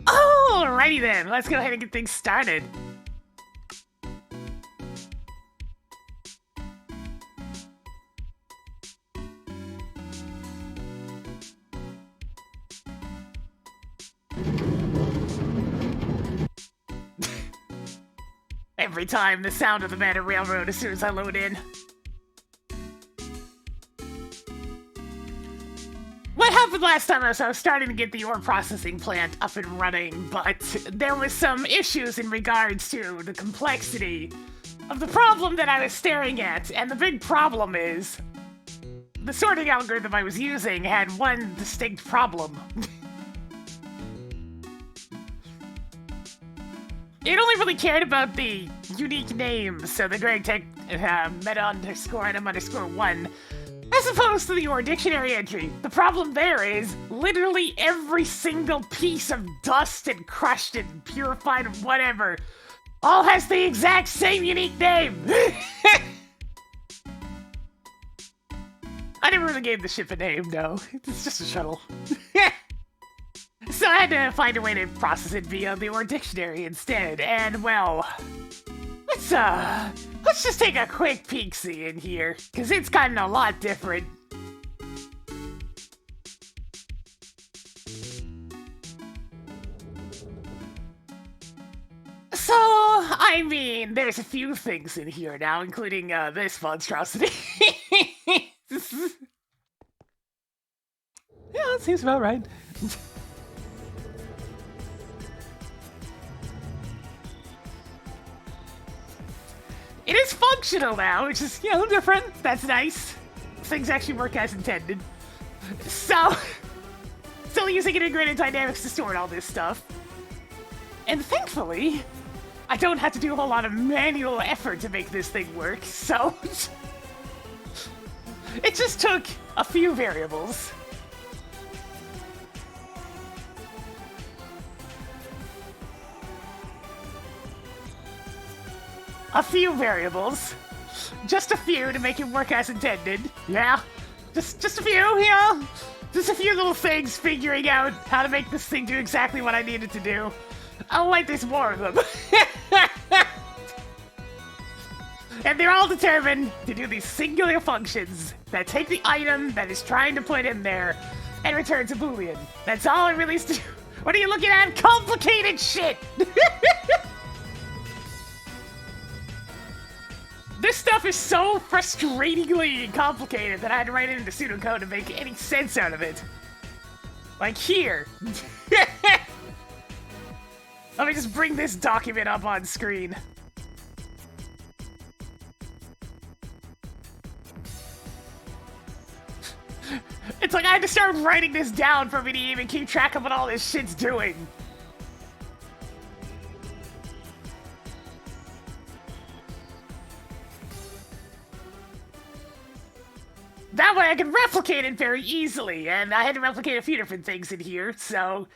Alrighty then, let's go ahead and get things started. Every time, the sound of the Mana Railroad as soon as I load in. What happened last time was I was starting to get the ore processing plant up and running, but there was some issues in regards to the complexity of the problem that I was staring at, and the big problem is the sorting algorithm I was using had one distinct problem. It only really cared about the unique names, so the DragTech meta_item_1, as opposed to the ore dictionary entry. The problem there is literally every single piece of dust and crushed and purified and whatever all has the exact same unique name. I never really gave the ship a name, no. It's just a shuttle. So I had to find a way to process it via the ore dictionary instead, and well, let's just take a quick peek-see in here, because it's gotten a lot different. So, I mean, there's a few things in here now, including this monstrosity. Yeah, that seems about right. It is functional now, which is, you know, different. That's nice. Things actually work as intended. So, still using integrated dynamics to store all this stuff. And thankfully, I don't have to do a whole lot of manual effort to make this thing work, so... It just took a few variables. A few variables. Just a few to make it work as intended. Yeah. Just a few, yeah. Just a few little things figuring out how to make this thing do exactly what I need it to do. Oh wait, there's more of them. And they're all determined to do these singular functions that take the item that is trying to put in there and returns a boolean. That's all it really is to do. What are you looking at? Complicated shit! This stuff is so frustratingly complicated that I had to write it into pseudocode to make any sense out of it. Like here. Let me just bring this document up on screen. It's like I had to start writing this down for me to even keep track of what all this shit's doing. That way I can replicate it very easily, and I had to replicate a few different things in here, so...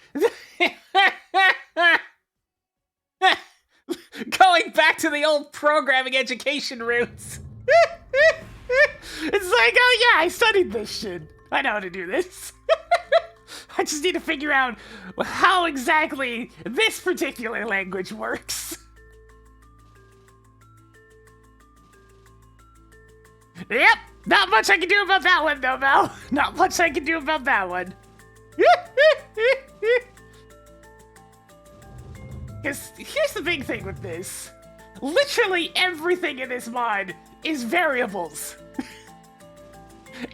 Going back to the old programming education roots. It's like, oh yeah, I studied this shit. I know how to do this. I just need to figure out how exactly this particular language works. Yep, not much I can do about that one though, Mel. Not much I can do about that one. Because here's the big thing with this. Literally everything in this mod is variables.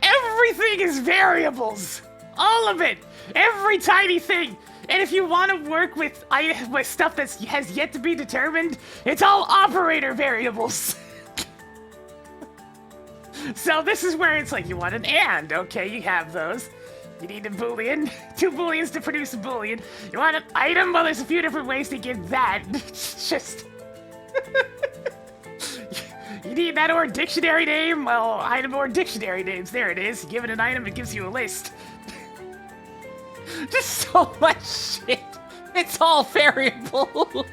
Everything is variables. All of it. Every tiny thing. And if you want to work with stuff that has yet to be determined, it's all operator variables. So this is where it's like, you want an and. Okay, you have those. You need a boolean. 2 booleans to produce a boolean. You want an item? Well, there's a few different ways to get that. It's just... You need that or dictionary name? Well, item or dictionary names. There it is. You give it an item, it gives you a list. Just so much shit. It's all variables.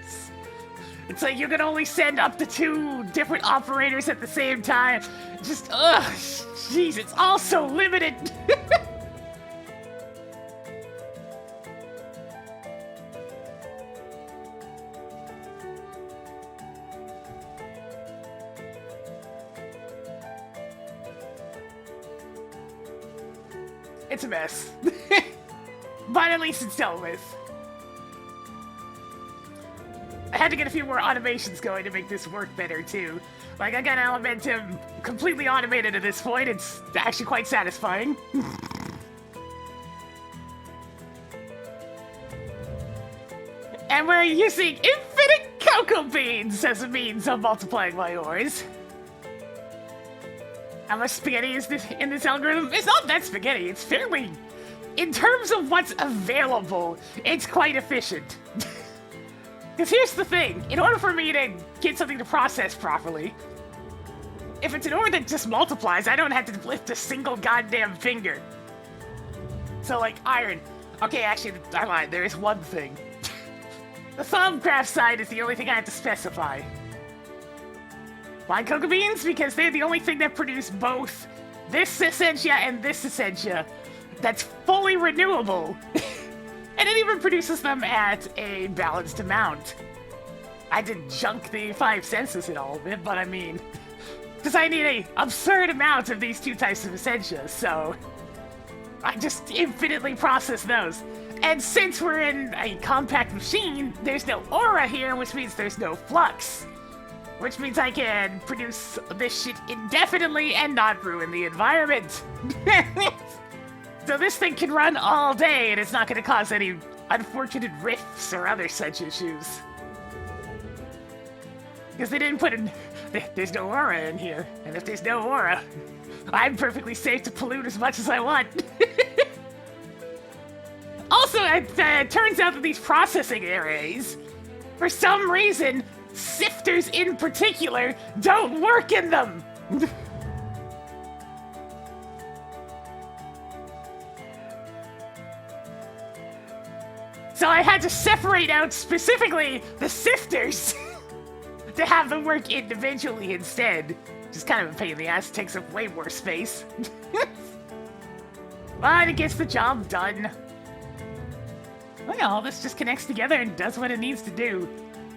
It's like you can only send up to 2 different operators at the same time. Just, ugh, jeez, it's all so limited. It's a mess. But at least it's dealt with. I had to get a few more automations going to make this work better, too. Like, I got Elementum completely automated at this point. It's actually quite satisfying. And we're using infinite cocoa beans as a means of multiplying my ores. How much spaghetti is this in this algorithm? It's not that spaghetti. It's fairly... In terms of what's available, it's quite efficient. Because here's the thing. In order for me to get something to process properly, if it's an ore that just multiplies, I don't have to lift a single goddamn finger. So, like, iron. Okay, actually, I lied. There is one thing. The Thumbcraft side is the only thing I have to specify. Why cocoa beans? Because they're the only thing that produce both this essentia and this essentia that's fully renewable. And it even produces them at a balanced amount. I didn't junk the 5 senses in all of it, but I mean... Because I need an absurd amount of these 2 types of essentia, so... I just infinitely process those. And since we're in a compact machine, there's no aura here, which means there's no flux. Which means I can produce this shit indefinitely and not ruin the environment. So this thing can run all day, and it's not going to cause any unfortunate rifts or other such issues. Because they didn't put in... There's no aura in here. And if there's no aura, I'm perfectly safe to pollute as much as I want. Also, it turns out that these processing arrays, for some reason, sifters in particular, don't work in them. So I had to separate out specifically the sifters to have them work individually instead. Which is kind of a pain in the ass. It takes up way more space. But it gets the job done. Well, all this just connects together and does what it needs to do.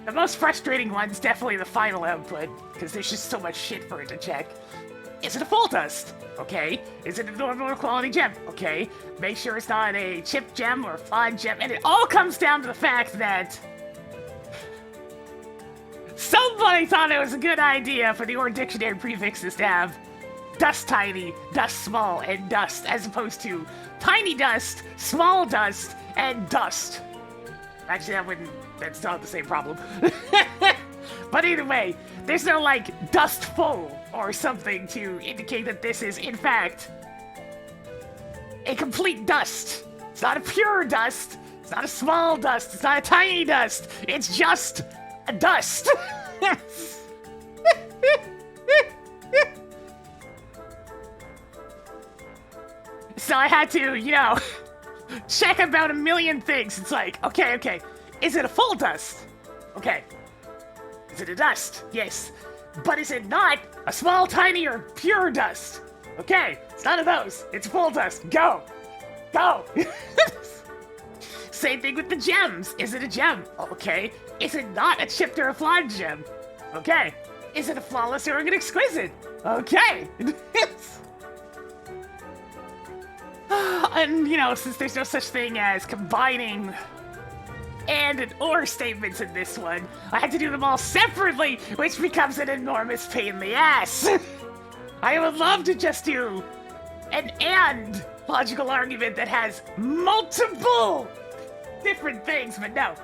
The most frustrating one's definitely the final output, because there's just so much shit for it to check. Is it a full dust? Okay. Is it a normal quality gem? Okay. Make sure it's not a chip gem or a flawed gem. And it all comes down to the fact that somebody thought it was a good idea for the ore dictionary prefixes to have dust tiny, dust small, and dust, as opposed to tiny dust, small dust, and dust. Actually, that's not the same problem. But either way, there's no, like, dust full or something to indicate that this is, in fact, a complete dust. It's not a pure dust. It's not a small dust. It's not a tiny dust. It's just a dust. So I had to, you know, check about a million things. It's like, okay, is it a full dust? Okay. Is it a dust? Yes. But is it not a small, tiny, or pure dust? Okay, it's none of those. It's full dust. Go. Go. Same thing with the gems. Is it a gem? Okay. Is it not a chipped or a flawed gem? Okay. Is it a flawless or an exquisite? Okay. And, you know, since there's no such thing as combining and an or statements in this one, I had to do them all separately, which becomes an enormous pain in the ass. I would love to just do an and logical argument that has multiple different things, but no,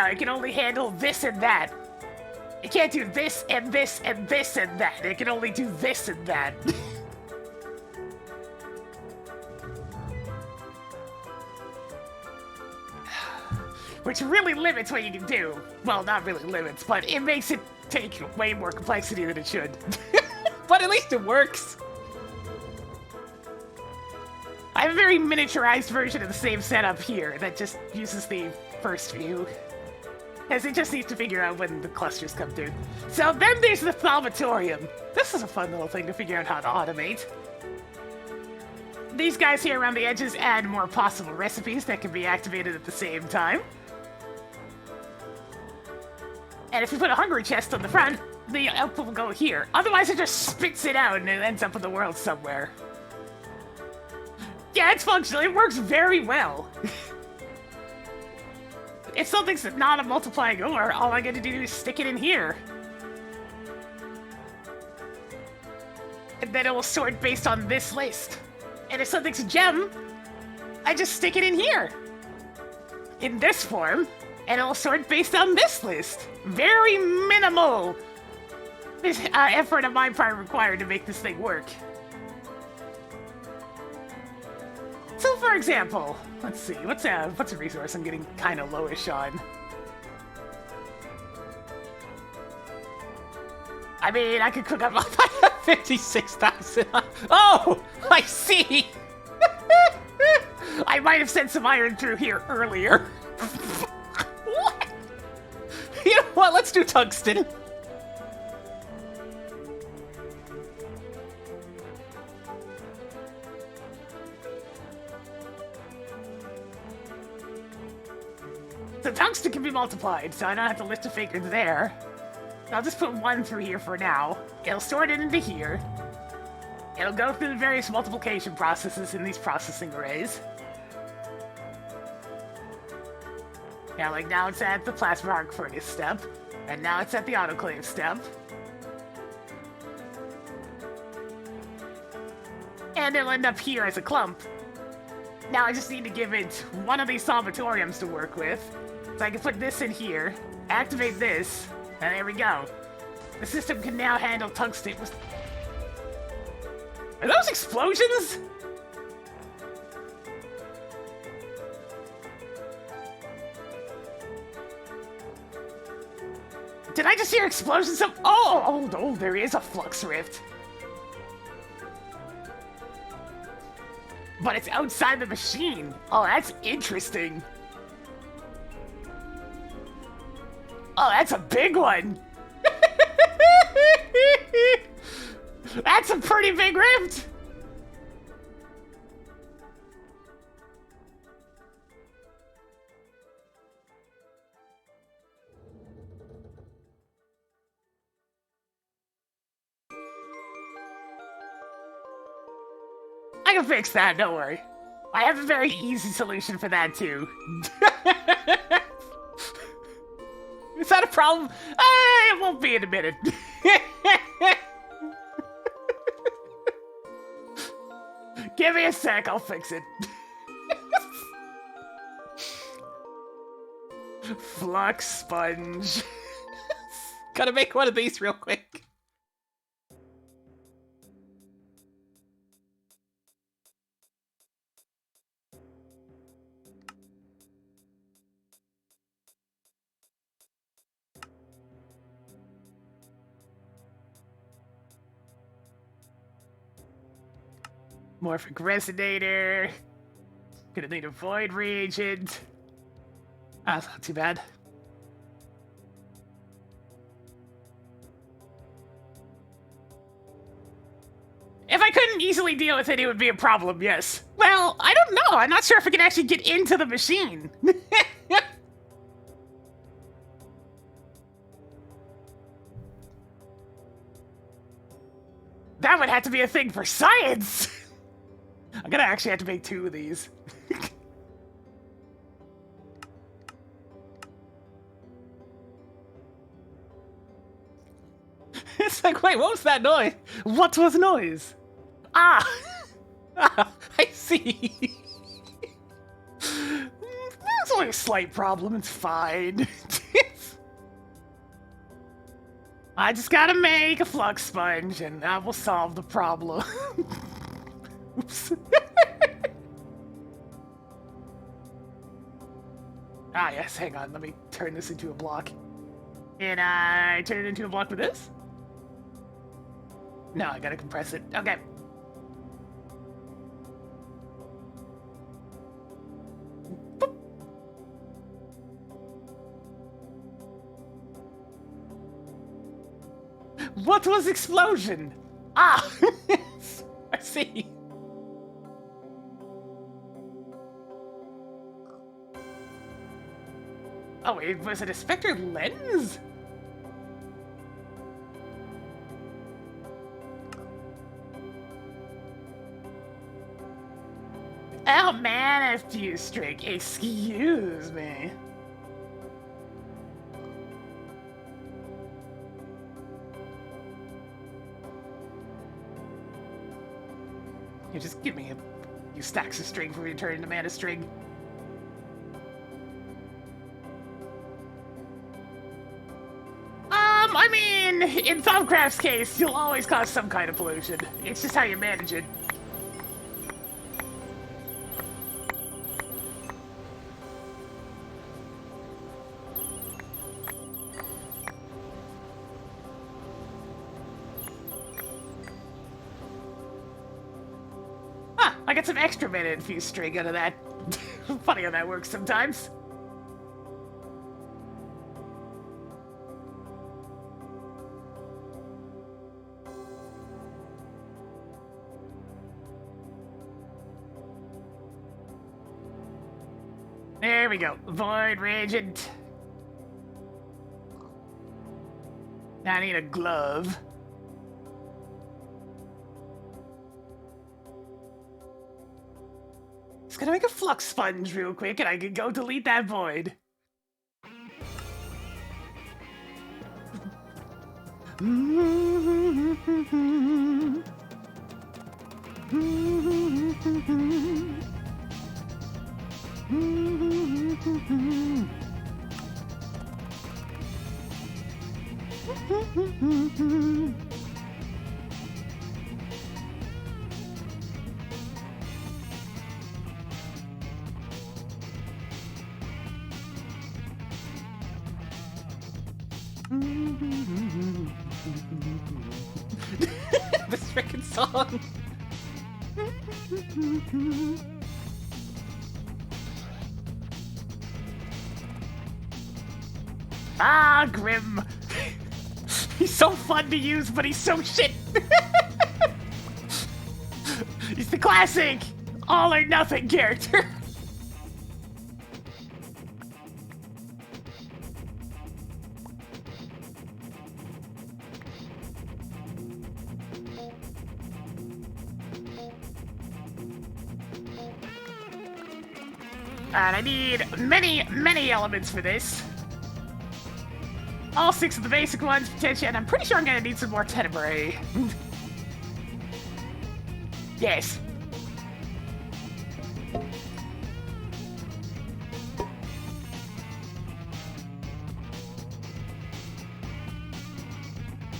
it can only handle this and that. It can't do this and this and this and that. It can only do this and that. Which really limits what you can do. Well, not really limits, but it makes it take way more complexity than it should. But at least it works. I have a very miniaturized version of the same setup here that just uses the first view. As it just needs to figure out when the clusters come through. So then there's the thaumatorium. This is a fun little thing to figure out how to automate. These guys here around the edges add more possible recipes that can be activated at the same time. And if you put a hungry chest on the front, the output will go here. Otherwise, it just spits it out and it ends up in the world somewhere. Yeah, it's functional. It works very well. If something's not a multiplying ore, all I gotta do is stick it in here. And then it will sort based on this list. And if something's a gem, I just stick it in here. In this form, and it will sort based on this list. Very minimal effort on my part required to make this thing work. So, for example, let's see, what's a resource I'm getting kind of lowish on? I mean, I could cook up 56,000. Oh, I see. I might have sent some iron through here earlier. What? You know what? Let's do tungsten. The tungsten can be multiplied, so I don't have to lift a finger there. I'll just put one through here for now. It'll sort it into here. It'll go through the various multiplication processes in these processing arrays. Yeah, like now it's at the plasma arc furnace step, and now it's at the autoclave step. And it'll end up here as a clump. Now I just need to give it one of these solvatoriums to work with. So I can put this in here, activate this, and there we go. The system can now handle tungsten. Are those explosions? Did I just hear explosions of— oh, there is a flux rift. But it's outside the machine. Oh, that's interesting. Oh, that's a big one. That's a pretty big rift. I can fix that, don't worry. I have a very easy solution for that, too. Is that a problem? It won't be in a minute. Give me a sec, I'll fix it. Flux sponge. Gotta make one of these real quick. Morphic resonator. Gonna need a void reagent. That's not too bad. If I couldn't easily deal with it, it would be a problem, yes. Well, I don't know. I'm not sure if I can actually get into the machine. That would have to be a thing for science. I'm gonna actually have to make 2 of these. It's like, wait, what was that noise? What was noise? Ah! Ah, I see. There's only a slight problem, it's fine. I just gotta make a flux sponge and that will solve the problem. Oops. Ah, yes, hang on, let me turn this into a block. And I turn it into a block with this? No, I gotta compress it. Okay. Boop. What was explosion? Ah! I see. Oh, wait, was it a Spectre lens? Oh man, a fuse string. Excuse me. You just give me a few stacks of string for me to turn into mana string. I mean, in Thumbcraft's case, you'll always cause some kind of pollution. It's just how you manage it. Huh, I got some extra mana infused string out of that. Funny how that works sometimes. There we go. Void Regent. Now I need a glove. Just gonna make a flux sponge real quick and I can go delete that void. This freaking song. Ah, Grim. He's so fun to use, but he's so shit. He's the classic all or nothing character. And I need many elements for this. All 6 of the basic ones, potentially, and I'm pretty sure I'm gonna need some more tenebrae. Yes.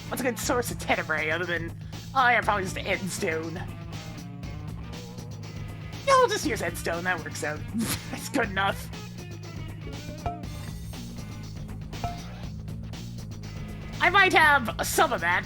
What's a good source of tenebrae other than... Oh yeah, probably just endstone. Yeah, I'll just use endstone, that works out. That's good enough. I might have some of that.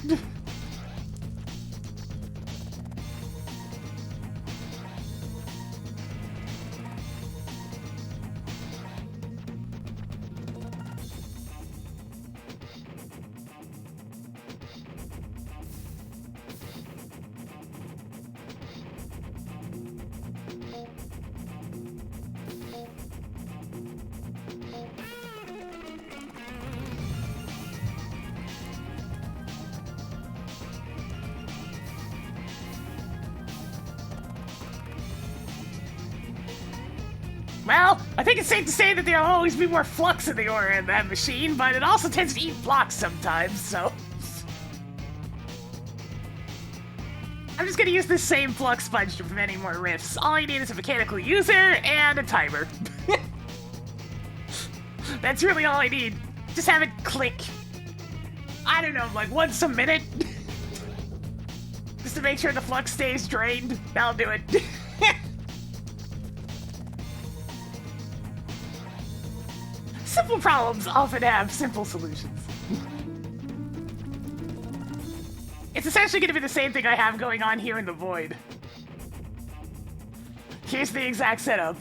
Well, I think it's safe to say that there'll always be more flux in the aura in that machine, but it also tends to eat blocks sometimes, so... I'm just gonna use this same flux sponge to prevent any more rifts. All I need is a mechanical user and a timer. That's really all I need. Just have it click. I don't know, like once a minute. Just to make sure the flux stays drained. That'll do it. Simple problems often have simple solutions. It's essentially going to be the same thing I have going on here in the void. Here's the exact setup.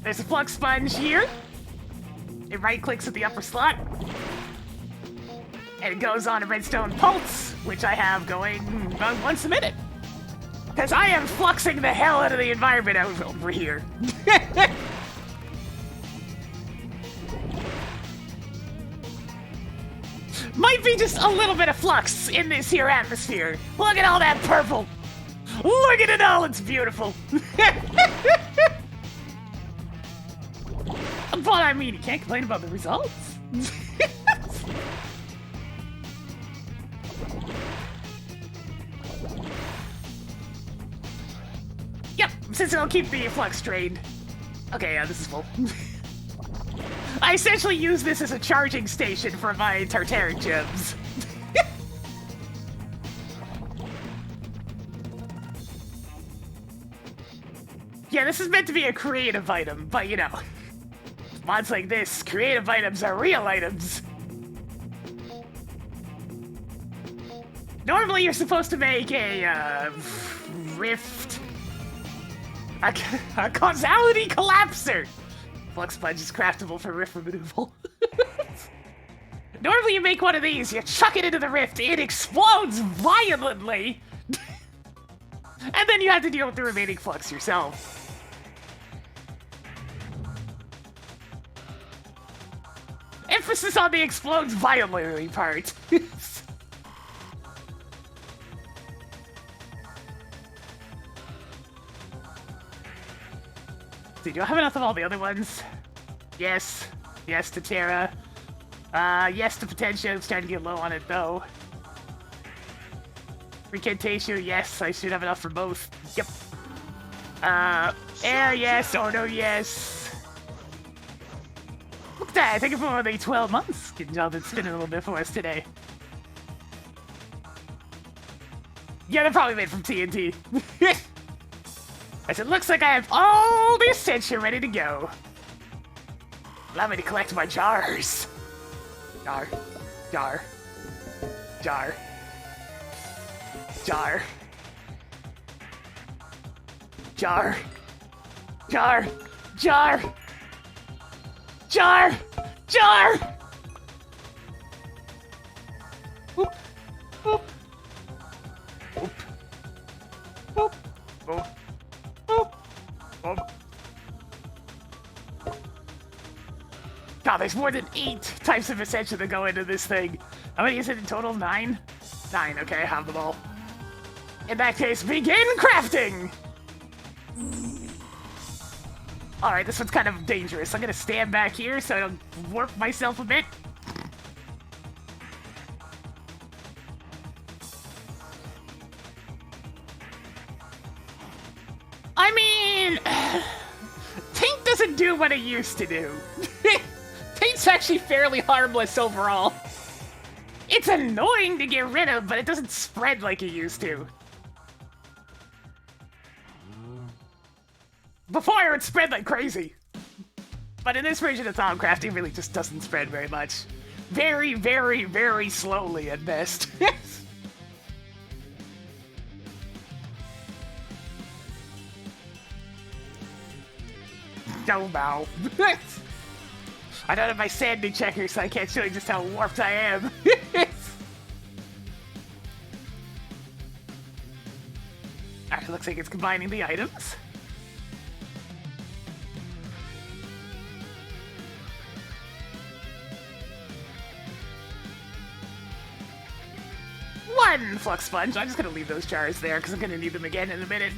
There's a flux sponge here. It right-clicks at the upper slot. And it goes on a redstone pulse, which I have going about once a minute. Because I am fluxing the hell out of the environment over here. Might be just a little bit of flux in this here atmosphere. Look at all that purple. Look at it all, it's beautiful. But I mean, you can't complain about the results. Yep, since it'll keep the flux drained. Okay, yeah, this is full. I essentially use this as a charging station for my Tartaric gems. Yeah, this is meant to be a creative item, but you know, mods like this, creative items are real items. Normally you're supposed to make a, rift. A causality collapser! Flux sponge is craftable for rift removal. Normally you make one of these, you chuck it into the rift, it explodes violently! And then you have to deal with the remaining flux yourself. Emphasis on the explodes violently part. See, do I have enough of all the other ones? Yes. Yes to Terra. Yes to Potentia. I'm starting to get low on it, though. Recantatio, yes. I should have enough for both. Yep. Air, yes. Ordo, yes. Look at that. I think it for only 12 months. Getting job and spinning a little bit for us today. Yeah, they're probably made from TNT. As it looks like I have all the Ascension ready to go. Allow me to collect my jars. Jar. Jar. Jar. Jar. Jar. Jar. Jar. Jar. Jar. Oop. Oop. Oop. Oop. Oop. God, there's more than 8 types of Ascension that go into this thing. How many is it in total? 9? 9, okay, I have them all. In that case, begin crafting! Alright, this one's kind of dangerous. I'm gonna stand back here so I don't warp myself a bit. I mean, Pink doesn't do what it used to do. Paint's actually fairly harmless overall. It's annoying to get rid of, but it doesn't spread like it used to. Before, it would spread like crazy. But in this version of Thaumcraft, it really just doesn't spread very much. Very, very, very slowly at best. Oh, wow. I don't have my sanity checker, so I can't show you just how warped I am. Alright, looks like it's combining the items. One flux sponge. I'm just gonna leave those jars there because I'm gonna need them again in a minute.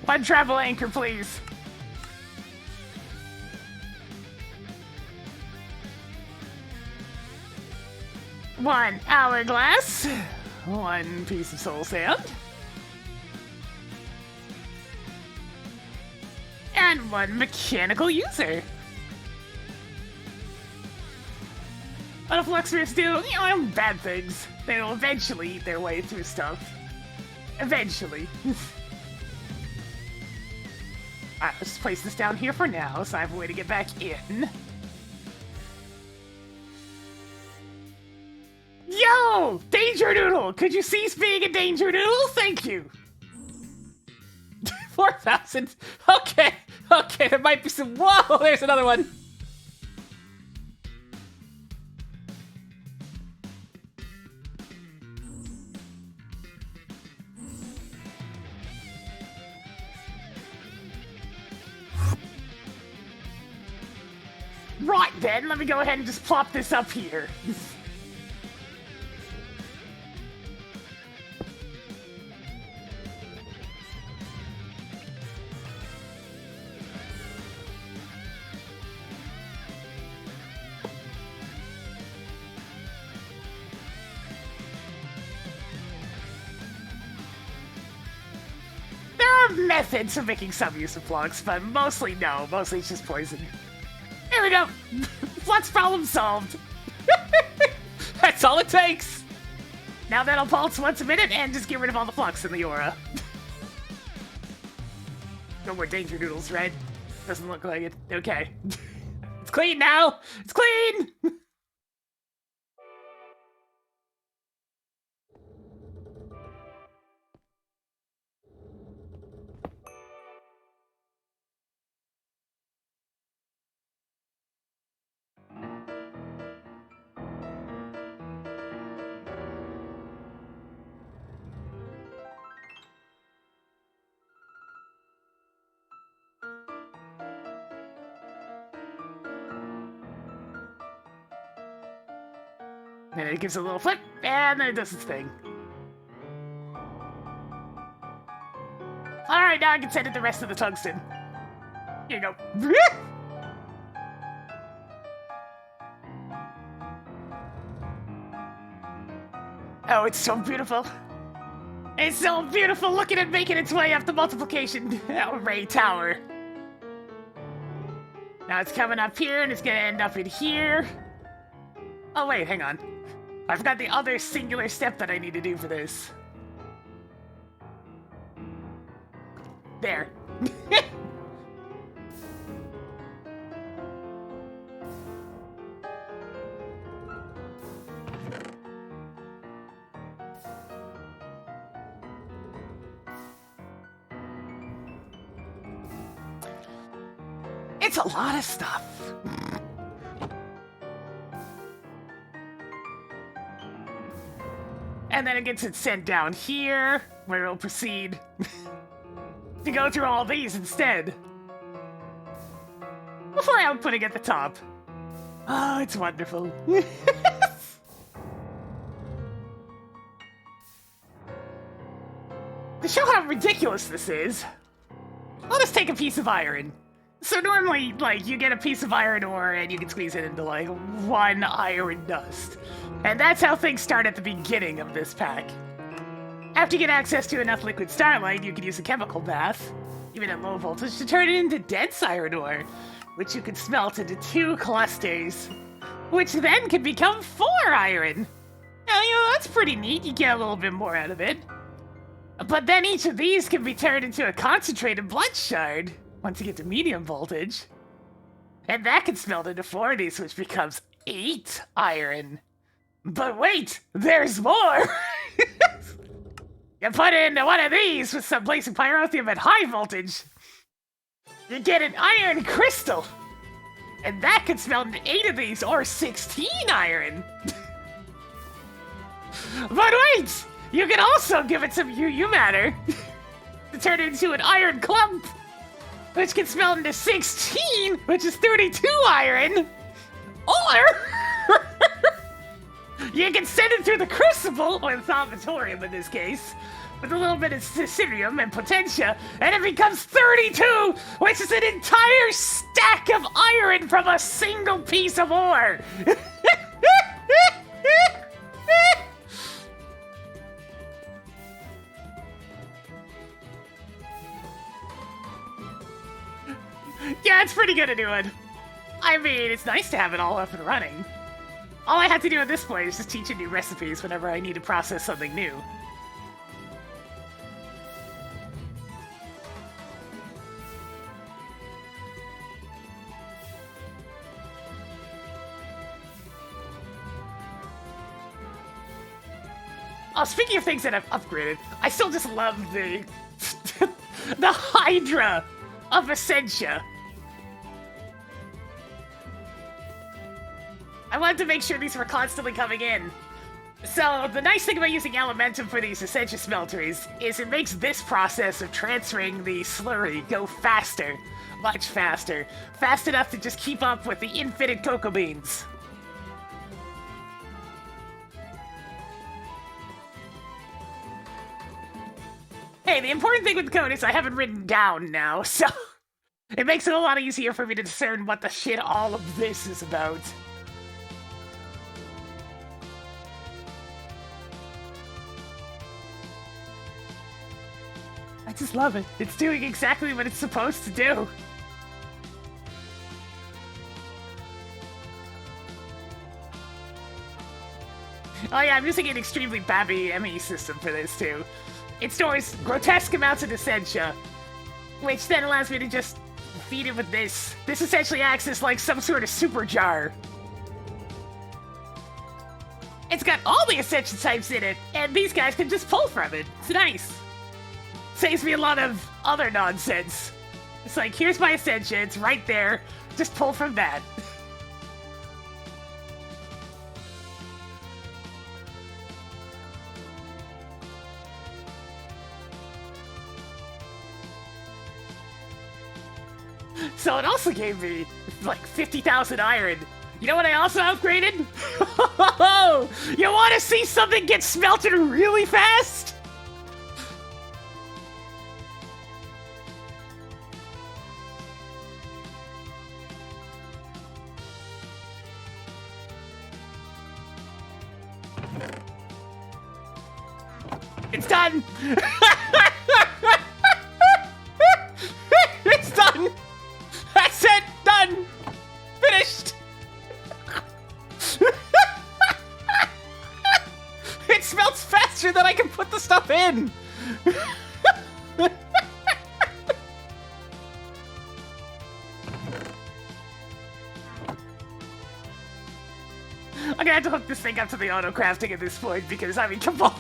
One travel anchor, please. One hourglass. One piece of soul sand. And one mechanical user. What do fluxers do? You know, bad things. They'll eventually eat their way through stuff. Eventually. Alright, let's place this down here for now, so I have a way to get back in. Yo! Danger Noodle! Could you cease being a Danger Noodle? Thank you! 4,000. Okay, okay, there might be some. Whoa, there's another one. Then let me go ahead and just plop this up here. There are methods of making some use of flux, but mostly no. Mostly it's just poison. There we go! Flux problem solved! That's all it takes! Now that'll pulse once a minute and just get rid of all the flux in the aura. No more danger noodles, right? Doesn't look like it. Okay. It's clean now! It's clean! And it gives a little flip, and then it does its thing. Alright, now I can send it the rest of the tungsten. Here you go. Oh, it's so beautiful. It's so beautiful looking at making its way up the multiplication array tower. Now it's coming up here, and it's gonna end up in here. Oh wait, hang on. I forgot the other singular step that I need to do for this. There. It's a lot of stuff. And then it gets it sent down here, where it'll proceed to go through all these instead. Before outputting at the top. Oh, it's wonderful. To show how ridiculous this is, let us take a piece of iron. So normally, like, you get a piece of iron ore and you can squeeze it into, like, one iron dust. And that's how things start at the beginning of this pack. After you get access to enough liquid starlight, you can use a chemical bath, even at low voltage, to turn it into dense iron ore, which you can smelt into 2 clusters, which then can become 4 iron. Now, you know, that's pretty neat. You get a little bit more out of it. But then each of these can be turned into a concentrated blood shard once you get to medium voltage. And that can smelt into 4 of these, which becomes 8 iron. But wait, there's more! You put in one of these with some basic pyrotheum at high voltage, you get an iron crystal. And that can smelt into 8 of these, or 16 iron. But wait! You can also give it some UU matter to turn it into an iron clump, which can smelt into 16, which is 32 iron. Or you can send it through the crucible, or the thaumatorium in this case, with a little bit of sicerium and potentia, and it becomes 32, which is an entire stack of iron from a single piece of ore. Yeah, it's pretty good at doing. I mean, it's nice to have it all up and running. All I have to do at this point is just teach it new recipes whenever I need to process something new. Oh, speaking of things that I've upgraded, I still just love the the Hydra of Essentia. I wanted to make sure these were constantly coming in. So, the nice thing about using Elementum for these Essentia smelters is it makes this process of transferring the slurry go faster. Much faster. Fast enough to just keep up with the infinite cocoa beans. Hey, the important thing with the code is I have it written down now, so it makes it a lot easier for me to discern what the shit all of this is about. I just love it. It's doing exactly what it's supposed to do. Oh yeah, I'm using an extremely babby ME system for this too. It stores grotesque amounts of Essentia, which then allows me to just feed it with this. This essentially acts as like some sort of super jar. It's got all the Essentia types in it, and these guys can just pull from it. It's nice. Saves me a lot of other nonsense. It's like, here's my Essentia, it's right there. Just pull from that. So it also gave me, like, 50,000 iron. You know what I also upgraded? You want to see something get smelted really fast? It's done! It's done! That's it! Done! Finished! It smelts faster than I can put the stuff in! I'm gonna have to hook this thing up to the auto crafting at this point because, I mean, come on!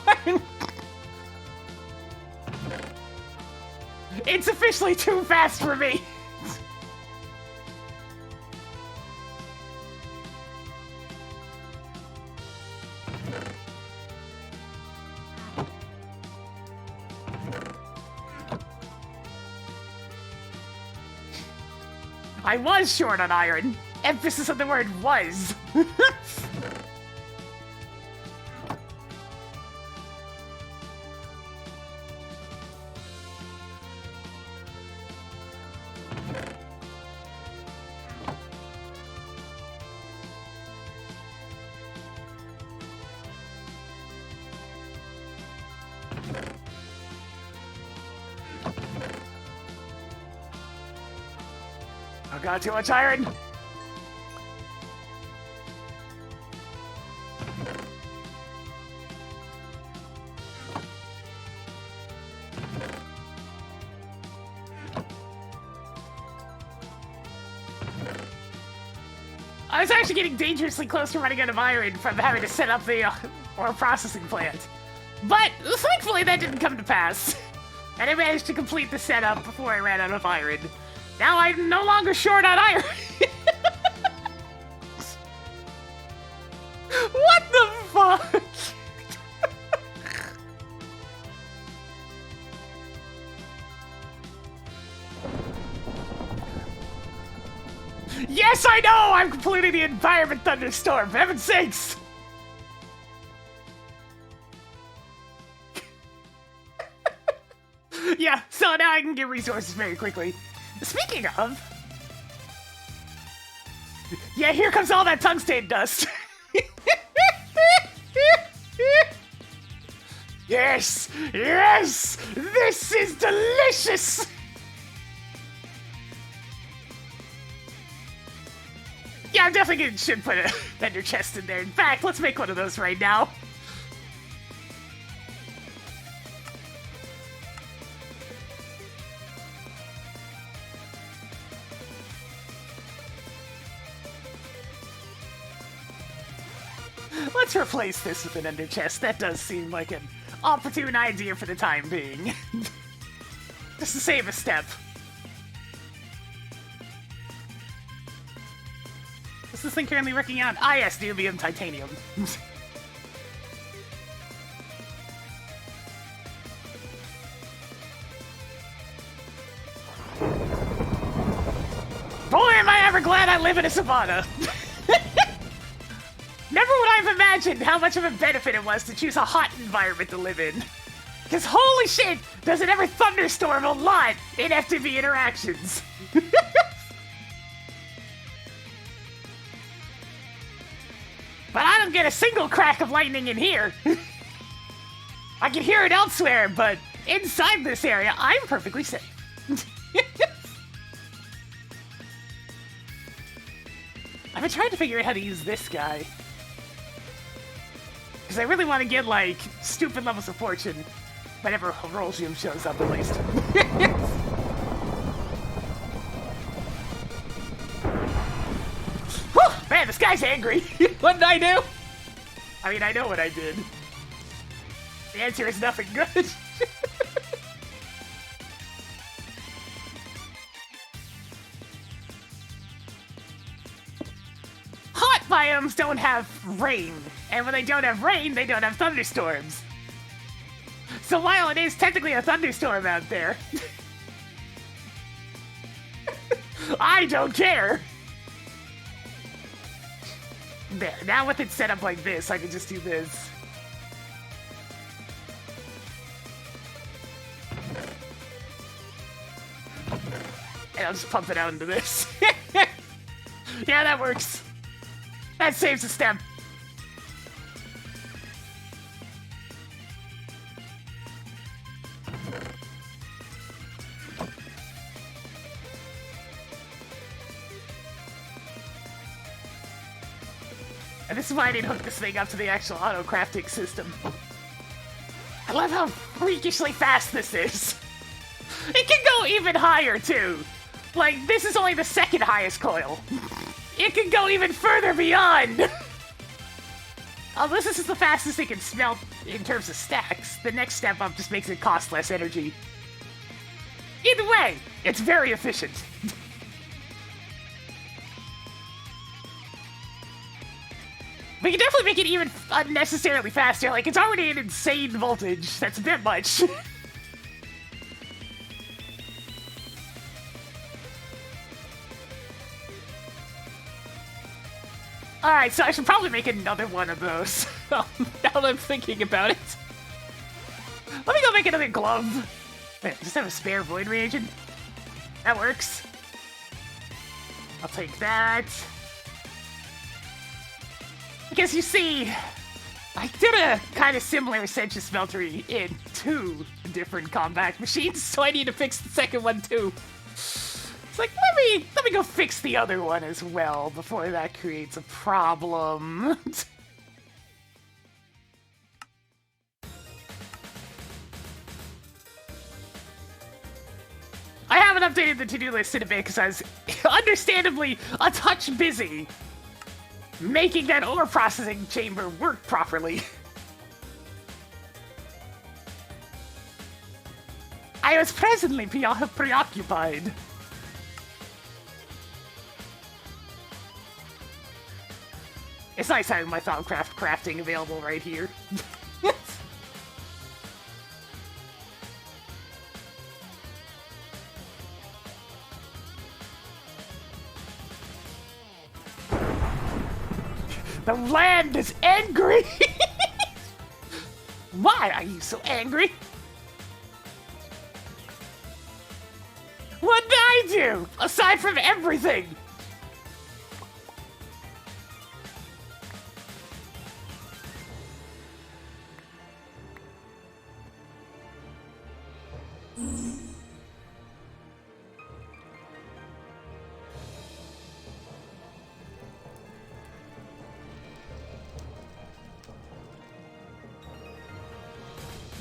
It's officially too fast for me! I was short on iron. Emphasis on the word was. Oh god, too much iron! I was actually getting dangerously close to running out of iron from having to set up the ore processing plant. But thankfully that didn't come to pass. And I managed to complete the setup before I ran out of iron. Now I'm no longer short on iron. What the fuck? Yes, I know! I'm completing the environment thunderstorm, for heaven's sakes! Yeah, so now I can get resources very quickly. Speaking of... Yeah, here comes all that tungsten dust. Yes! Yes! This is delicious! Yeah, I'm definitely should put a vendor chest in there. In fact, let's make one of those right now. Let's replace this with an ender chest. That does seem like an opportune idea for the time being. Just to save a step. What's this thing currently working on? Ah yes, niobium titanium. glad I live in a savanna. Never would I have imagined how much of a benefit it was to choose a hot environment to live in. Because holy shit, does it ever thunderstorm a lot in FTV interactions. But I don't get a single crack of lightning in here. I can hear it elsewhere, but inside this area, I'm perfectly safe. I've been trying to figure out how to use this guy. Because I really want to get, like, stupid levels of fortune whenever Herolgium shows up, at least. Whew, man, this guy's angry. What did I do? I mean, I know what I did. The answer is nothing good. Hot biomes don't have rain, and when they don't have rain, they don't have thunderstorms. So while it is technically a thunderstorm out there, I don't care. There, now with it set up like this, I can just do this. And I'll just pump it out into this. Yeah, that works. That saves a step. And this is why I didn't hook this thing up to the actual auto-crafting system. I love how freakishly fast this is. It can go even higher, too. Like, this is only the second highest coil. It can go even further beyond. Although this is the fastest it can smelt in terms of stacks, the next step up just makes it cost less energy. Either way, it's very efficient. We can definitely make it even unnecessarily faster. Like, it's already an insane voltage. That's a bit much. Alright, so I should probably make another one of those. Now that I'm thinking about it. Let me go make another glove. Wait, just have a spare void reagent? That works. I'll take that. Because you see, I did a kind of similar Sensuous Smeltery in 2 different compact machines, so I need to fix the second one too. It's like, let me go fix the other one as well before that creates a problem. I haven't updated the to-do list in a bit because I was understandably a touch busy making that ore processing chamber work properly. I was presently preoccupied. It's nice having my Thaumcraft crafting available right here. The land is angry! Why are you so angry? What did I do, aside from everything?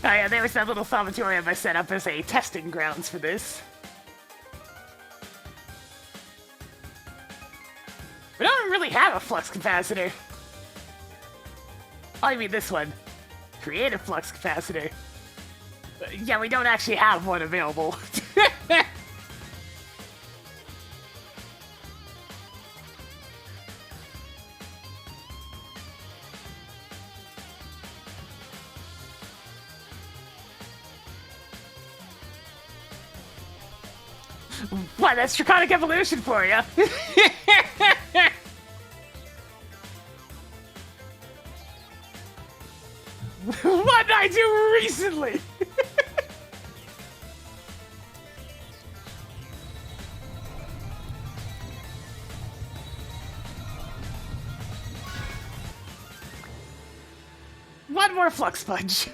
Oh yeah, there was that little thaumatorium I set up as a testing grounds for this. We don't really have a flux capacitor. Oh, I mean this one. Creative flux capacitor. Yeah, we don't actually have one available. What, that's Draconic Evolution for you? What did I do recently? One more Flux Punch.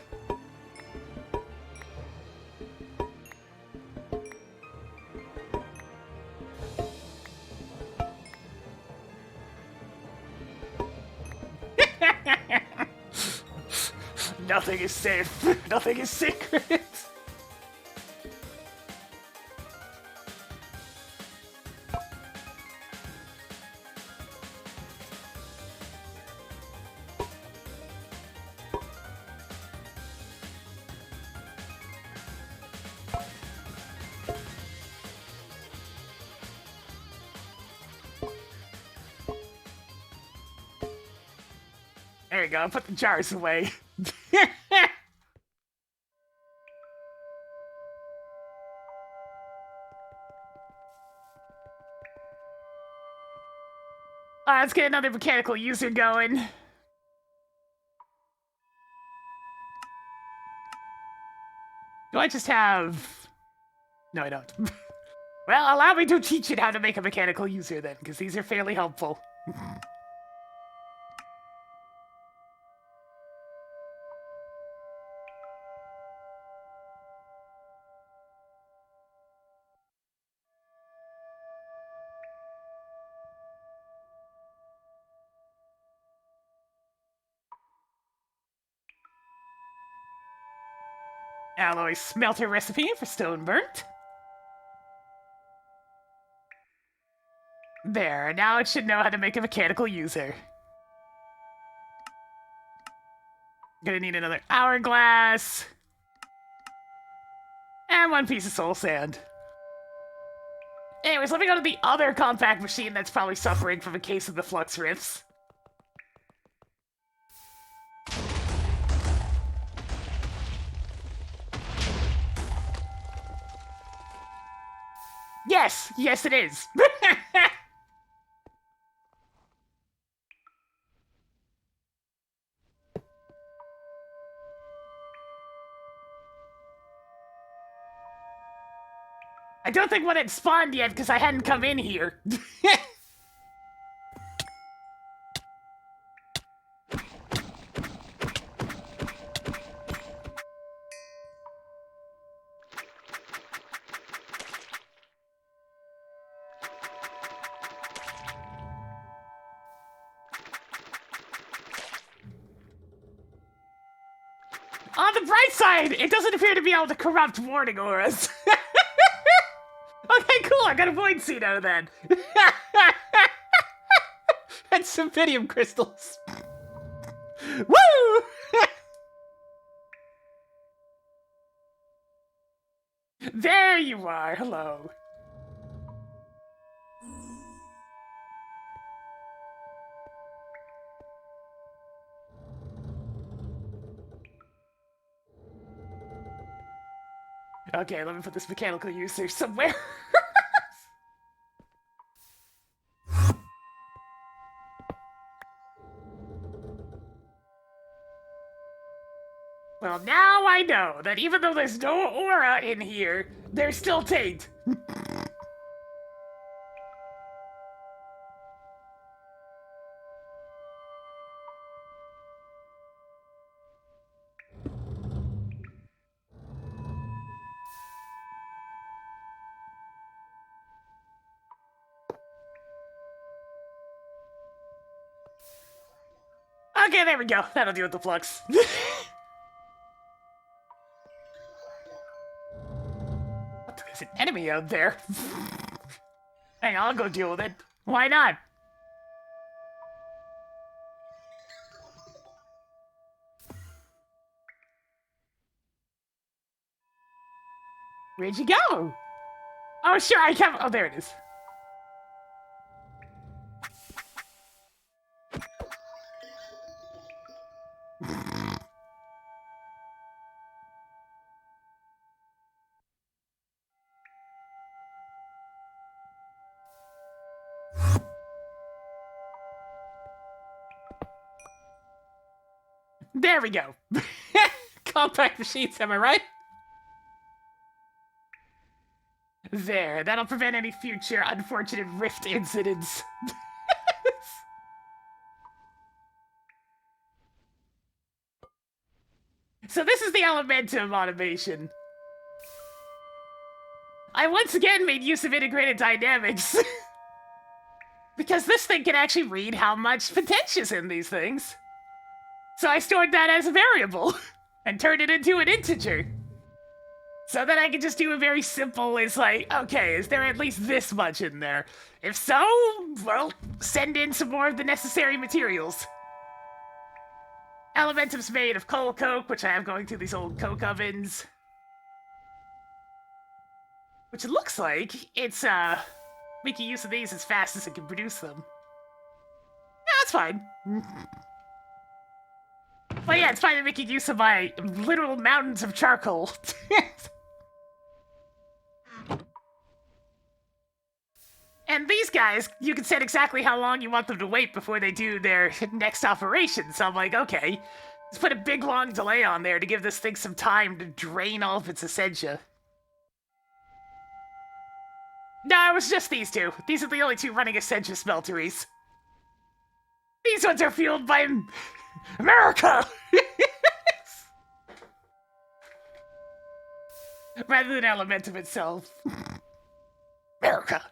Nothing is safe. Nothing is sacred. There you go. Put the jars away. Let's get another mechanical user going. Do I just have... No, I don't. Well, allow me to teach it how to make a mechanical user then, because these are fairly helpful. Alloy smelter recipe for stone burnt. There, now it should know how to make a mechanical user. Gonna need another hourglass. And one piece of soul sand. Anyways, let me go to the other compact machine that's probably suffering from a case of the flux rifts. Yes! Yes, it is! I don't think one had spawned yet because I hadn't come in here. On the bright side, it doesn't appear to be able to corrupt warning auras. Okay, cool, I got a void seed out of that. And some Vidium crystals. Woo! There you are, hello. Okay, let me put this mechanical user somewhere. Well, now I know that even though there's no aura in here, there's still taint. Okay, there we go. That'll deal with the flux. What? There's an enemy out there. Hang on, I'll go deal with it. Why not? Where'd you go? Oh, sure, I can't. Oh, there it is. There we go. Compact machines, am I right? There, that'll prevent any future unfortunate rift incidents. So this is the Elementum automation. I once again made use of integrated dynamics. Because this thing can actually read how much potential's in these things. So I stored that as a variable and turned it into an integer. So that I can just do a very simple, it's like, okay, is there at least this much in there? If so, well, send in some more of the necessary materials. Elementum's made of coal coke, which I have going through these old coke ovens. Which it looks like it's, making use of these as fast as it can produce them. Yeah, that's fine. But yeah, it's fine to making use of my literal mountains of charcoal. And these guys, you can set exactly how long you want them to wait before they do their next operation. So I'm like, okay, let's put a big long delay on there to give this thing some time to drain all of its essentia. No, it was just these two. These are the only two running essentia smelteries. These ones are fueled by America! Rather than Elementum itself. America.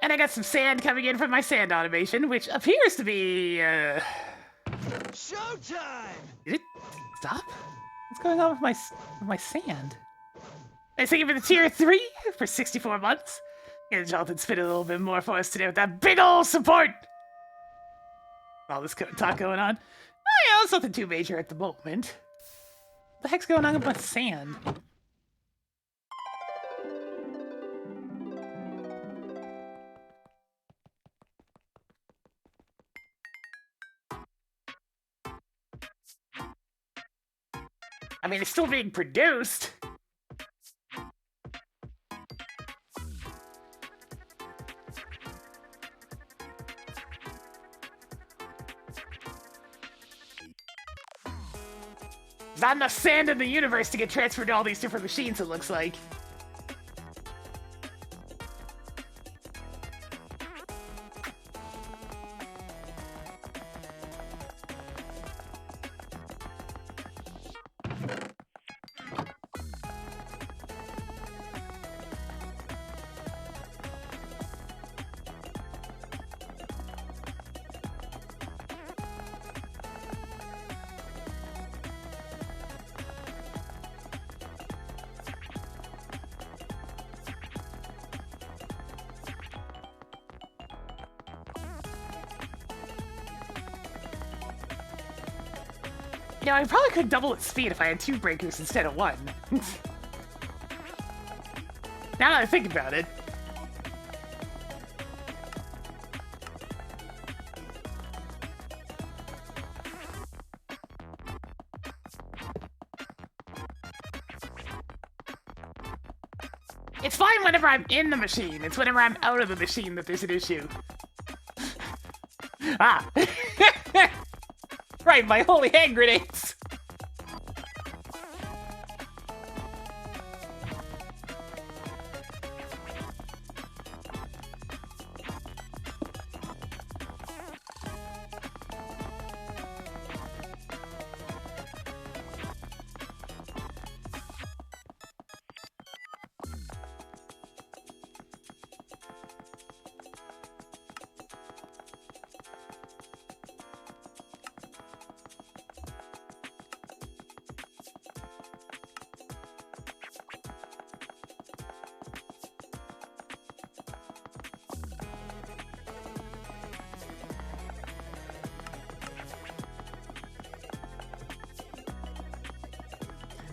And I got some sand coming in from my sand automation, which appears to be, Showtime! Did it stop? What's going on with my sand? I think for the tier 3 for 64 months. And Jonathan spit a little bit more for us today with that big ol' support! All this talk going on. Oh yeah, it's nothing too major at the moment. What the heck's going on with my sand? I mean, it's still being produced. Not enough sand in the universe to get transferred to all these different machines, it looks like. You know, I probably could double its speed if I had 2 breakers instead of 1. Now that I think about it. It's fine whenever I'm in the machine. It's whenever I'm out of the machine that there's an issue. Ah. Right, my holy hand grenades!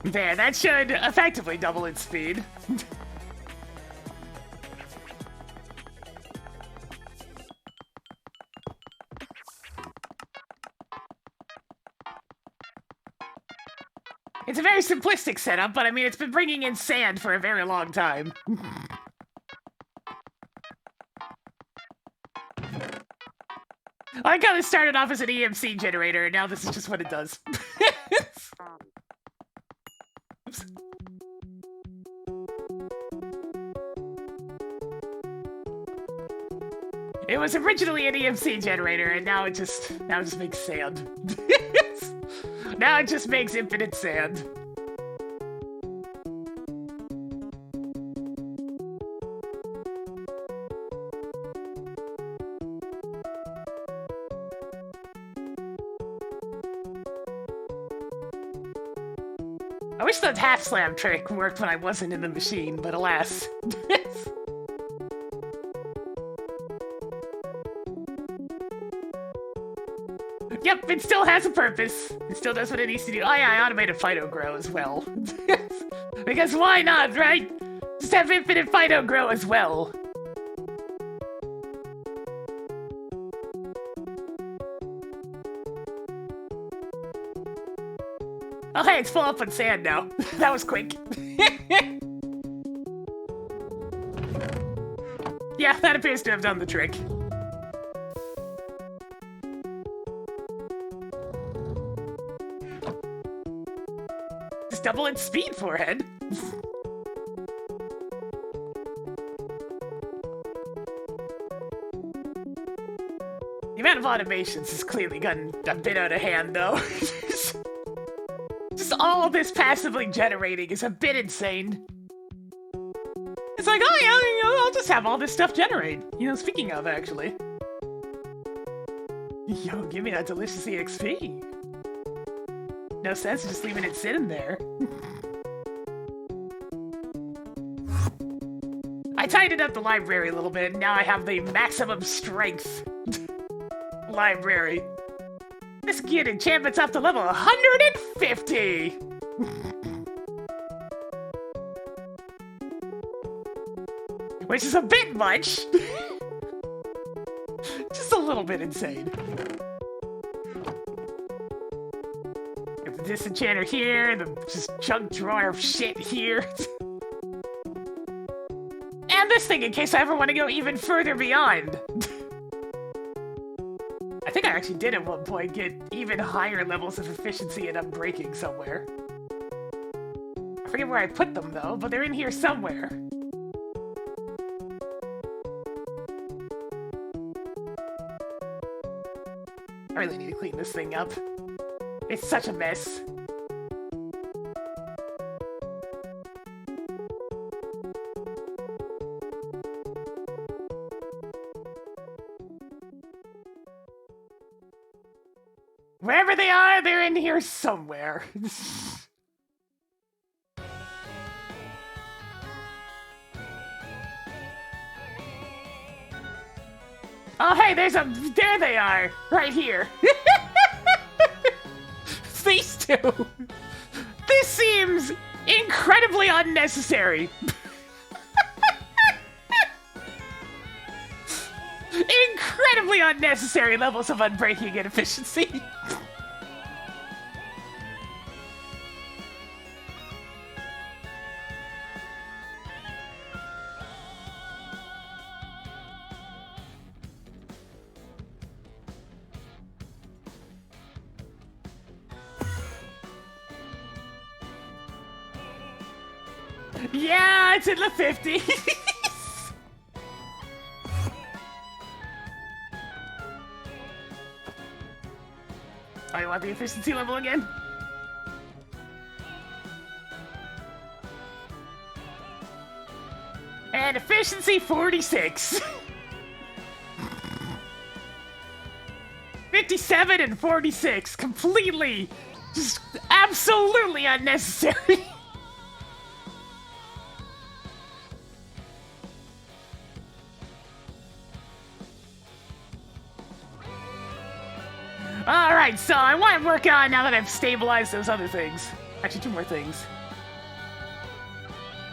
There, that should effectively double its speed. It's a very simplistic setup, but I mean, it's been bringing in sand for a very long time. I like how this started off as an EMC generator, and now this is just what it does. Oops. It was originally an EMC generator, and now it just makes sand. Now it just makes infinite sand. I wish that half slam trick worked when I wasn't in the machine, but alas. Yep, it still has a purpose. It still does what it needs to do. Oh yeah, I automated Fido Grow as well. Because why not, right? Just have infinite Fido Grow as well. Oh hey, it's full up on sand now. That was quick. Yeah, that appears to have done the trick. Just double its speed, forehead. The amount of automations has clearly gotten a bit out of hand, though. Just all this passively generating is a bit insane. It's like, oh yeah, you know, I'll just have all this stuff generate. You know, speaking of, actually. Yo, give me that delicious EXP. No sense just leaving it sitting there. I tightened up the library a little bit, and now I have the maximum strength library. This geared enchantment's up to level 150! Which is a bit much. Just a little bit insane. Got the disenchanter here, the just junk drawer of shit here. And this thing in case I ever want to go even further beyond. I think I actually did at one point get even higher levels of efficiency and unbreaking somewhere. I forget where I put them though, but they're in here somewhere. I really need to clean this thing up. It's such a mess. Wherever they are, they're in here somewhere. Oh, hey, there they are, right here. These two. This seems incredibly unnecessary. Incredibly unnecessary levels of unbreaking and efficiency. Yeah, it's in the 50s. Oh, you want the efficiency level again? And efficiency 46. 57 and 46. Completely, just absolutely unnecessary. Alright, so I want to work on now that I've stabilized those other things. Actually, 2 more things.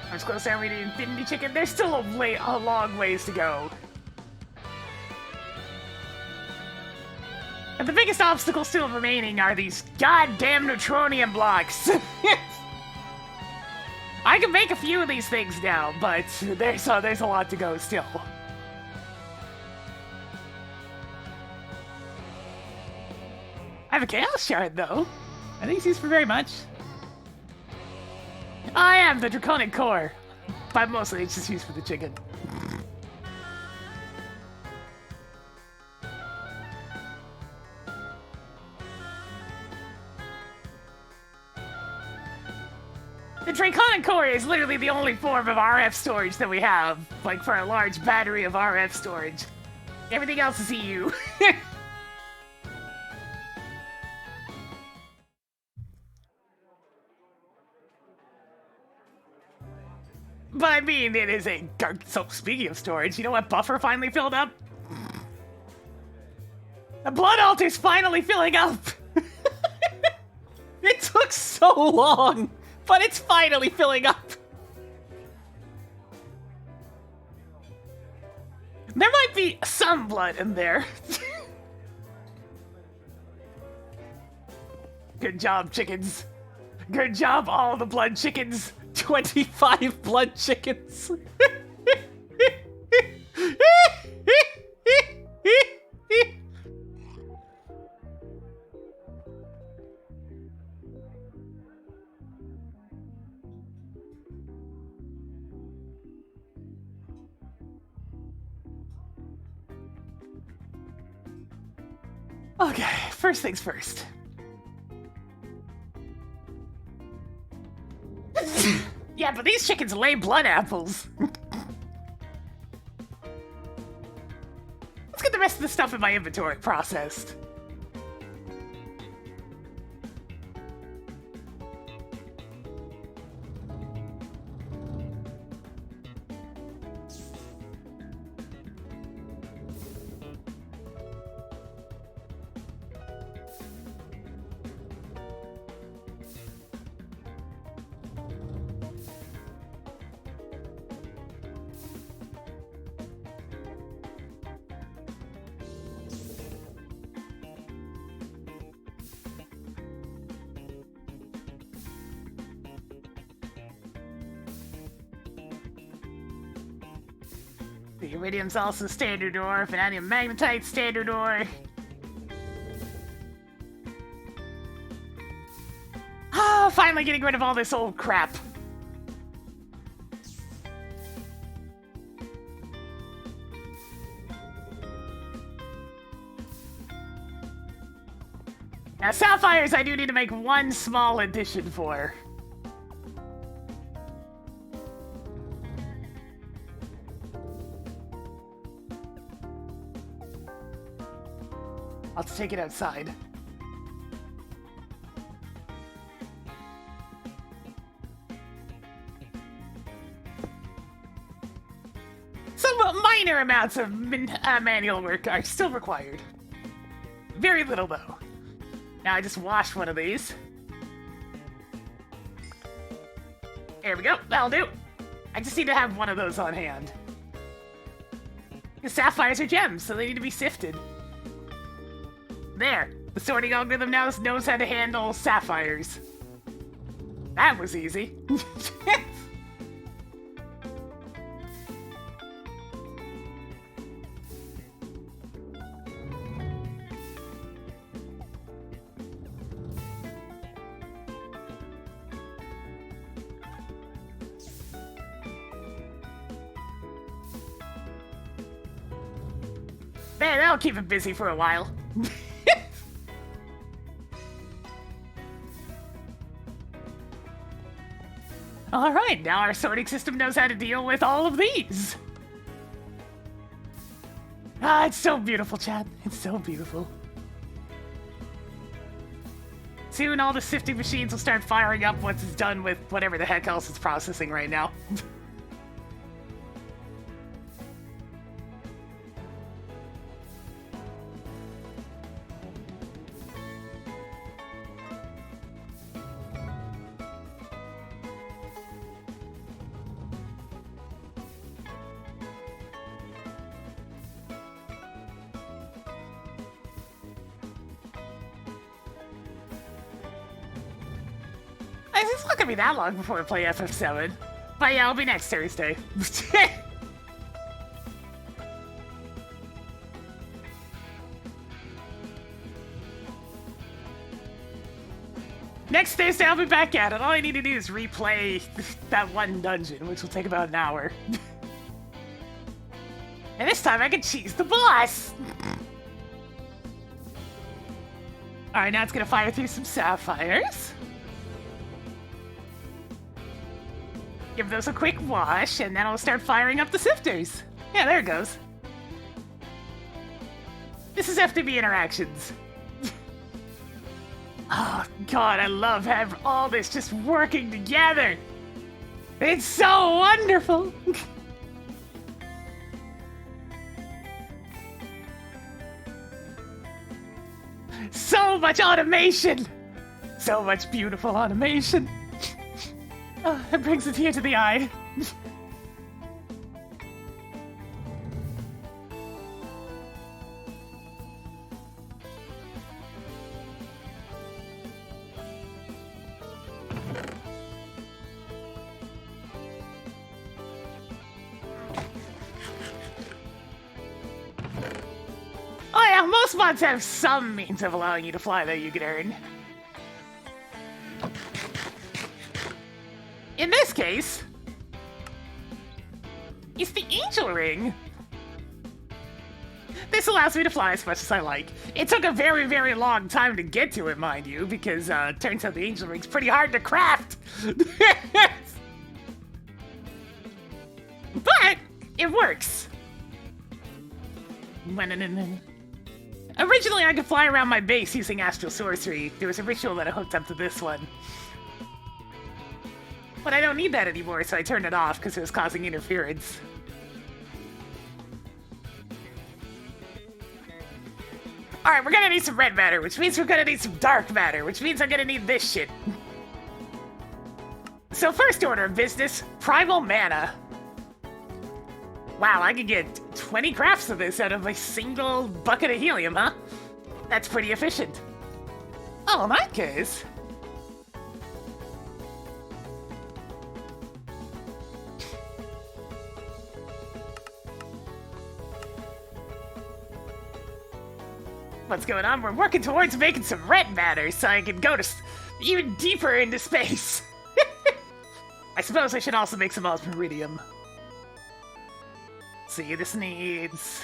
I'm just close to the Infinity Chicken. There's still a long ways to go. And the biggest obstacle still remaining are these goddamn neutronium blocks. I can make a few of these things now, but there's a lot to go still. have a Chaos Shard, though. I think it's used for very much. I am the Draconic Core. But mostly it's just used for the chicken. The Draconic Core is literally the only form of RF storage that we have, like for a large battery of RF storage. Everything else is EU. But I mean, it is a... So, speaking of storage, you know what buffer finally filled up? The Blood Altar's finally filling up! It took so long, but it's finally filling up. There might be some blood in there. Good job, chickens. Good job, all the blood chickens. 25 blood chickens. Okay, first things first. Yeah, but these chickens lay blood apples. Let's get the rest of the stuff in my inventory processed. The iridium's also standard ore, vanadium magnetite standard ore. Ah, finally getting rid of all this old crap. Now, sapphires I do need to make one small addition for. I'll take it outside. Some minor amounts of manual work are still required. Very little, though. Now I just washed one of these. There we go. That'll do. I just need to have one of those on hand. The sapphires are gems, so they need to be sifted. There. The sorting algorithm now knows how to handle sapphires. That was easy. Man, that'll keep him busy for a while. Alright, now our sorting system knows how to deal with all of these. Ah, it's so beautiful, Chad. It's so beautiful. Soon all the sifting machines will start firing up once it's done with whatever the heck else it's processing right now. It's not gonna be that long before we play FF7. But yeah, it'll be next Thursday. Next Thursday, I'll be back at it. All I need to do is replay that one dungeon, which will take about an hour. And this time I can cheese the boss! Alright, now it's gonna fire through some sapphires. Give those a quick wash, and then I'll start firing up the sifters. Yeah, there it goes. This is FTB interactions. Oh, God, I love having all this just working together. It's so wonderful. So much automation. So much beautiful automation. Oh, it brings a tear to the eye. Oh yeah, most mods have some means of allowing you to fly that you can earn. In this case, it's the Angel Ring. This allows me to fly as much as I like. It took a very, very long time to get to it, mind you, because turns out the Angel Ring's pretty hard to craft. But it works. Originally, I could fly around my base using Astral Sorcery. There was a ritual that I hooked up to this one. But I don't need that anymore, so I turned it off because it was causing interference. Alright, we're gonna need some red matter, which means we're gonna need some dark matter, which means I'm gonna need this shit. So first order of business, primal mana. Wow, I could get 20 crafts of this out of a single bucket of helium, huh? That's pretty efficient. Oh, in that case... What's going on? We're working towards making some red matter so I can go to even deeper into space. I suppose I should also make some osmiridium. See, this needs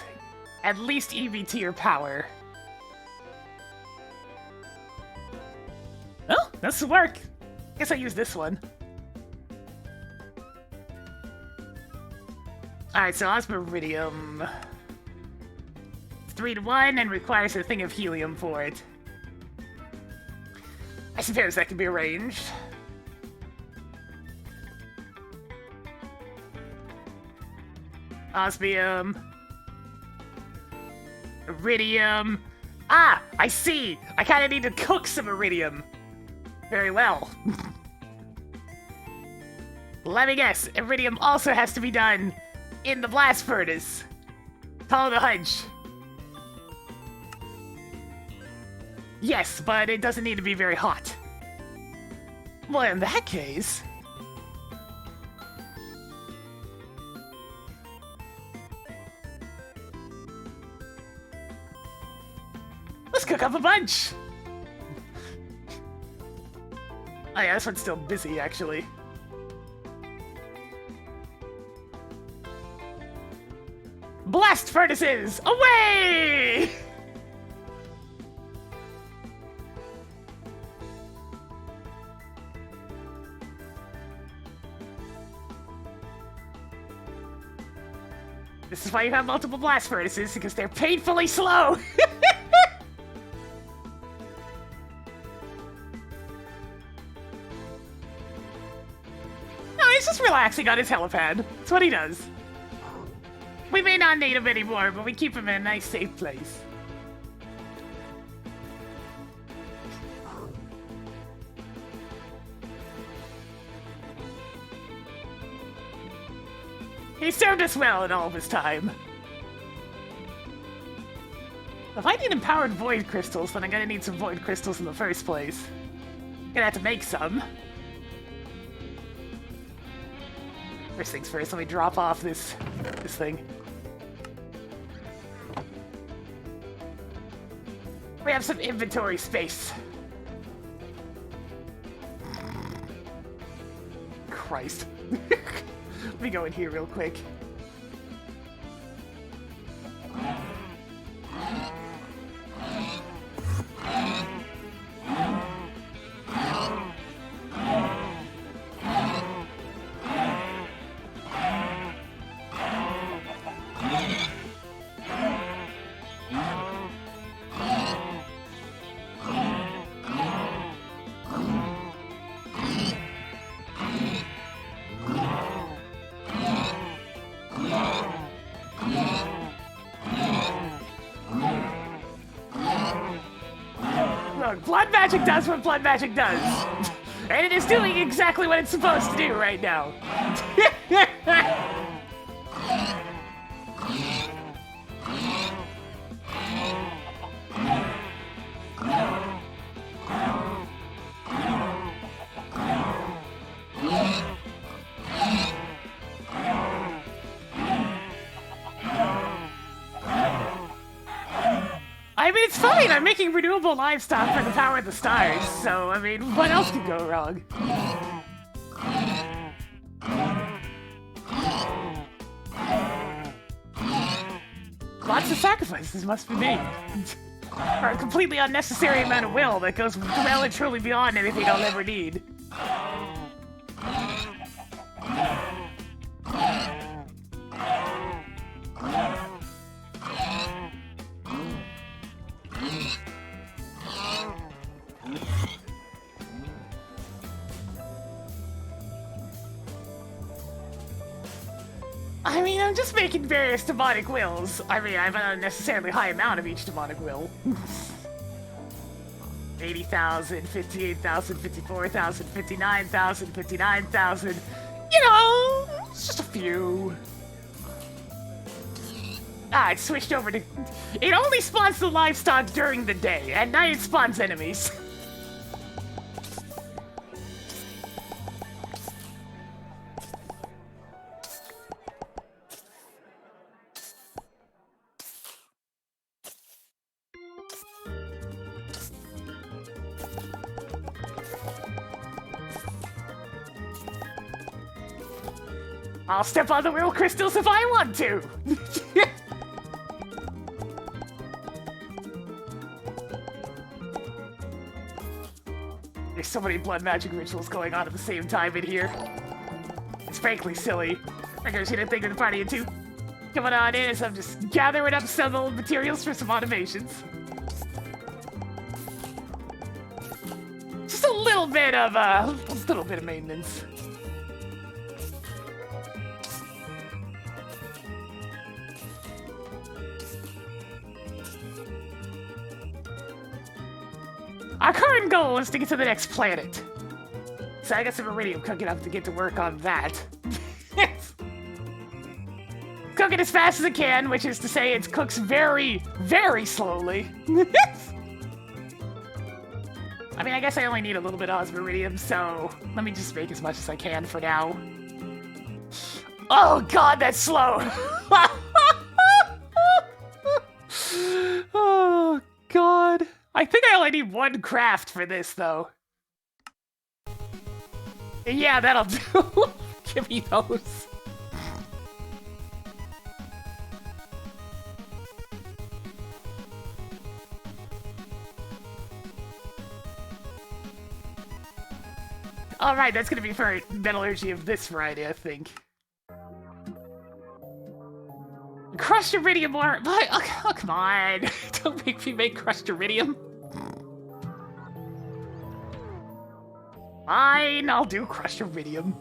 at least EV tier power. Oh, this will work. Guess I use this one. Alright, so osmiridium. 3-to-1 and requires a thing of helium for it. I suppose that can be arranged. Osmium. Iridium. Ah, I see! I kinda need to cook some iridium. Very well. Let me guess, iridium also has to be done in the blast furnace. Follow the hunch. Yes, but it doesn't need to be very hot. Well, in that case... let's cook up a bunch! Oh yeah, this one's still busy, actually. Blast furnaces! Away! This is why you have multiple blast furnaces, because they're painfully slow! No, he's just relaxing on his helipad. That's what he does. We may not need him anymore, but we keep him in a nice, safe place. He served us well in all of his time. If I need empowered void crystals, then I'm gonna need some void crystals in the first place. Gonna have to make some. First things first, let me drop off this thing. We have some inventory space. Christ. Let me go in here real quick. Look, blood magic does what blood magic does. And it is doing exactly what it's supposed to do right now. I mean, it's fine. I'm making renewable livestock for the power of the stars, so, I mean, what else could go wrong? Lots of sacrifices must be made. For a completely unnecessary amount of will that goes well and truly beyond anything I'll ever need. I mean, I'm just making various demonic wills. I mean, I have an unnecessarily high amount of each demonic will. 80,000, 58,000, 54,000, 59,000, 59,000. You know, it's just a few. Ah, it switched over to... It only spawns the livestock during the day. At night, it spawns enemies. I'll step on the will crystals if I want to! There's so many blood magic rituals going on at the same time in here. It's frankly silly. I guess you didn't think of the party of two. Coming on in as I'm just gathering up some old materials for some automations. Just a little bit of maintenance. Our current goal is to get to the next planet. So I got some iridium cooking up to get to work on that. Cook it as fast as it can, which is to say it cooks very, very slowly. I mean, I guess I only need a little bit of osmiridium, so let me just make as much as I can for now. Oh god, that's slow! Oh god. I think I only need one craft for this, though. Yeah, that'll do. Give me those. Alright, that's gonna be for metallurgy of this variety, I think. Crushed iridium ore. Oh, come on. Don't make me make crushed iridium. Fine, I'll do crushed iridium.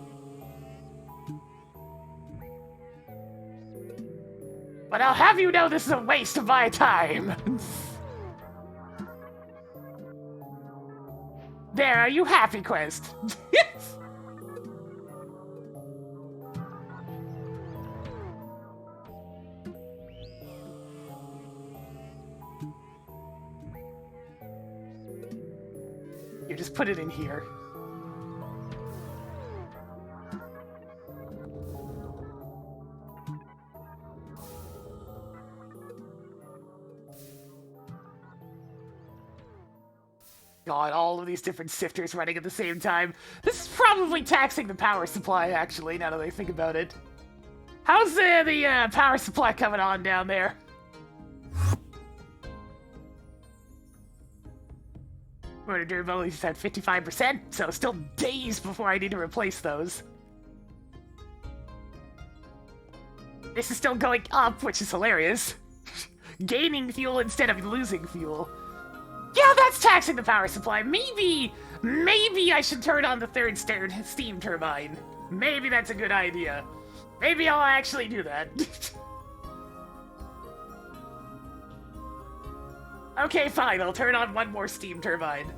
But I'll have you know this is a waste of my time. There, are you happy, Quest? You just put it in here. God, all of these different sifters running at the same time. This is probably taxing the power supply, actually, now that I think about it. How's the power supply coming on down there? Motor durability's at 55%, so still days before I need to replace those. This is still going up, which is hilarious. Gaining fuel instead of losing fuel. Yeah, that's taxing the power supply. Maybe I should turn on the third steam turbine. Maybe that's a good idea. Maybe I'll actually do that. Okay, fine, I'll turn on one more steam turbine.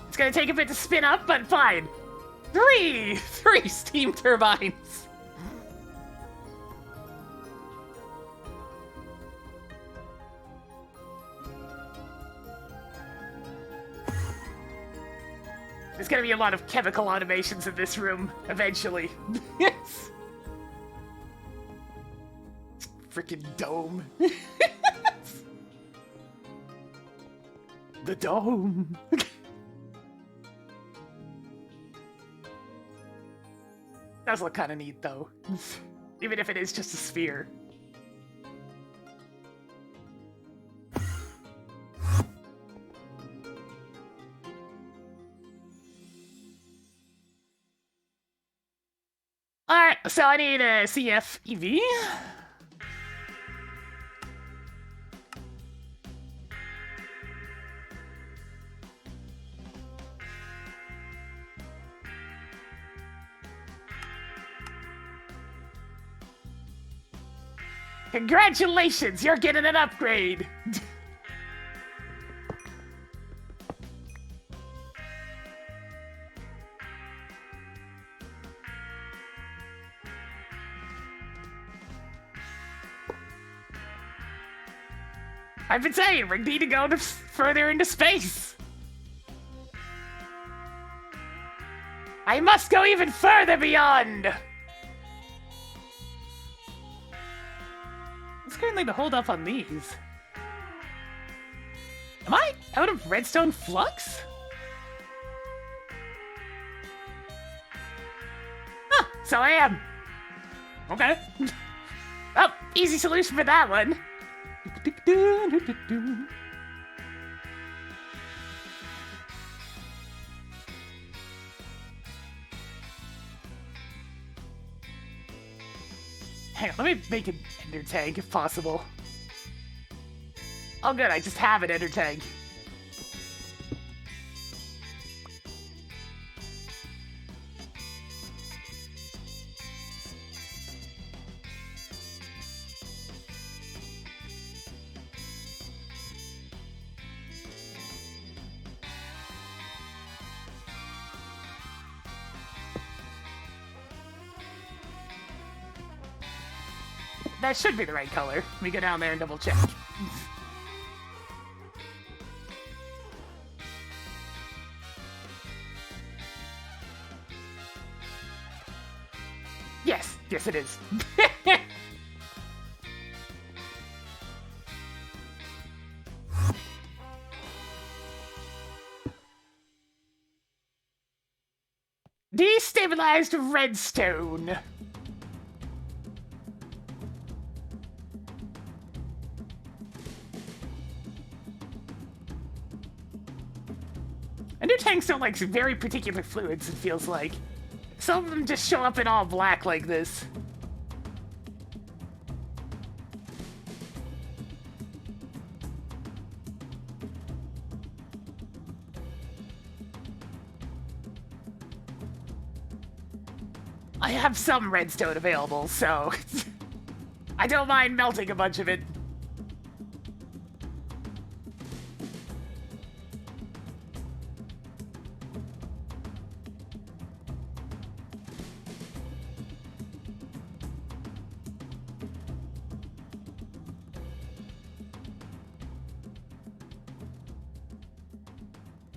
It's gonna take a bit to spin up, but fine. Three steam turbines. There's gonna be a lot of chemical automations in this room, eventually. Yes. Freaking dome. The dome. Does look kind of neat, though. Even if it is just a sphere. Alright, so I need a CF EV. Congratulations, you're getting an upgrade! I've been saying, we need to go further into space! I must go even further beyond! It's currently to hold up on these. Am I out of redstone flux? Huh, so I am. Okay. Oh, easy solution for that one. Hang on, let me make an ender tank if possible. Oh good, I just have an ender tank. That should be the right color. Let me go down there and double check. Yes, yes it is. Destabilized redstone. Ender tanks don't like very particular fluids, it feels like. Some of them just show up in all black like this. I have some redstone available, so I don't mind melting a bunch of it.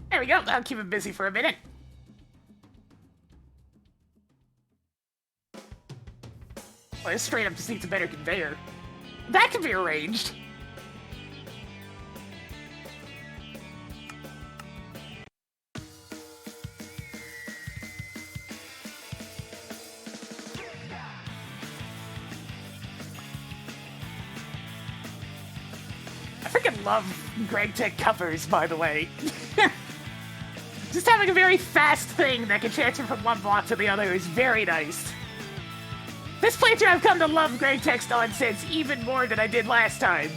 There we go, that'll keep him busy for a minute. Well, this straight up just needs a better conveyor. That can be arranged. I freaking love Greg Tech covers, by the way. Just having a very fast thing that can transfer from one block to the other is very nice. This playthrough I've come to love Greg Tech's nonsense even more than I did last time.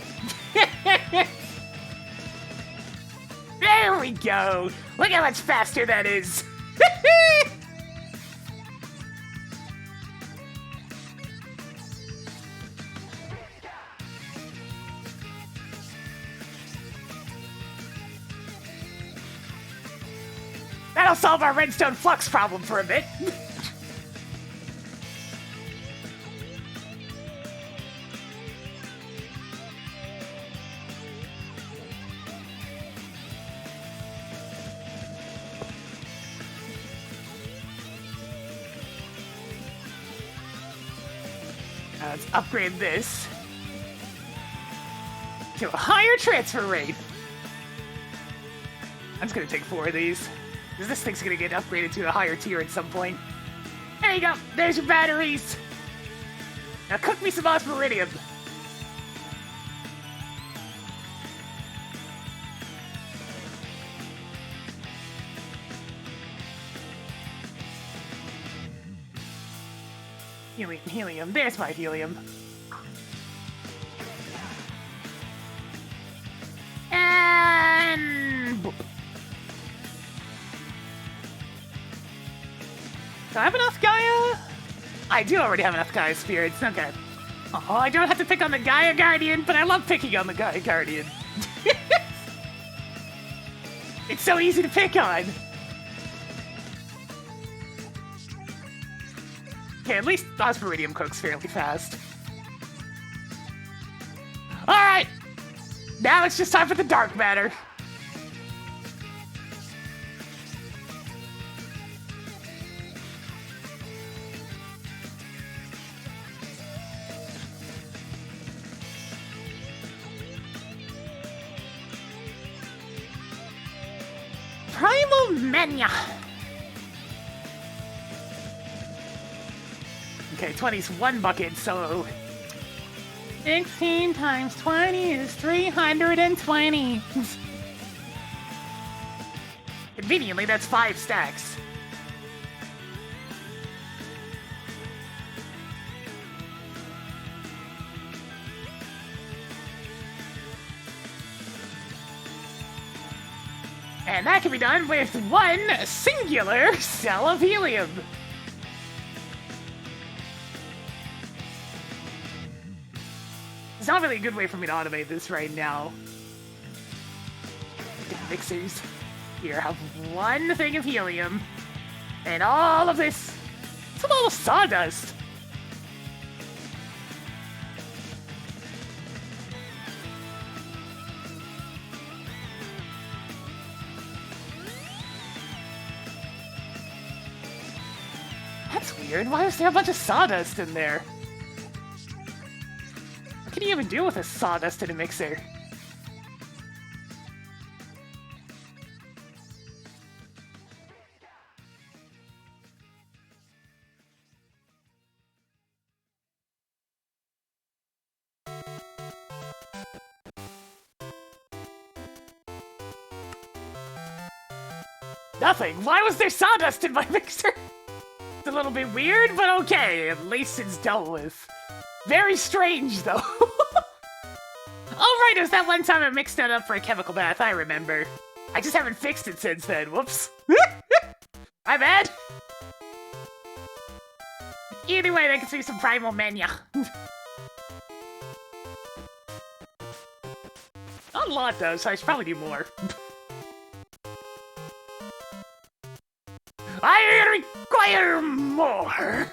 There we go! Look how much faster that is! That'll solve our redstone flux problem for a bit. Let's upgrade this to a higher transfer rate. I'm just gonna take 4 of these, because this thing's gonna get upgraded to a higher tier at some point. There you go, there's your batteries. Now cook me some osmiridium. Helium, there's my helium. And boop. Do I have enough Gaia? I do already have enough Gaia spirits, okay. Oh, I don't have to pick on the Gaia Guardian, but I love picking on the Gaia Guardian. It's so easy to pick on. Okay, at least osmiridium cooks fairly fast. Alright! Now it's just time for the dark matter. Primal Mania. Okay, 20's 1 bucket, so 16 times 20 is 320. Conveniently, that's 5 stacks. And that can be done with 1 singular cell of helium. It's not really a good way for me to automate this right now. Mixers. Here, have 1 thing of helium. And all of this. It's a little sawdust. That's weird. Why is there a bunch of sawdust in there? What can you even do with a sawdust in a mixer? Nothing. Why was there sawdust in my mixer? It's a little bit weird, but okay. At least it's dealt with. Very strange, though. Oh, right, it was that one time I mixed that up for a chemical bath, I remember. I just haven't fixed it since then, whoops. My bad. Either way, that gets me some Primal Mania. Not a lot, though, so I should probably do more. I require more!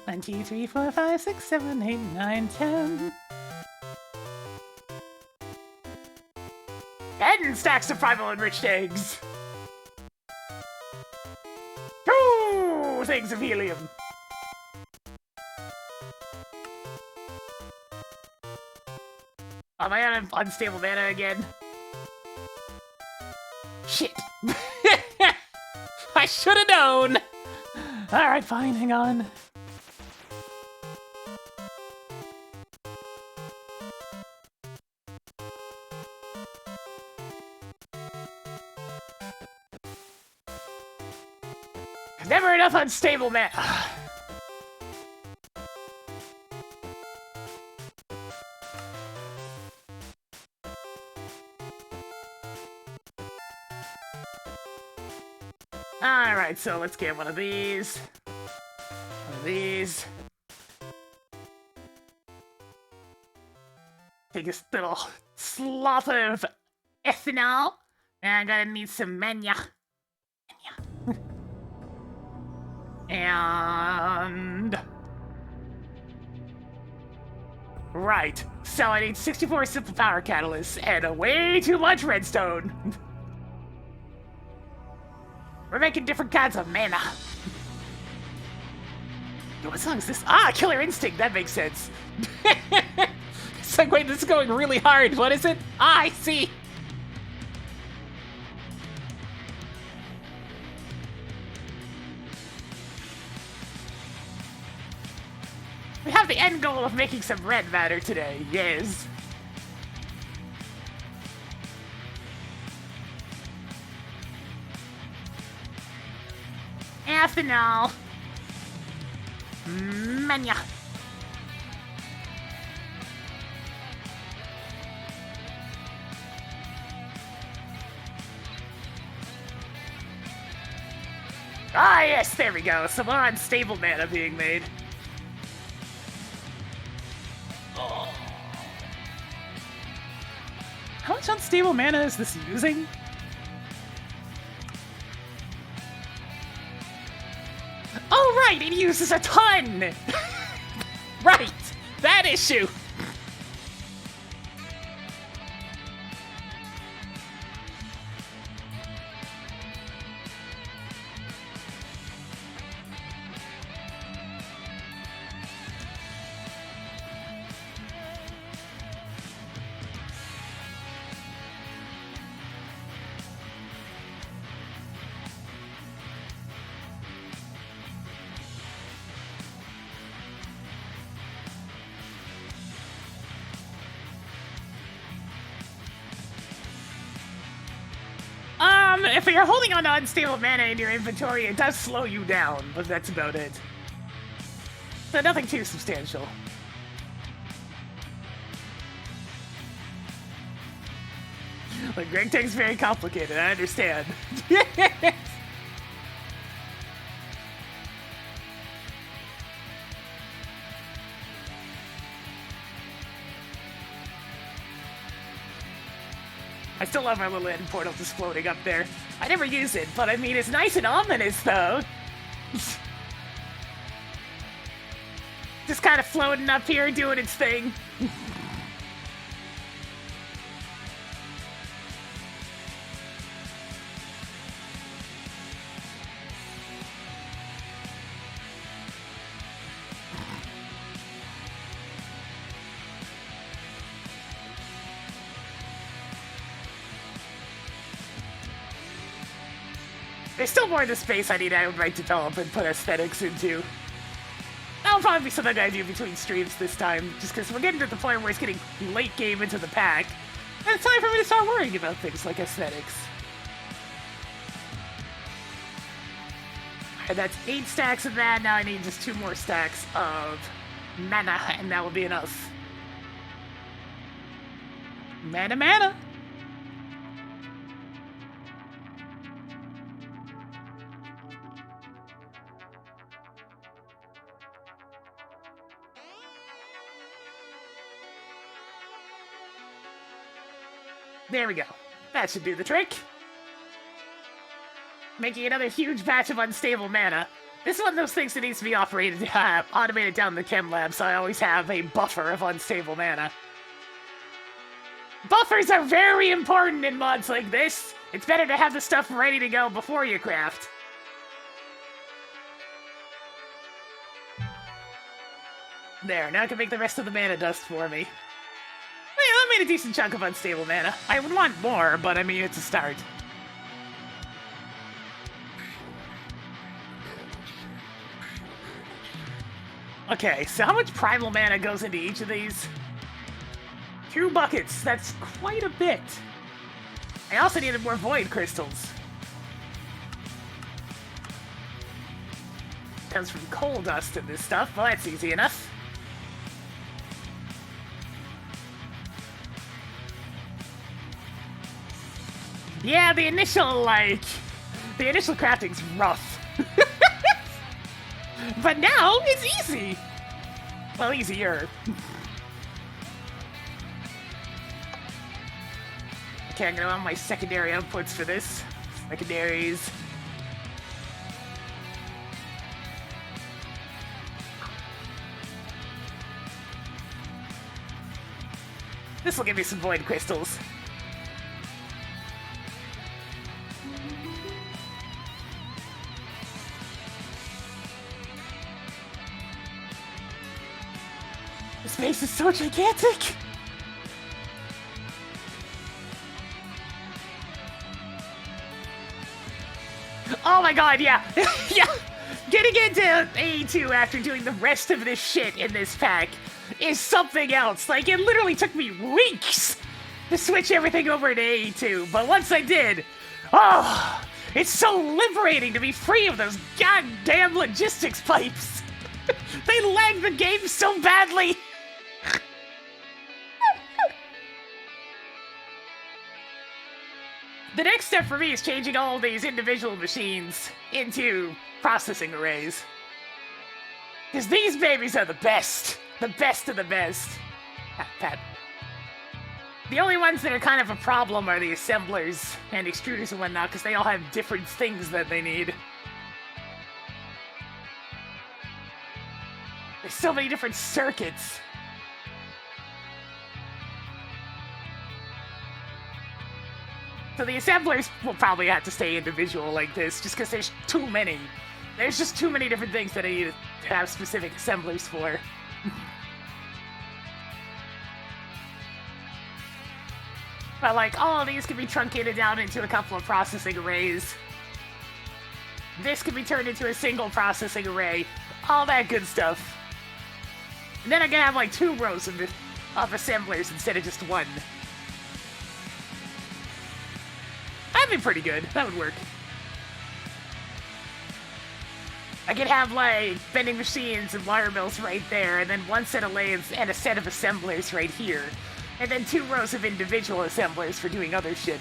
1, 2, 3, 4, 5, 6, 7, 8, 9, 10. 10 stacks of primal enriched eggs. 2 things of helium. Am I on unstable mana again? Shit. I should have known. Alright, fine, hang on. Never enough unstable mana. Alright, so let's get one of these. One of these. Take a little sloth of ethanol. And I'm gonna need some mania. And... Right, so I need 64 simple power catalysts and way too much redstone. We're making different kinds of mana. What song is this? Ah, Killer Instinct, that makes sense. It's like, wait, this is going really hard. What is it? Ah, I see. We have the end goal of making some red matter today, yes. Ethanol. Mania. Ah, yes, there we go. Some more unstable mana being made. Oh. How much unstable mana is this using? Oh, right, it uses a ton! Right, that issue! If you're holding on to unstable mana in your inventory, it does slow you down, but that's about it. So nothing too substantial. Like, Greg Tank's very complicated, I understand. I still love my little end portal just floating up there. I never use it, but I mean, it's nice and ominous, though. Just kind of floating up here, doing its thing. There's still more in the space I need outright develop and put aesthetics into. That'll probably be something I do between streams this time, just because we're getting to the point where it's getting late game into the pack, and it's time for me to start worrying about things like aesthetics. And that's 8 stacks of that, now I need just 2 more stacks of mana, and that will be enough. Mana mana! There we go. That should do the trick. Making another huge batch of unstable mana. This is one of those things that needs to be automated down in the chem lab, so I always have a buffer of unstable mana. Buffers are very important in mods like this. It's better to have the stuff ready to go before you craft. There, now I can make the rest of the mana dust for me. Well, I made a decent chunk of unstable mana. I would want more, but I mean, it's a start. Okay, so how much primal mana goes into each of these? 2 buckets, that's quite a bit. I also needed more void crystals. Comes from coal dust and this stuff, well that's easy enough. Yeah, the initial crafting's rough. But now, it's easy! Well, easier. Okay, I'm gonna have my secondary outputs for this. Secondaries. This will give me some void crystals. This space is so gigantic! Oh my god, yeah! Yeah! Getting into AE2 after doing the rest of this shit in this pack is something else. Like, it literally took me weeks to switch everything over to AE2, but once I did, oh, it's so liberating to be free of those goddamn logistics pipes! They lag the game so badly! The next step for me is changing all these individual machines into processing arrays. Because these babies are the best. The best of the best. Pat. The only ones that are kind of a problem are the assemblers and extruders and whatnot, because they all have different things that they need. There's so many different circuits. So the assemblers will probably have to stay individual like this, just because there's too many. There's just too many different things that I need to have specific assemblers for. But like, all of these can be truncated down into a couple of processing arrays. This can be turned into a single processing array. All that good stuff. And then I can have like 2 rows of assemblers instead of just 1. That'd be pretty good. That would work. I could have, like, bending machines and wire mills right there, and then 1 set of lathes and a set of assemblers right here. And then 2 rows of individual assemblers for doing other shit.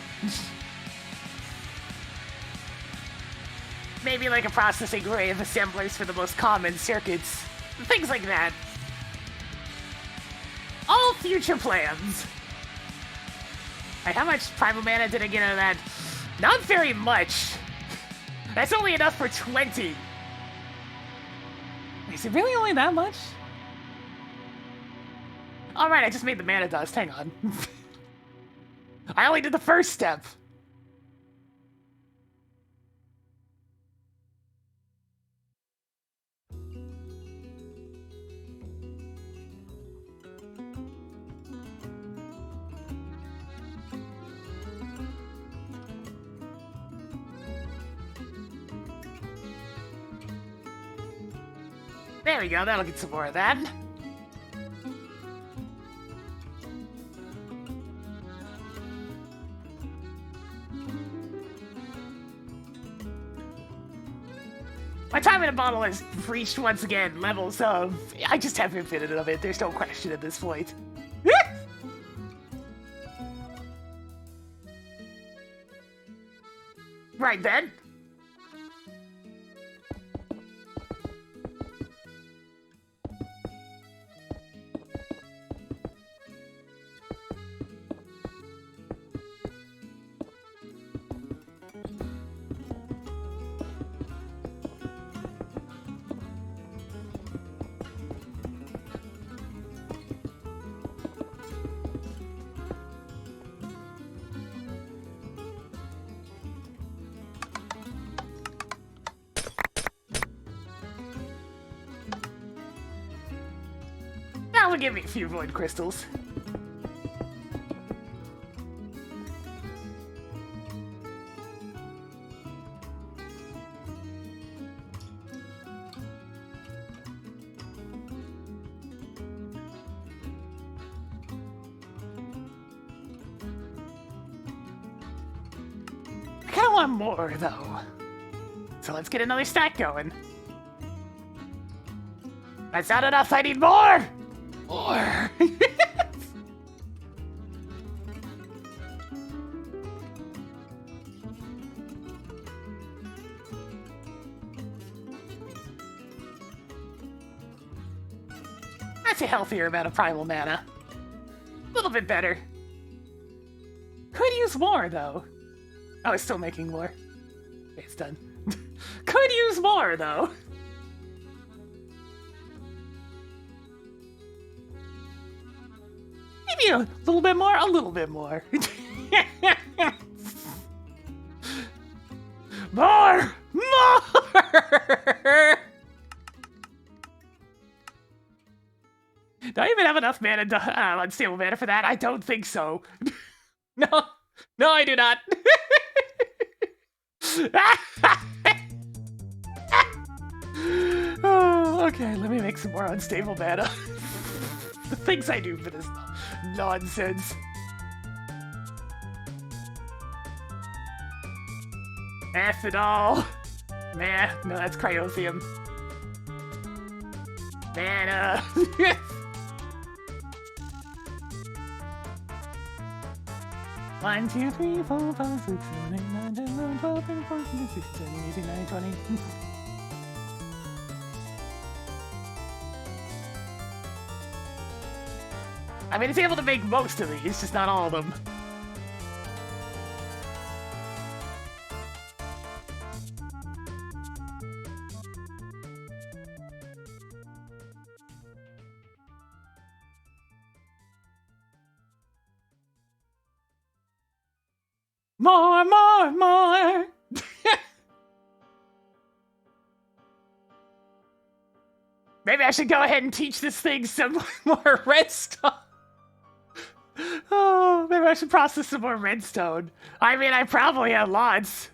Maybe, like, a processing array of assemblers for the most common circuits. Things like that. All future plans. Right, how much primal mana did I get out of that? Not very much. That's only enough for 20. Is it really only that much? Alright, I just made the mana dust. Hang on. I only did the first step. There we go, that'll get some more of that. My time in a bottle has reached once again levels of... I just have infinite of it, there's no question at this point. Right then. That'll give me a few void crystals. I kinda want more, though. So let's get another stack going. That's not enough, I need more! More! That's a healthier amount of primal mana. A little bit better. Could use more, though. Oh, it's still making more. Okay, it's done. Could use more, though. Maybe a little bit more, a little bit more. More! More! Do I even have enough mana to, unstable mana for that? I don't think so. No, no, I do not. Oh, okay, let me make some more unstable mana. The things I do for this nonsense. Ethanol. Nah, no, that's cryothium. Mana. 1, 2, 3, 4, 5, 6, 7, 8, 9, 10, 11, 12, 13, 14, 15, 16, 17, 18, 19, 20. I mean, it's able to make most of these, just not all of them. More, more, more! Maybe I should go ahead and teach this thing some more redstone. Oh, maybe I should process some more redstone. I mean, I probably have lots.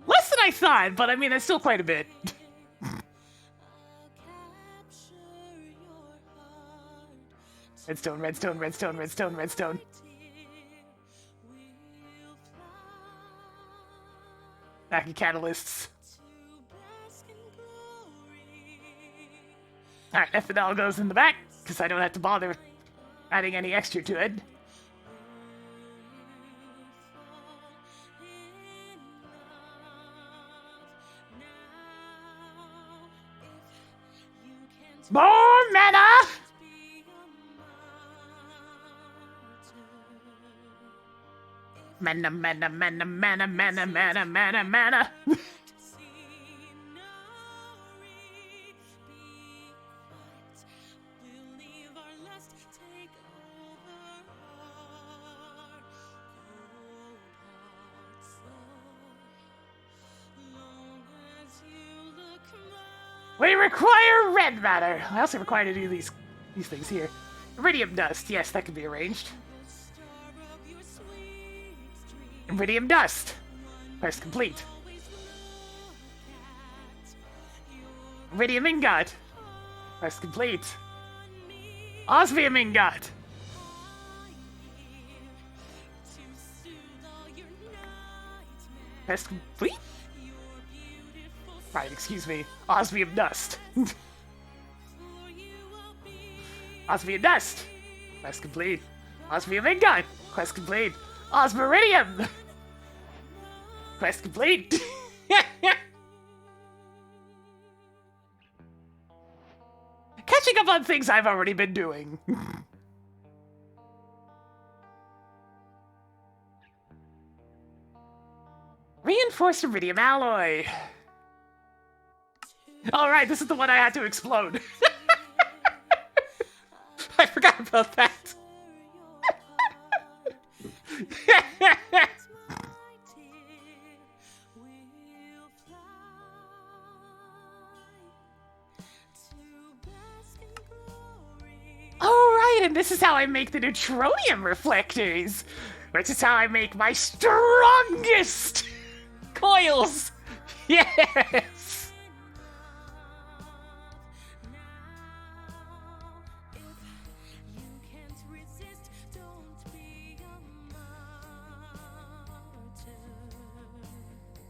Less than I thought, but I mean, that's still quite a bit. Redstone, redstone, redstone, redstone, redstone. Back in catalysts. Alright, ethanol goes in the back, because I don't have to bother adding any extra to it. More mana! Mana, mana, mana, mana, mana, mana, mana, mana. We require red matter. I also require to do these things here. Iridium dust. Yes, that can be arranged. Iridium dust. Quest complete. Iridium ingot. Quest complete. Osmium ingot. Quest complete? Right, excuse me. Osmium dust. Osmium dust. Quest complete. Osmium ingot. Quest complete. Osmiridium. Quest complete. Catching up on things I've already been doing. Reinforced iridium alloy. Alright, this is the one I had to explode. I forgot about that. this is how I make the neutronium reflectors, which is how I make my strongest coils. Yes.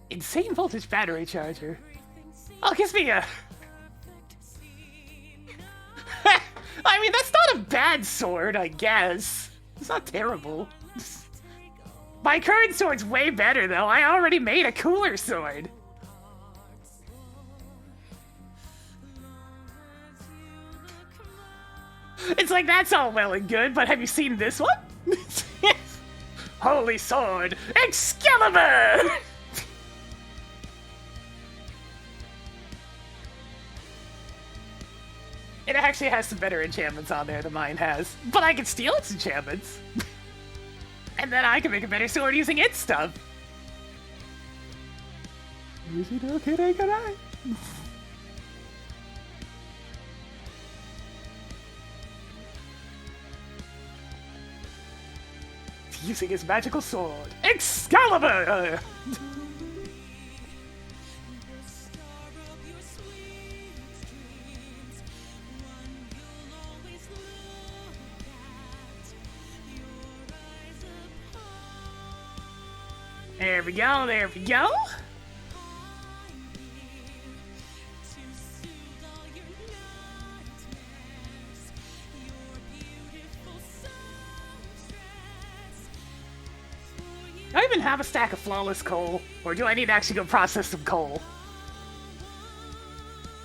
Insane voltage battery charger. Oh, gives me a... I mean, that's not a bad sword, I guess. It's not terrible. My current sword's way better, though. I already made a cooler sword. It's like, that's all well and good, but have you seen this one? Holy Sword, Excalibur! It actually has some better enchantments on there than mine has. But I can steal its enchantments. And then I can make a better sword using its stuff. Using his magical sword, Excalibur! There we go, there we go. Do I even have a stack of flawless coal? Or do I need to actually go process some coal?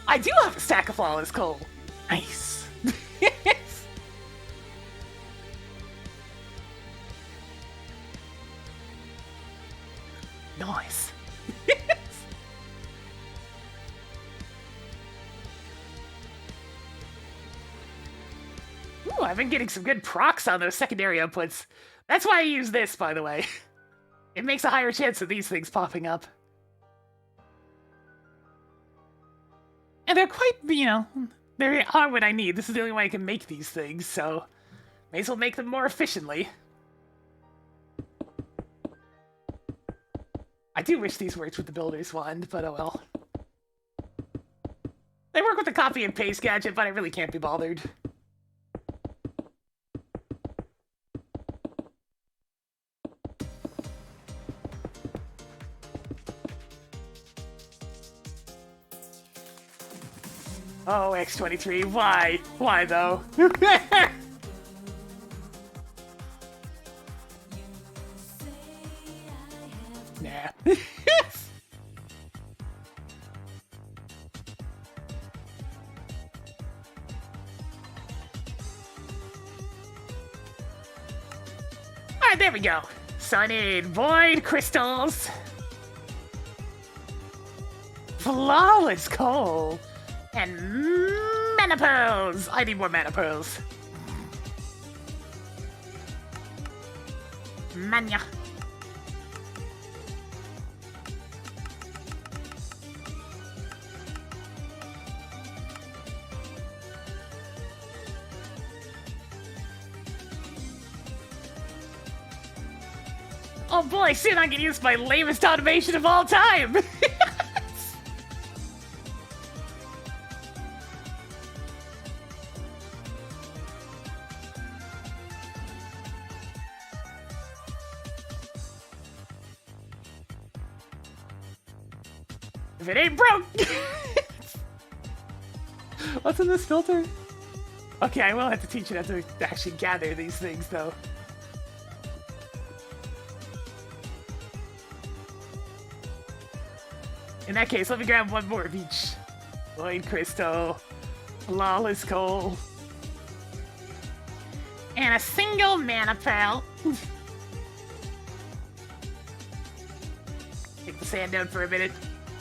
I do have a stack of flawless coal. Nice. Nice. Ooh, I've been getting some good procs on those secondary outputs. That's why I use this, by the way. It makes a higher chance of these things popping up. And they're quite, you know, they are what I need. This is the only way I can make these things, so may as well make them more efficiently. I do wish these worked with the Builder's Wand, but oh well. They work with the copy and paste gadget, but I really can't be bothered. Oh, X23, why? Why, though? Nah. Alright, there we go. So I need Void Crystals. Flawless Coal. And mana pearls! I need more mana pearls. Mania. Oh boy, soon I can use my lamest automation of all time! If it ain't broke! What's in this filter? Okay, I will have to teach you how to actually gather these things, though. In that case, let me grab one more of each. Void Crystal, Flawless Coal, and a single mana pearl. Take the sand down for a minute.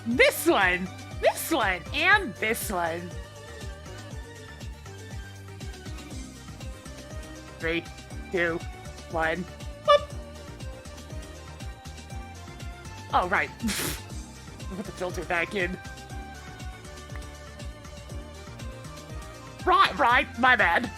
This one, and this one. 3, 2, 1. Whoop. Oh, right. Put the filter back in. Right, my bad.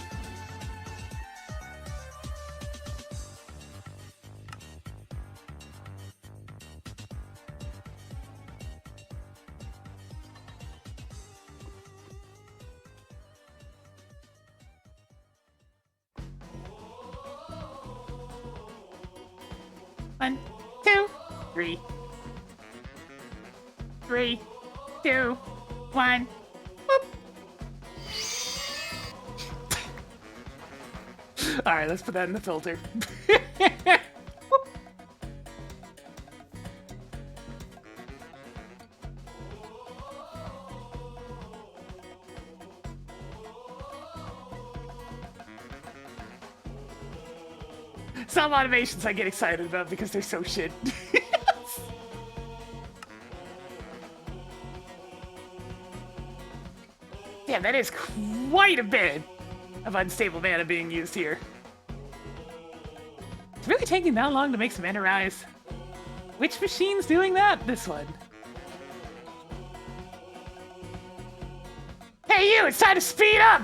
1, 2, 3. 3, 2, 1. Whoop. Alright, let's put that in the filter. Some automations I get excited about because they're so shit. Damn, that is quite a bit of unstable mana being used here. It's really taking that long to make some mana rise. Which machine's doing that? This one. Hey you, it's time to speed up!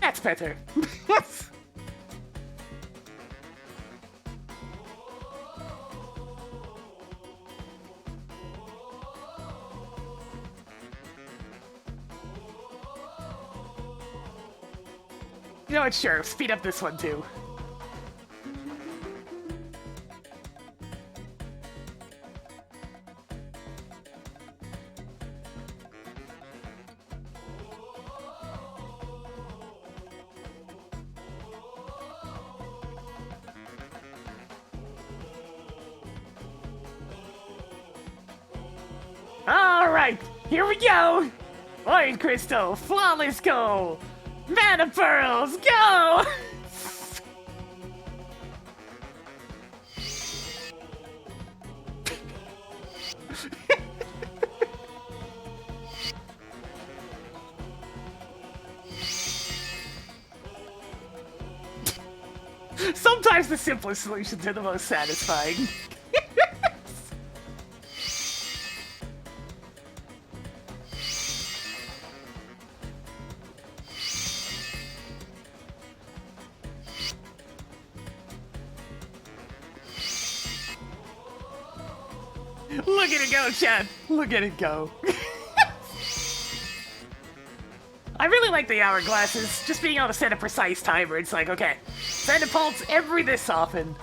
That's better. You know what, sure, speed up this one too. Alright, here we go! Void Crystal, Flawless Goal! Mana Pearls, go! Sometimes the simplest solutions are the most satisfying. Look at it go, Chad. Look at it go. I really like the hourglasses. Just being able to set a precise timer. It's like, okay, send a pulse every this often.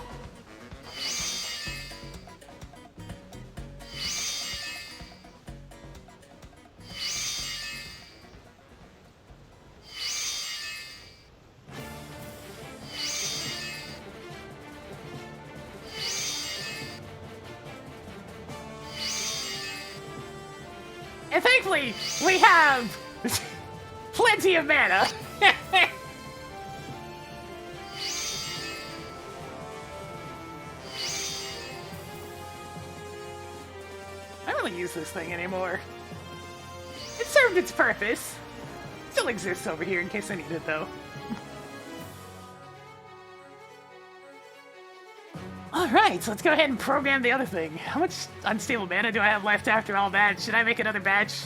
And thankfully, we have plenty of mana. I don't really use this thing anymore. It served its purpose. Still exists over here in case I need it, though. Alright, so let's go ahead and program the other thing. How much unstable mana do I have left after all that? Should I make another batch?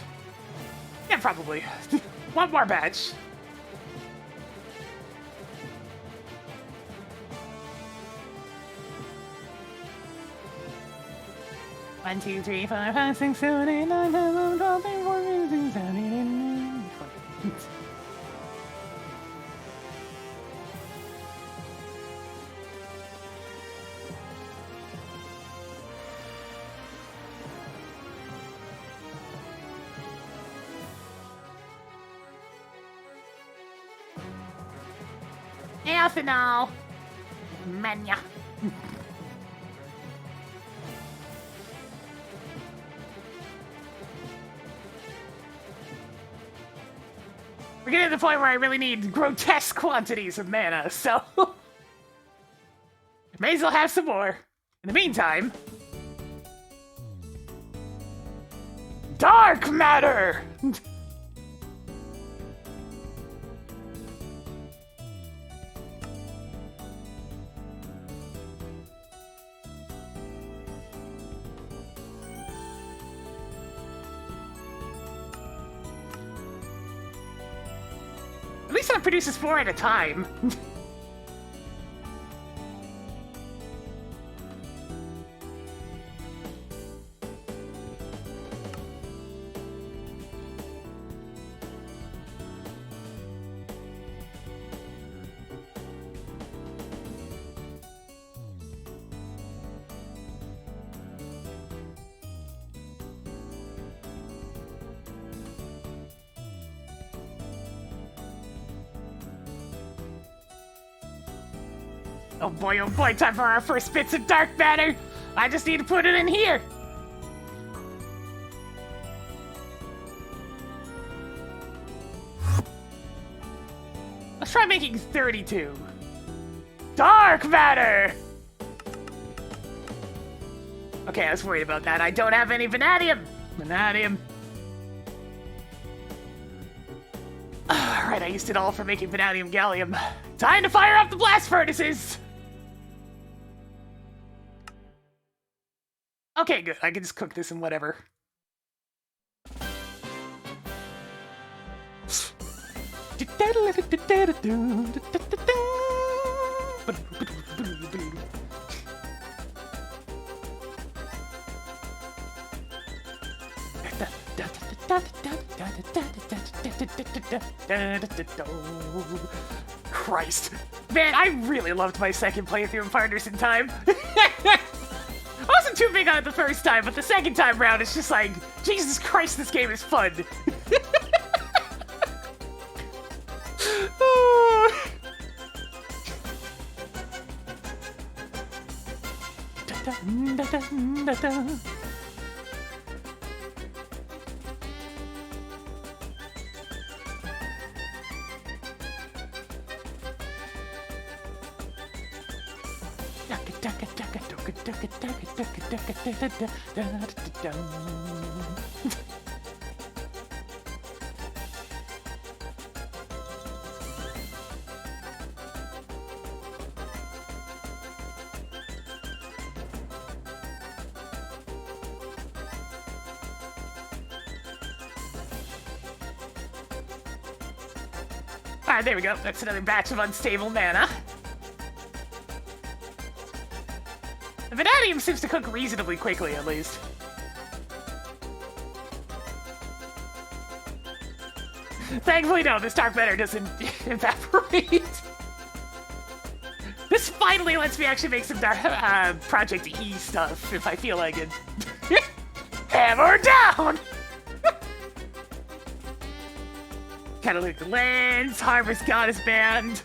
Yeah, probably. One more batch. One, two, three, four, five, six, seven, eight, nine, 10, 11, 12, 13, 14, 15, 16, 17, 18, 19, 20. Ethanol. Mania. We're getting to the point where I really need grotesque quantities of mana, so... may as well have some more. In the meantime... Dark matter! At least that produces 4 at a time. oh boy, time for our first bits of dark matter. I just need to put it in here. Let's try making 32. Dark matter! Okay, I was worried about that. I don't have any vanadium. Vanadium. Alright, I used it all for making vanadium gallium. Time to fire up the blast furnaces! Okay, good. I can just cook this in whatever. Christ. Man, I really loved my second playthrough in Partners in Time. I wasn't too big on it the first time, but the second time round, it's just like, Jesus Christ, this game is fun. Alright, there we go. That's another batch of unstable mana. The vanadium seems to cook reasonably quickly, at least. Thankfully, no, this dark matter doesn't evaporate. This finally lets me actually make some Project E stuff, if I feel like it. Hammer down! Catalytic lens, Harvest Goddess Band.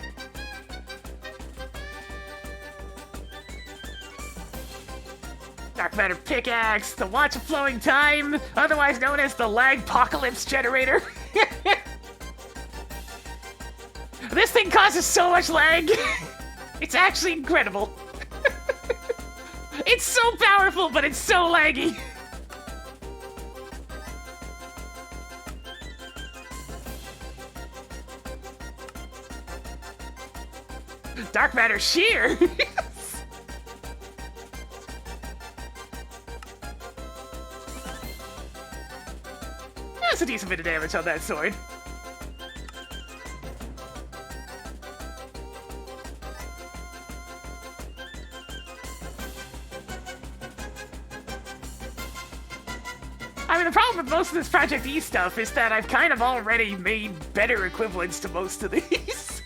Dark matter pickaxe, the Watch of Flowing Time, otherwise known as the Lagpocalypse Generator. This thing causes so much lag. It's actually incredible. It's so powerful, but it's so laggy. Dark matter shear. That's a decent bit of damage on that sword. I mean, the problem with most of this Project E stuff is that I've kind of already made better equivalents to most of these.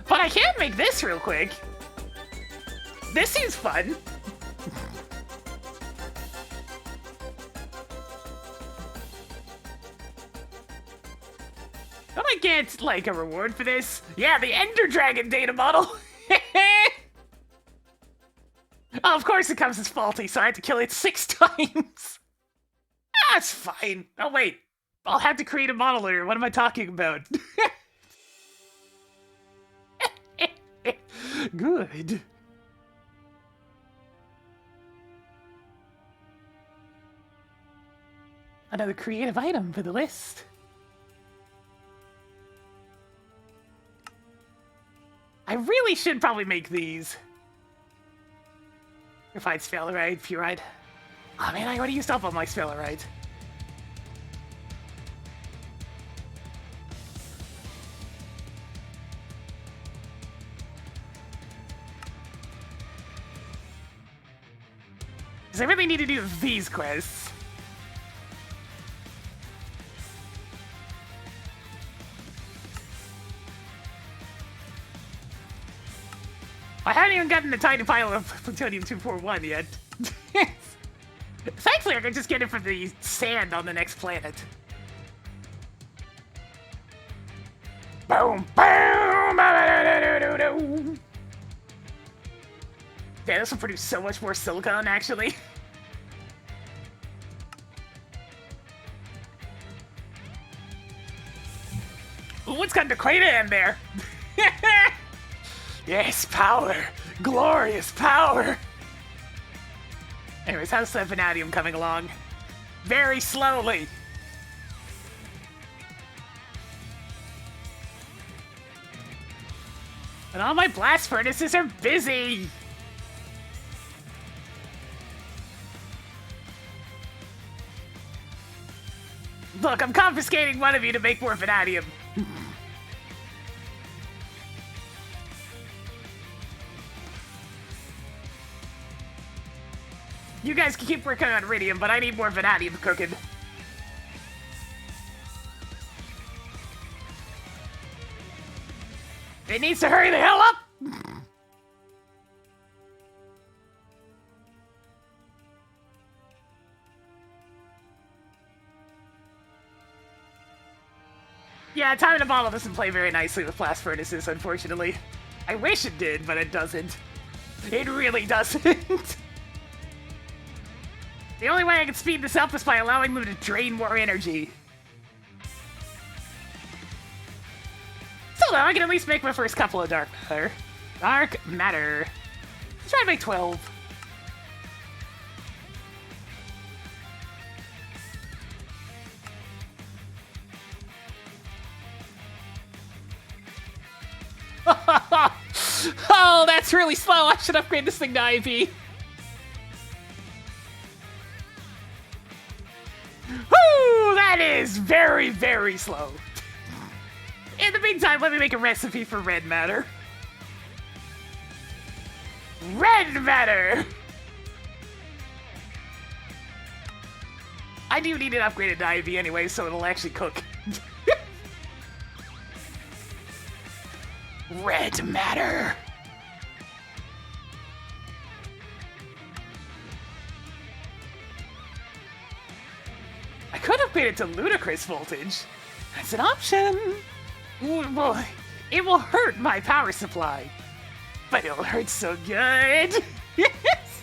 But I can make this real quick. This seems fun. Don't I get, like, a reward for this? Yeah, the Ender Dragon data model! Oh, of course it comes as faulty, so I had to kill it 6 times! That's fine. Oh, wait. I'll have to create a model later. What am I talking about? Good. Another creative item for the list. I really should probably make these. Refined sphalerite, purite. Oh man, I already used up all my sphalerite. Because I really need to do these quests. I haven't even gotten the tiny pile of plutonium-241 yet. Thankfully, I can just get it from the sand on the next planet. Boom, boom! do. Yeah, this will produce so much more silicon, actually. Ooh, it's got Dequata in there. Yes, power. Glorious power. Anyways, how's the vanadium coming along? Very slowly. And all my blast furnaces are busy. Look, I'm confiscating one of you to make more vanadium. You guys can keep working on iridium, but I need more vanadium cooking. It needs to hurry the hell up! Yeah, time to bottle doesn't play very nicely with blast furnaces, unfortunately. I wish it did, but it doesn't. It really doesn't. The only way I can speed this up is by allowing them to drain more energy. So though, I can at least make my first couple of dark matter. Dark matter. Let's try to make 12. Oh, that's really slow. I should upgrade this thing to IV. Woo! That is very, very slow. In the meantime, let me make a recipe for red matter. Red matter! I do need an upgraded to IV anyway, so it'll actually cook. Red matter! I could upgrade it to ludicrous voltage. That's an option. Ooh, boy, it will hurt my power supply, but it'll hurt so good. Yes.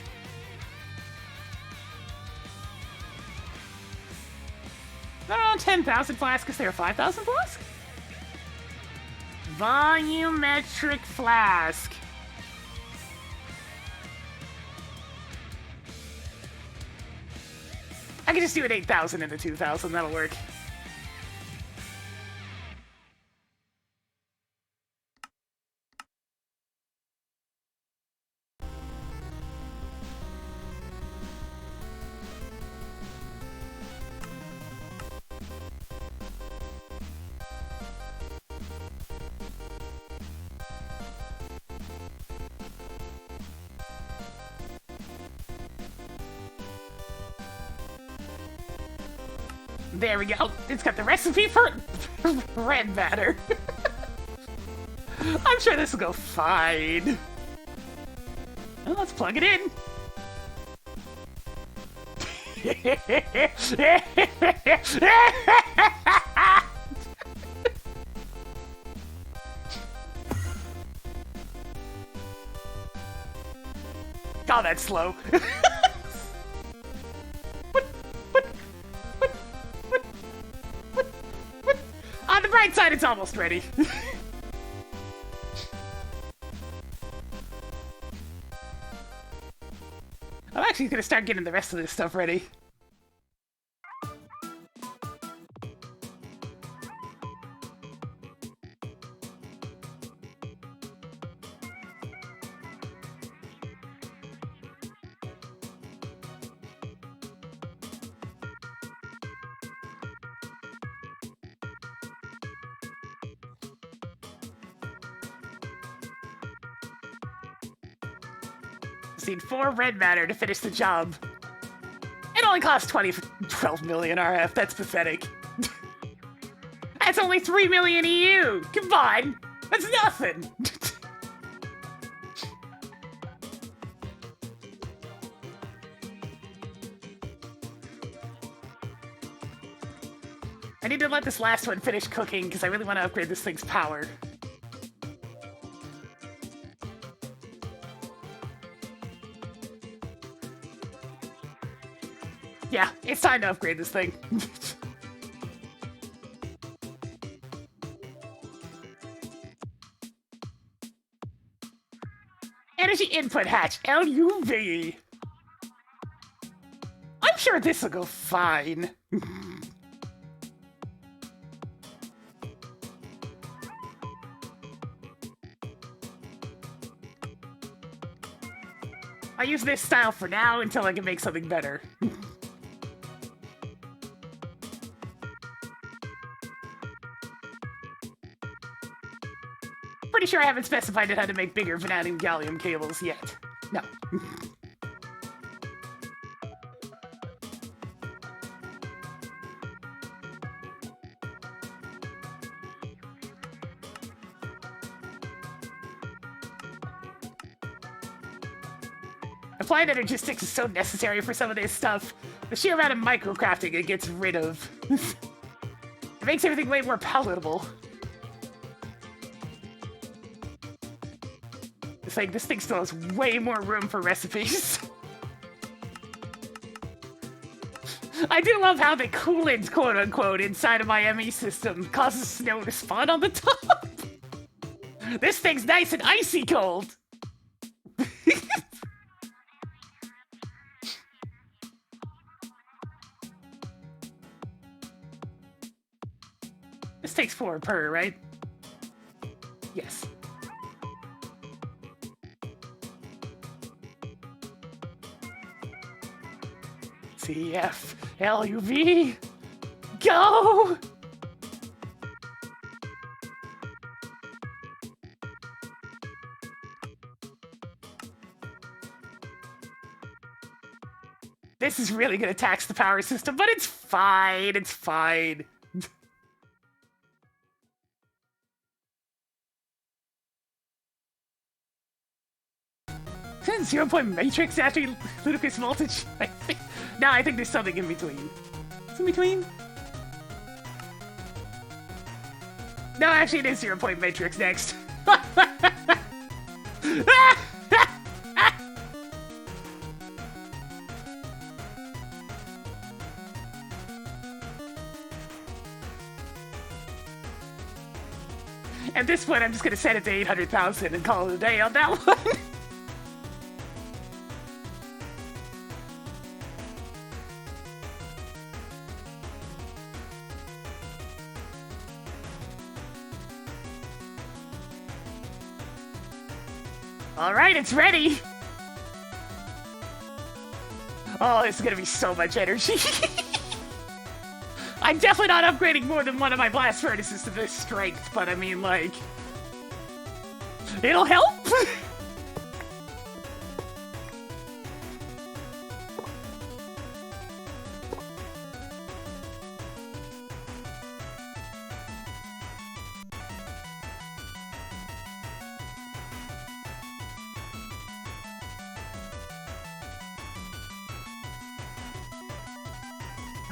Not around 10,000 flasks. Is there a 5,000 flask? Volumetric flask. I can just do an 8,000 into 2,000. That'll work. There we go. It's got the recipe for red matter. I'm sure this will go fine. Well, let's plug it in. God, that's slow. On the bright side, it's almost ready. I'm actually gonna start getting the rest of this stuff ready. Just need 4 red matter to finish the job. It only costs 12 million RF. That's pathetic. That's only 3 million EU. Come on. That's nothing. I need to let this last one finish cooking because I really want to upgrade this thing's power. Yeah, it's time to upgrade this thing. Energy input hatch, LUV. I'm sure this will go fine. I'll use this style for now until I can make something better. Pretty sure I haven't specified how to make bigger vanadium gallium cables yet. No. Applied energistics is so necessary for some of this stuff. The sheer amount of microcrafting it gets rid of. It makes everything way more palatable. It's like, this thing still has way more room for recipes. I do love how the coolant, quote-unquote, inside of my ME system causes snow to spawn on the top. This thing's nice and icy cold. This takes 4 per, right? Yes. CF, LUV, go! This is really gonna tax the power system, but it's fine, it's fine. Isn't 0-point matrix after ludicrous voltage? No, I think there's something in between. What's in between? No, actually it is 0-point matrix next. At this point, I'm just gonna set it to 800,000 and call it a day on that one. Alright, it's ready! Oh, this is gonna be so much energy. I'm definitely not upgrading more than one of my blast furnaces to this strength, but I mean, like... it'll help!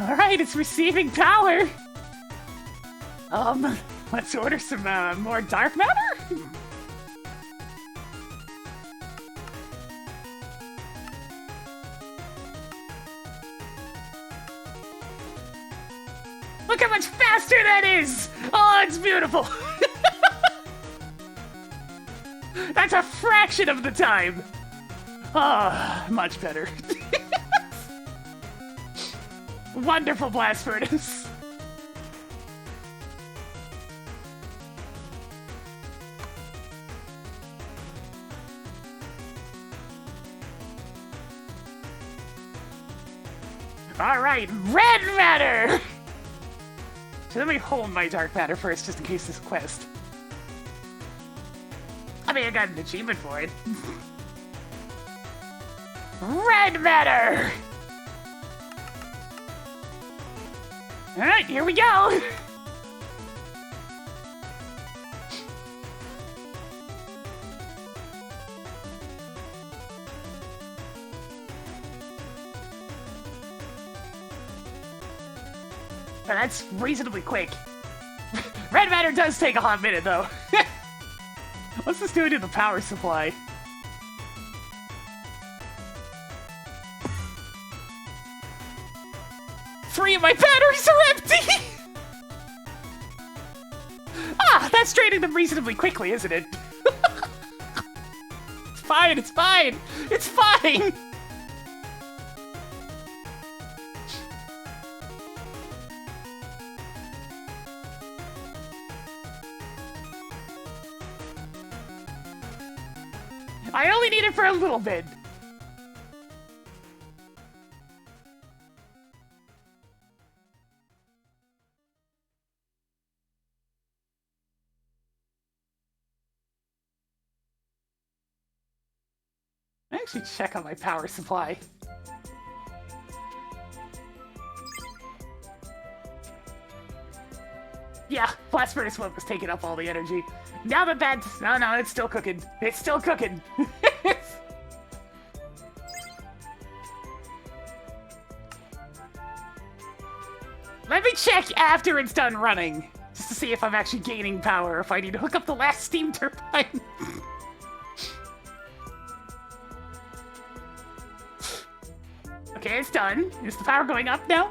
Alright, it's receiving power! Let's order some, more dark matter? Look how much faster that is! Oh, it's beautiful! That's a fraction of the time! Ah, oh, much better. Wonderful blast furnace. All right, red matter. So let me hold my dark matter first, just in case this quest. I mean, I got an achievement for it. Red matter. Alright, here we go! That's reasonably quick. Red matter does take a hot minute, though. What's this doing to the power supply? 3 of my batteries are empty! Ah, that's draining them reasonably quickly, isn't it? It's fine, it's fine! It's fine! I only need it for a little bit. I actually check on my power supply. Yeah, blast furnace 1 was taking up all the energy. Now that that's... No, it's still cooking. It's still cooking. Let me check after it's done running, just to see if I'm actually gaining power, if I need to hook up the last steam turbine. Okay, it's done. Is the power going up now?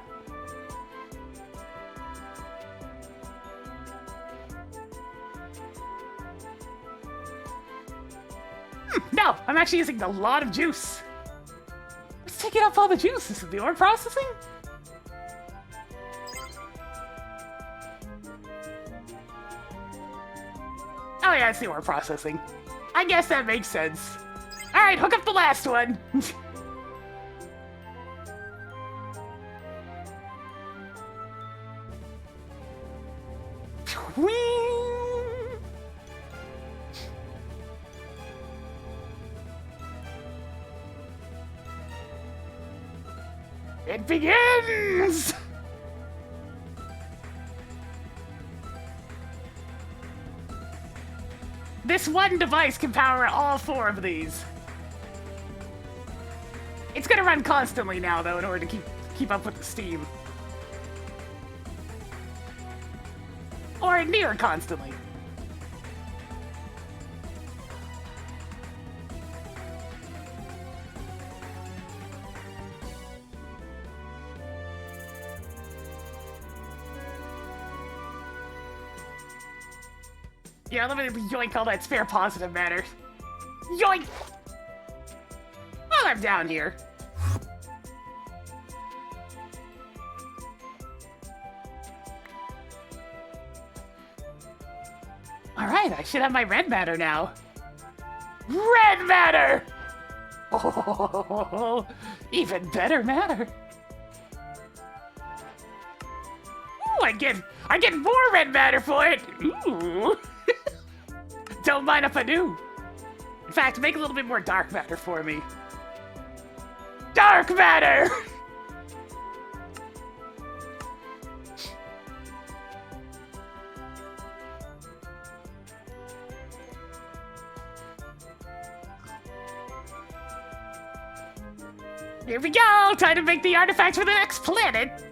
No, I'm actually using a lot of juice. Let's take it up all the juice. This is the ore processing? Oh yeah, it's the ore processing. I guess that makes sense. Alright, hook up the last one. It begins! This one device can power all 4 of these. It's gonna run constantly now, though, in order to keep up with the steam. Or near constantly. Yeah, let me yoink all that spare positive matter. Yoink! While I'm down here. Alright, I should have my red matter now. Red matter! Oh, even better matter. Ooh, I get more red matter for it! Ooh! Don't mind if I do. In fact, make a little bit more dark matter for me. Dark matter! Here we go! Time to make the artifact for the next planet!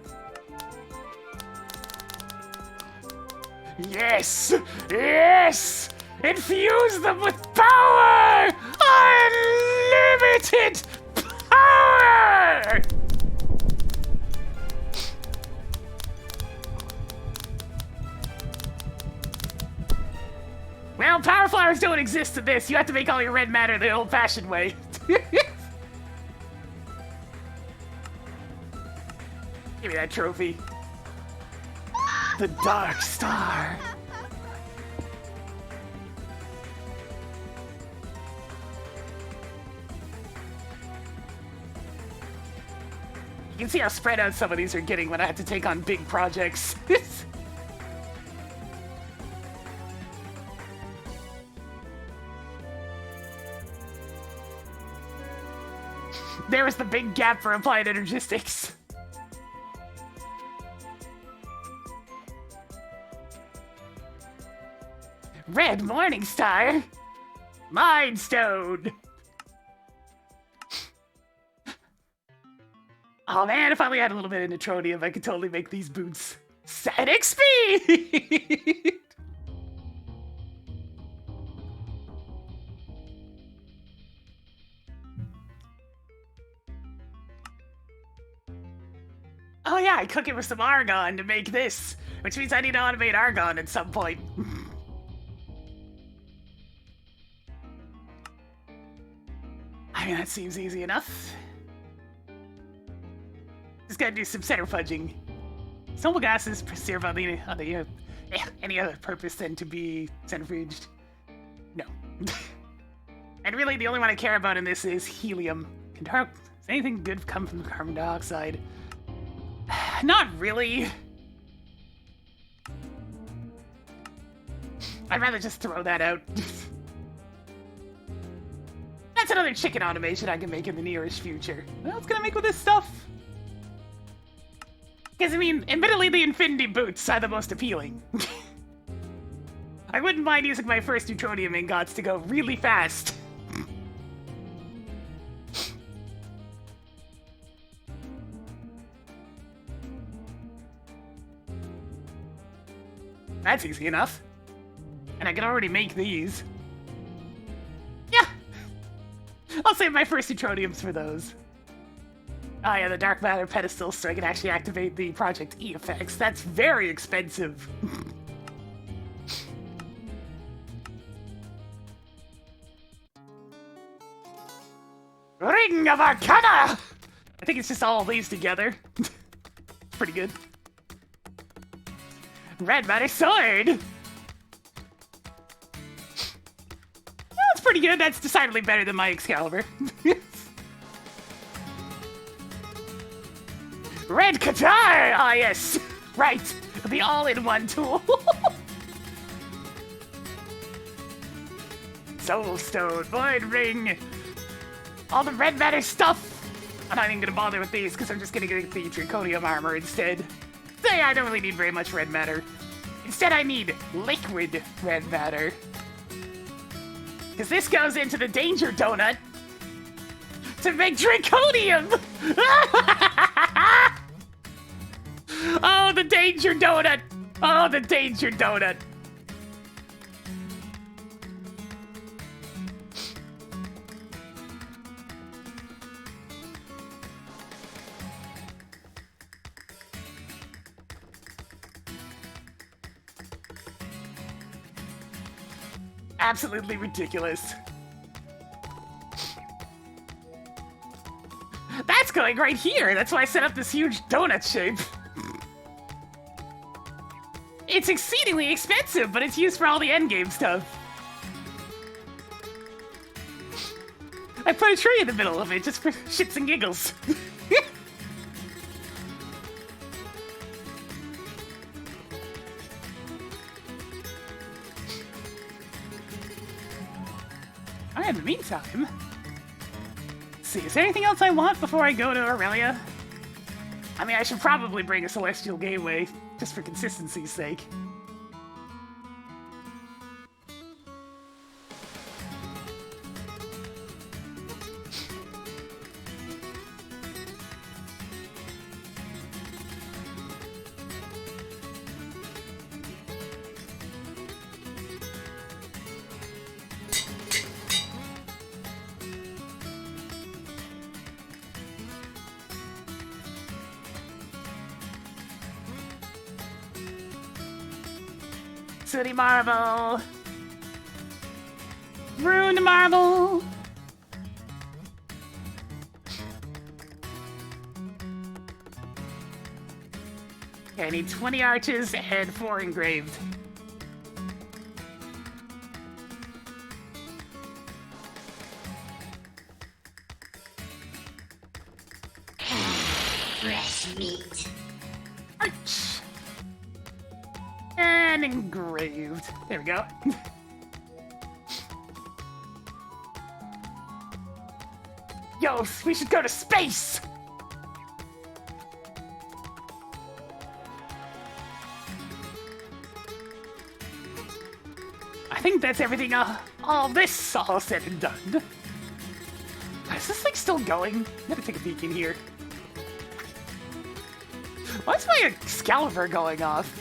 Yes! Yes! Infuse them with power! Unlimited power! Well, power flowers don't exist in this. You have to make all your red matter the old-fashioned way. Give me that trophy. The Dark Star. You can see how spread out some of these are getting when I have to take on big projects. There was the big gap for applied energistics. Red Morning Star. Mind Stone. Oh man, if I only had a little bit of neutronium, I could totally make these boots. Static speed! Oh yeah, I cook it with some argon to make this, which means I need to automate argon at some point. I mean, that seems easy enough. Just gotta do some center fudging. Noble gases serve on any other purpose than to be centrifuged. No. And really, the only one I care about in this is helium. Does anything good come from carbon dioxide? Not really. I'd rather just throw that out. That's another chicken automation I can make in the nearest future. What else can I make with this stuff? Because, I mean, admittedly, the Infinity Boots are the most appealing. I wouldn't mind using my first neutronium ingots to go really fast. That's easy enough. And I can already make these. Yeah! I'll save my first neutroniums for those. Oh yeah, the dark matter pedestal, so I can actually activate the Project E effects. That's very expensive. Ring of Arcana! I think it's just all of these together. Pretty good. Red matter sword! That's pretty good. That's decidedly better than my Excalibur. Red Qatar! Ah, yes. Right. The all-in-one tool. Soul Stone, Void Ring. All the red matter stuff. I'm not even gonna bother with these because I'm just gonna get the Draconium armor instead. So yeah, I don't really need very much red matter. Instead, I need liquid red matter. Because this goes into the Danger Donut to make Draconium! Oh, the Danger Donut! Oh, the Danger Donut! Absolutely ridiculous. That's going right here! That's why I set up this huge donut shape. It's exceedingly expensive, but it's used for all the endgame stuff. I put a tree in the middle of it just for shits and giggles. Alright, in the meantime, let's see, is there anything else I want before I go to Aurelia? I mean, I should probably bring a Celestial Gateway, just for consistency's sake. Sooty Marble! Ruined Marble! Okay, I need 20 arches and 4 engraved. Fresh meat. Arch! And engraved. There we go. Yo, we should go to space! I think that's everything, all this all said and done. Is this thing still going? I'm gonna take a peek in here. Why is my Excalibur going off?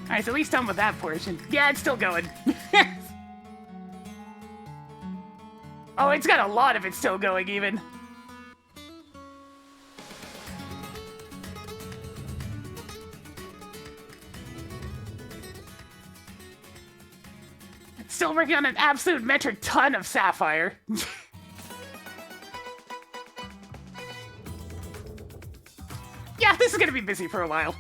Alright, so at least done with that portion. Yeah, it's still going. Oh, it's got a lot of it still going, even. It's still working on an absolute metric ton of sapphire. Yeah, this is gonna be busy for a while.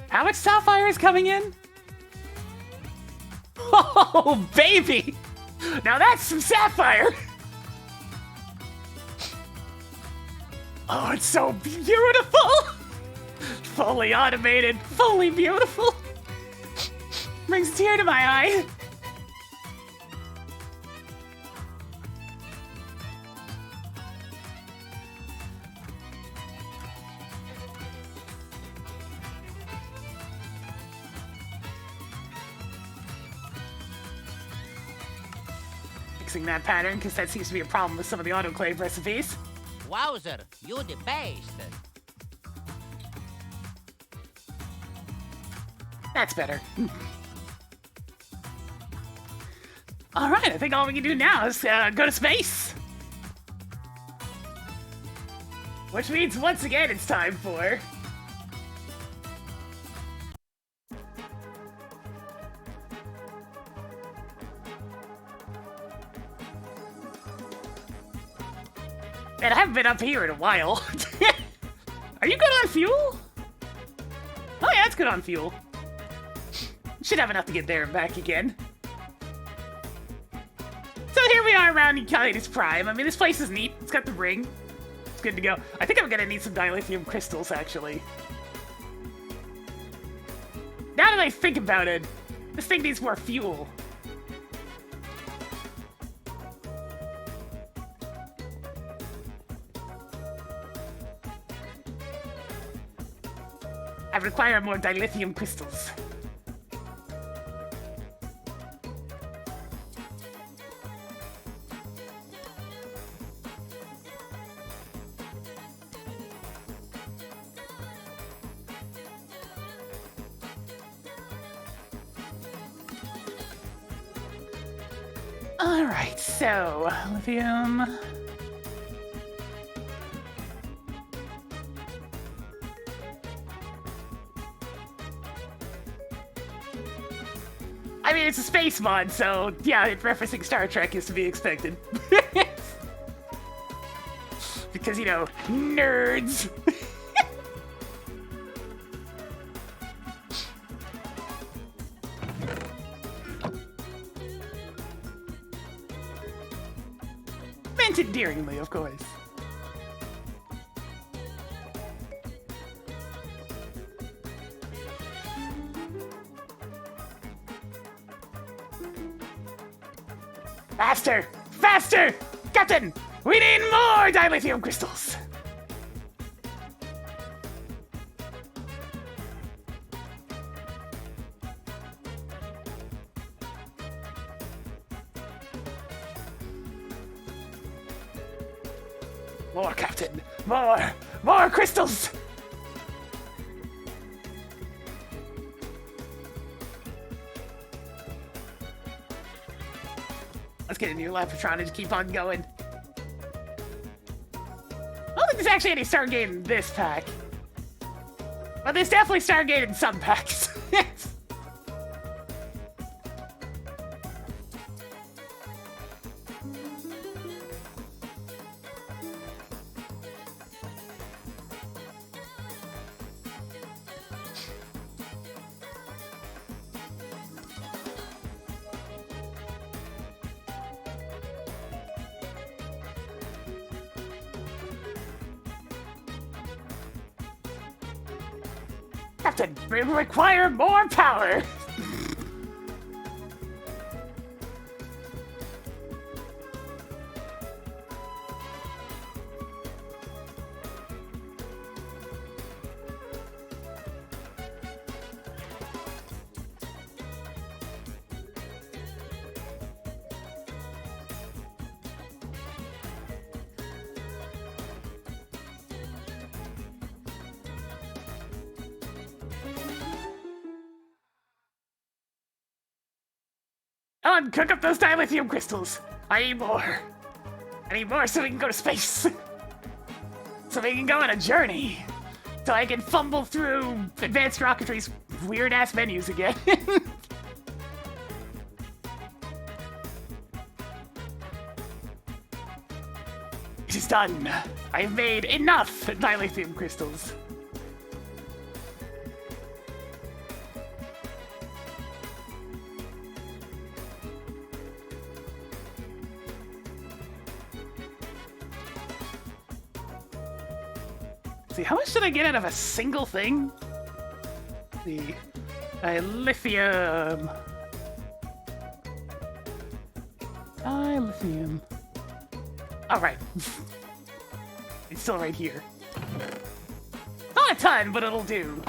How much sapphire is coming in? Oh, baby! Now that's some sapphire! Oh, it's so beautiful! Fully automated, fully beautiful! Brings a tear to my eye. Fixing that pattern, because that seems to be a problem with some of the autoclave recipes. Wowzer, you the best. That's better. Alright, I think all we can do now is go to space. Which means, once again, it's time for... Man, I haven't been up here in a while. Are you good on fuel? Oh yeah, it's good on fuel. Should have enough to get there and back again. So here we are around Eucalyptus Prime. I mean, this place is neat. It's got the ring. It's good to go. I think I'm gonna need some dilithium crystals, actually. Now that I think about it, this thing needs more fuel. I require more dilithium crystals. Alright, so, lithium... I mean, it's a space mod, so yeah, referencing Star Trek is to be expected. Because, you know, nerds. Meant endearingly, of course. Faster! Faster! Captain! We need more dilithium crystals! More, Captain! More! More crystals! Let's get a new Lapatron and just keep on going. I don't think there's actually any Stargate in this pack. But there's definitely Stargate in some packs. Captain, we require more power! On, cook up those dilithium crystals. I need more. I need more so we can go to space. So we can go on a journey. So I can fumble through advanced rocketry's weird-ass menus again. It is done. I have made enough dilithium crystals. See, how much did I get out of a single thing? The lithium. Lithium. All right. It's still right here. Not a ton, but it'll do.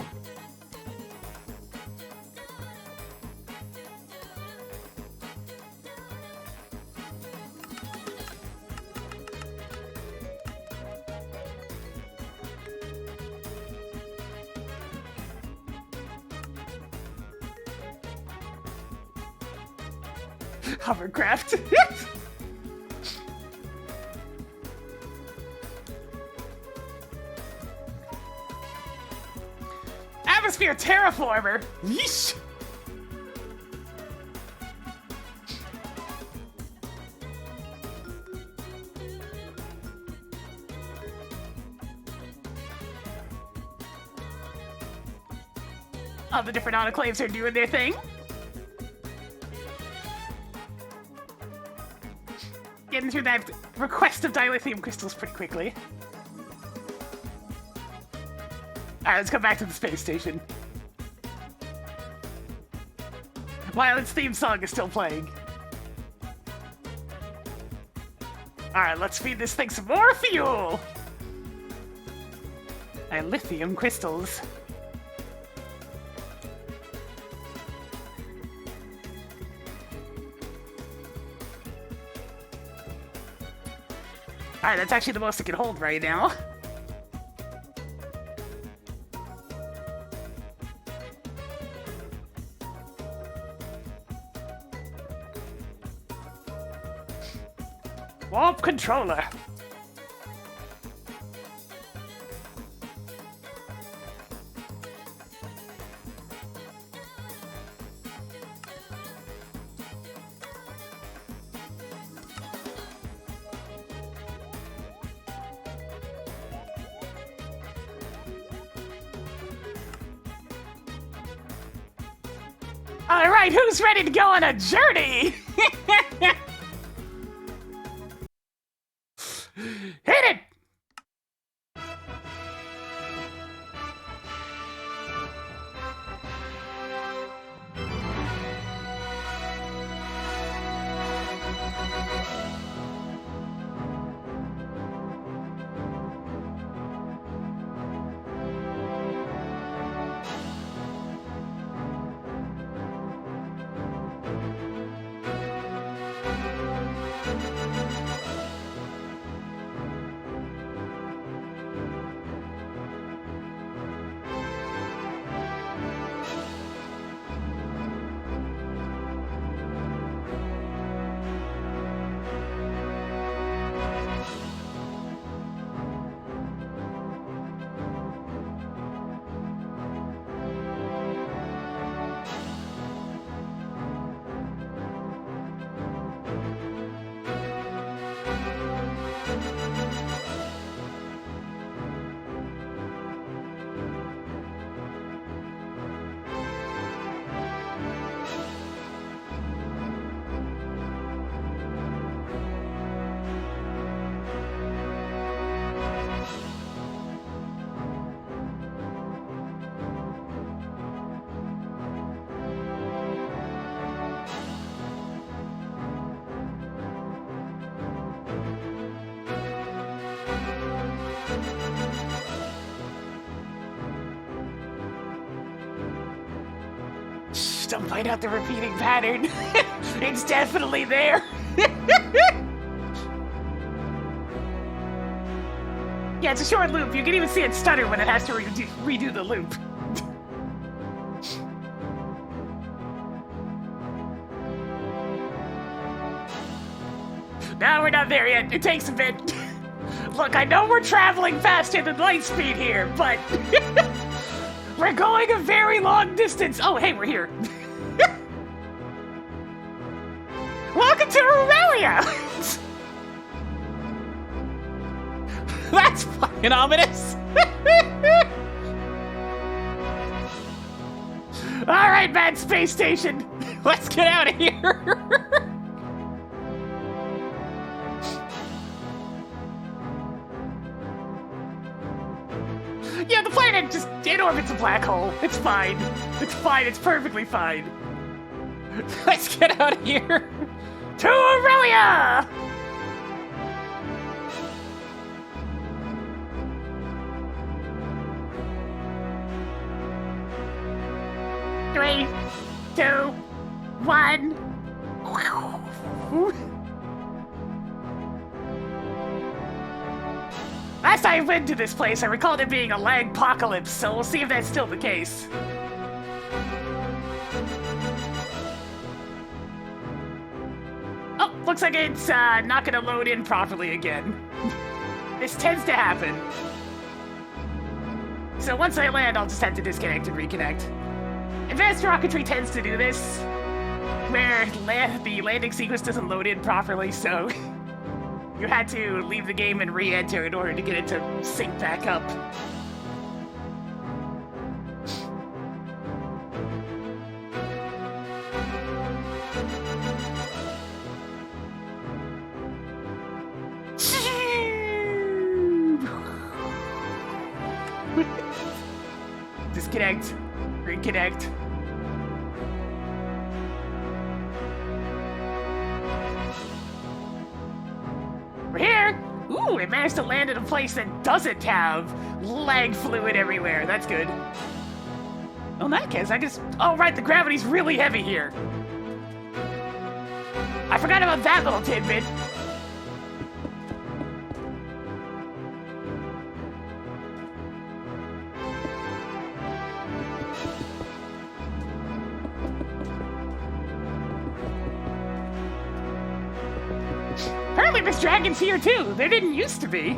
Hovercraft. Atmosphere terraformer. Yeesh. All the different autoclaves are doing their thing. Getting through that request of dilithium crystals pretty quickly. Alright, let's come back to the space station. While its theme song is still playing. Alright, let's feed this thing some more fuel! And lithium crystals. Alright, that's actually the most it can hold right now. Warp controller. All right, who's ready to go on a journey? Hit it! Don't find out the repeating pattern. It's definitely there. Yeah, it's a short loop. You can even see it stutter when it has to redo the loop. No, we're not there yet. It takes a bit. Look, I know we're traveling faster than light speed here, but we're going a very long distance. Oh, hey, we're here. Welcome to Aurelia! That's fucking ominous. All right, man, space station. Let's get out of here. Yeah, the planet just, it orbits a black hole. It's fine. It's fine. It's perfectly fine. Let's get out of here. To Aurelia! Three, two, one. Last time I went to this place, I recall there being a lag-pocalypse, so we'll see if that's still the case. Oh, looks like it's not gonna load in properly again. This tends to happen. So once I land, I'll just have to disconnect and reconnect. Advanced rocketry tends to do this, where the landing sequence doesn't load in properly, so you had to leave the game and re-enter in order to get it to sync back up. Disconnect. Reconnect. We're here! Ooh, it managed to land in a place that doesn't have lag fluid everywhere. That's good. Well, in that case, I guess... Oh, right, the gravity's really heavy here. I forgot about that little tidbit. Apparently there's dragons here too. There didn't used to be.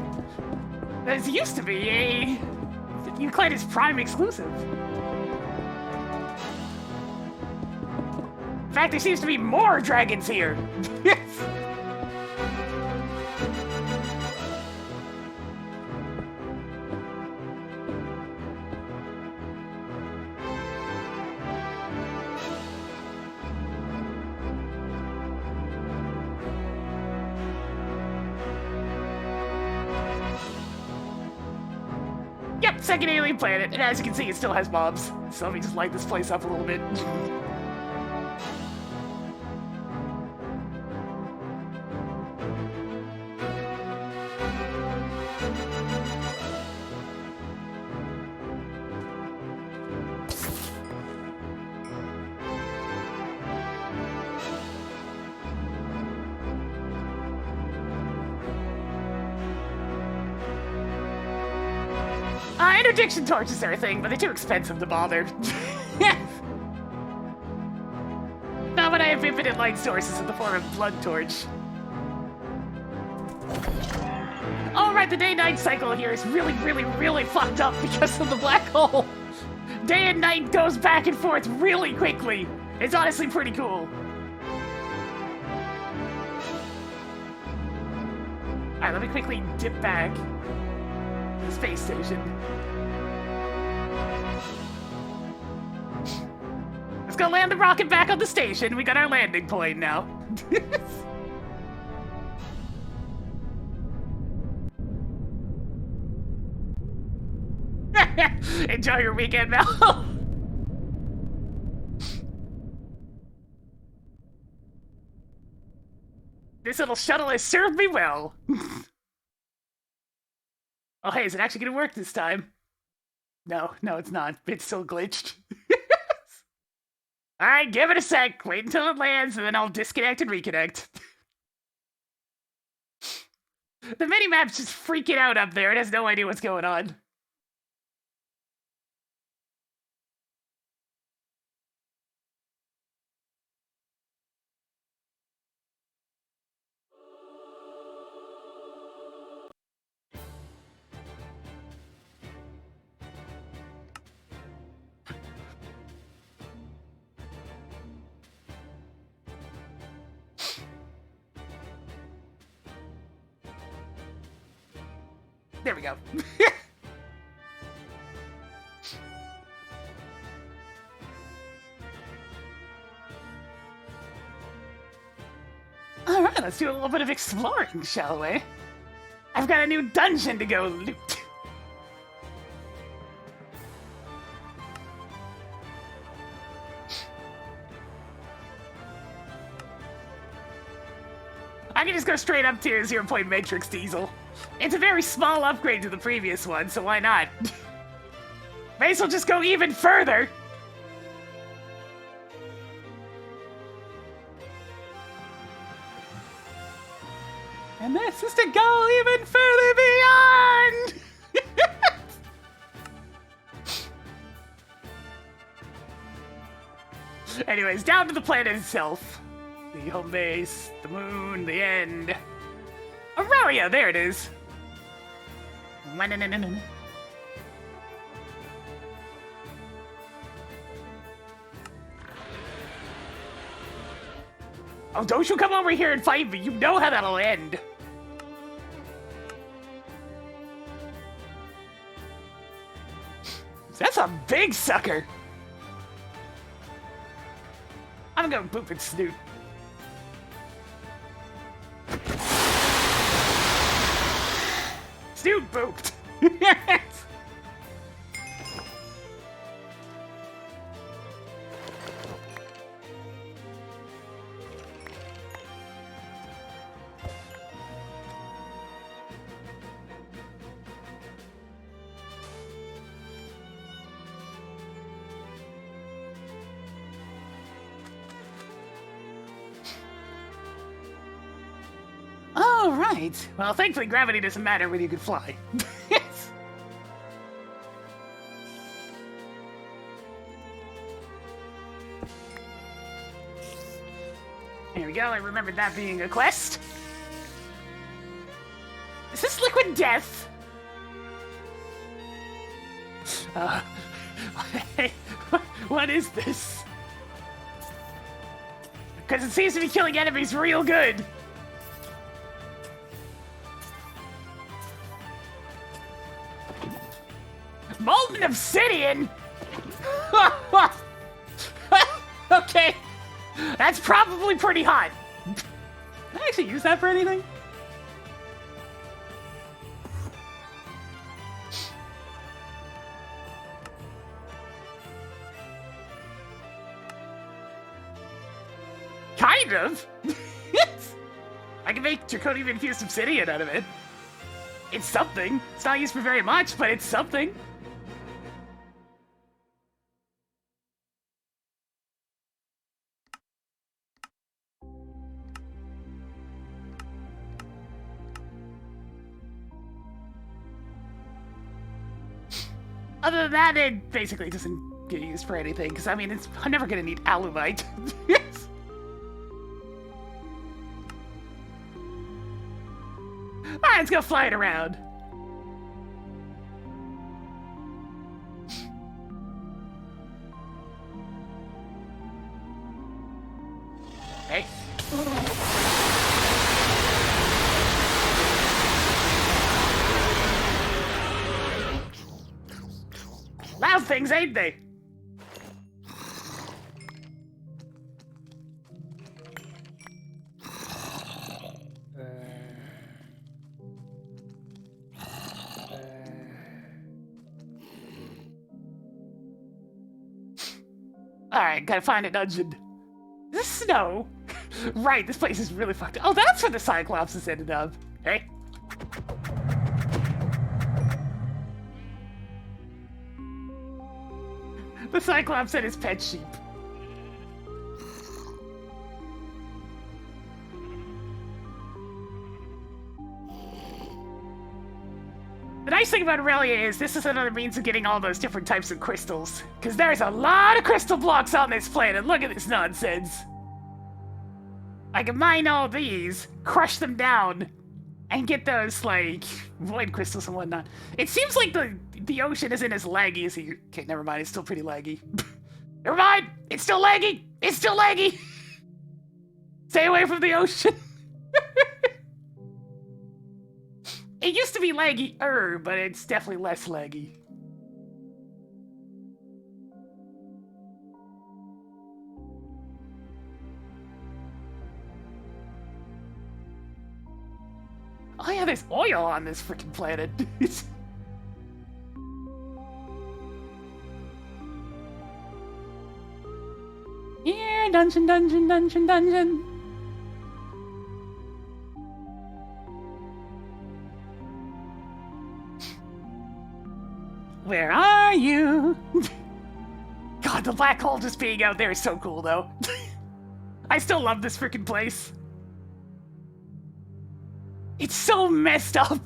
There used to be a Euclidus Prime exclusive. In fact, there seems to be more dragons here. Yep, second alien planet, and as you can see, it still has mobs. So let me just light this place up a little bit. Interdiction torches are a thing, but they're too expensive to bother. Not when I have infinite light sources in the form of blood torch. Oh right, the day-night cycle here is really fucked up because of the black hole. Day and night goes back and forth really quickly. It's honestly pretty cool. Alright, let me quickly dip back to the space station. Let's go land the rocket back on the station. We got our landing point now. Enjoy your weekend, Mel. This little shuttle has served me well. Oh, hey, is it actually gonna work this time? No, it's not. It's still glitched. Alright, give it a sec. Wait until it lands, and then I'll disconnect and reconnect. The minimap's just freaking out up there. It has no idea what's going on. There we go. Alright, let's do a little bit of exploring, shall we? I've got a new dungeon to go loot. I can just go straight up to 0-point Matrix Diesel. It's a very small upgrade to the previous one, so why not? May as well just go even further. And this is to go even further beyond! Anyways, down to the planet itself. The home base, the moon, the end. Aurelia, there it is. Oh, don't you come over here and fight me. You know how that'll end. That's a big sucker. I'm gonna boop its snoot. Snoot booped. All right. Well, thankfully gravity doesn't matter when you can fly. Yes. There we go. I remembered that being a quest. Is this liquid death? What is this? Because it seems to be killing enemies real good. Molten obsidian? Okay. That's probably pretty hot. Can I actually use that for anything? Kind of. I can make draconium infused obsidian out of it. It's something. It's not used for very much, but it's something. Other than that, it basically doesn't get used for anything, because, I mean, I'm never going to need alumite. Yes. Alright, let's go fly it around. Hey. Loud things, ain't they? Alright, gotta find a dungeon. Is this snow? Right, this place is really fucked up. Oh, that's where the Cyclops is ended up. Hey. The Cyclops and his pet sheep. The nice thing about Aurelia is this is another means of getting all those different types of crystals. Because there's a lot of crystal blocks on this planet. Look at this nonsense. I can mine all these, crush them down, and get those, like, void crystals and whatnot. It seems like the ocean isn't as laggy as he... Okay, never mind. It's still pretty laggy. Never mind. It's still laggy. It's still laggy. Stay away from the ocean. It used to be laggy, but it's definitely less laggy. Oh yeah, there's oil on this freaking planet. Yeah, dungeon, dungeon, dungeon, dungeon. Where are you? God, the black hole just being out there is so cool, though. I still love this freaking place. It's so messed up.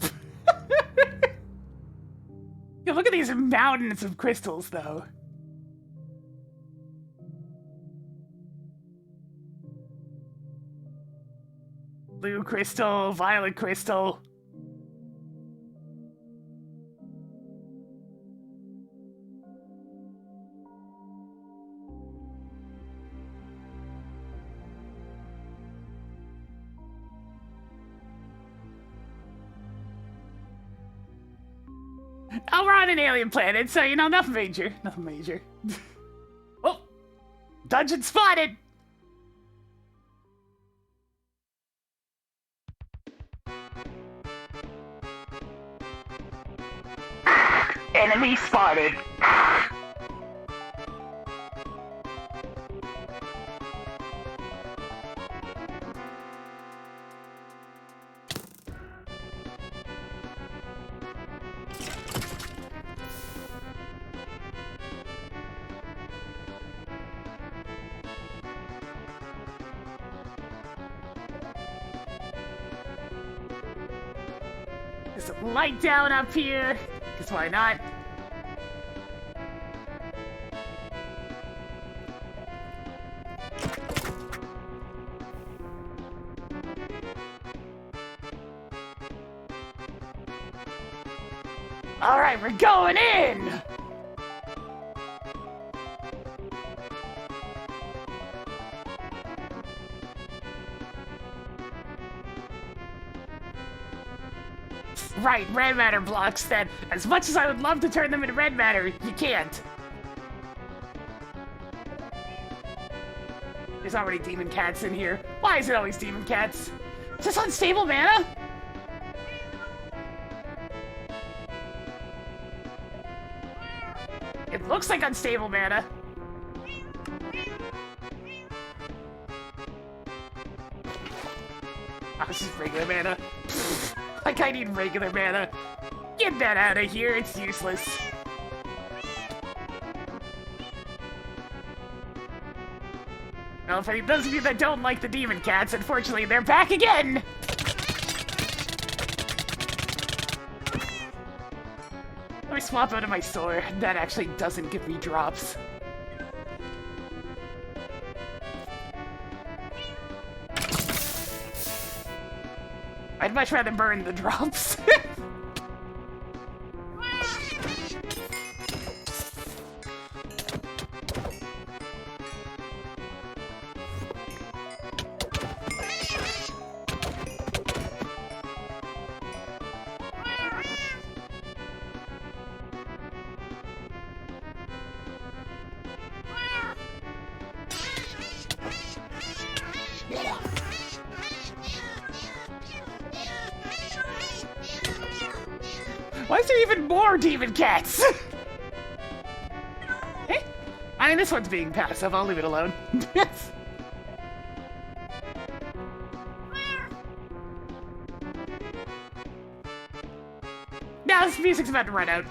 Yeah, look at these mountains of crystals, though. Blue crystal, violet crystal. Oh, we're on an alien planet, so, you know, nothing major. Nothing major. Oh! Dungeon spotted! Enemy spotted! There's some light down up here, because why not? Alright, we're going in! Right, red matter blocks that, as much as I would love to turn them into red matter, you can't. There's already demon cats in here. Why is it always demon cats? Is this unstable mana? It looks like unstable mana. Oh, this is regular mana. Like, I need regular mana. Get that out of here, it's useless. Well, for those of you that don't like the demon cats, unfortunately, they're back again! Let me swap out of my sword. That actually doesn't give me drops. I'd much rather burn the drops. Why is there even more demon cats? Hey, I mean, this one's being passive. I'll leave it alone. Now this music's about to run out.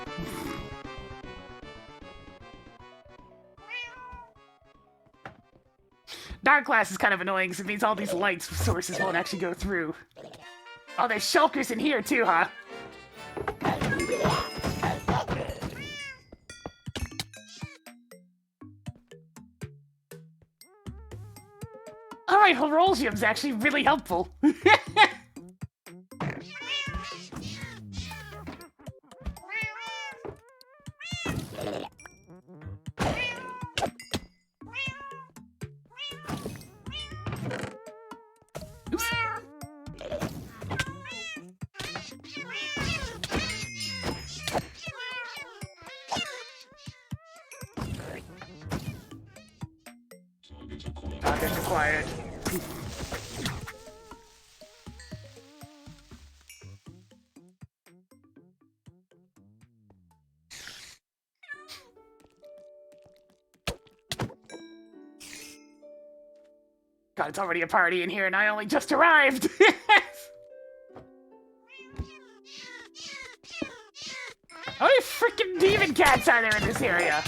Dark glass is kind of annoying because it means all these light sources won't actually go through. Oh, there's shulkers in here too, huh? Alright, Herolgium's actually really helpful. Oops. object required. God, it's already a party in here and I only just arrived! How many freaking demon cats are there in this area?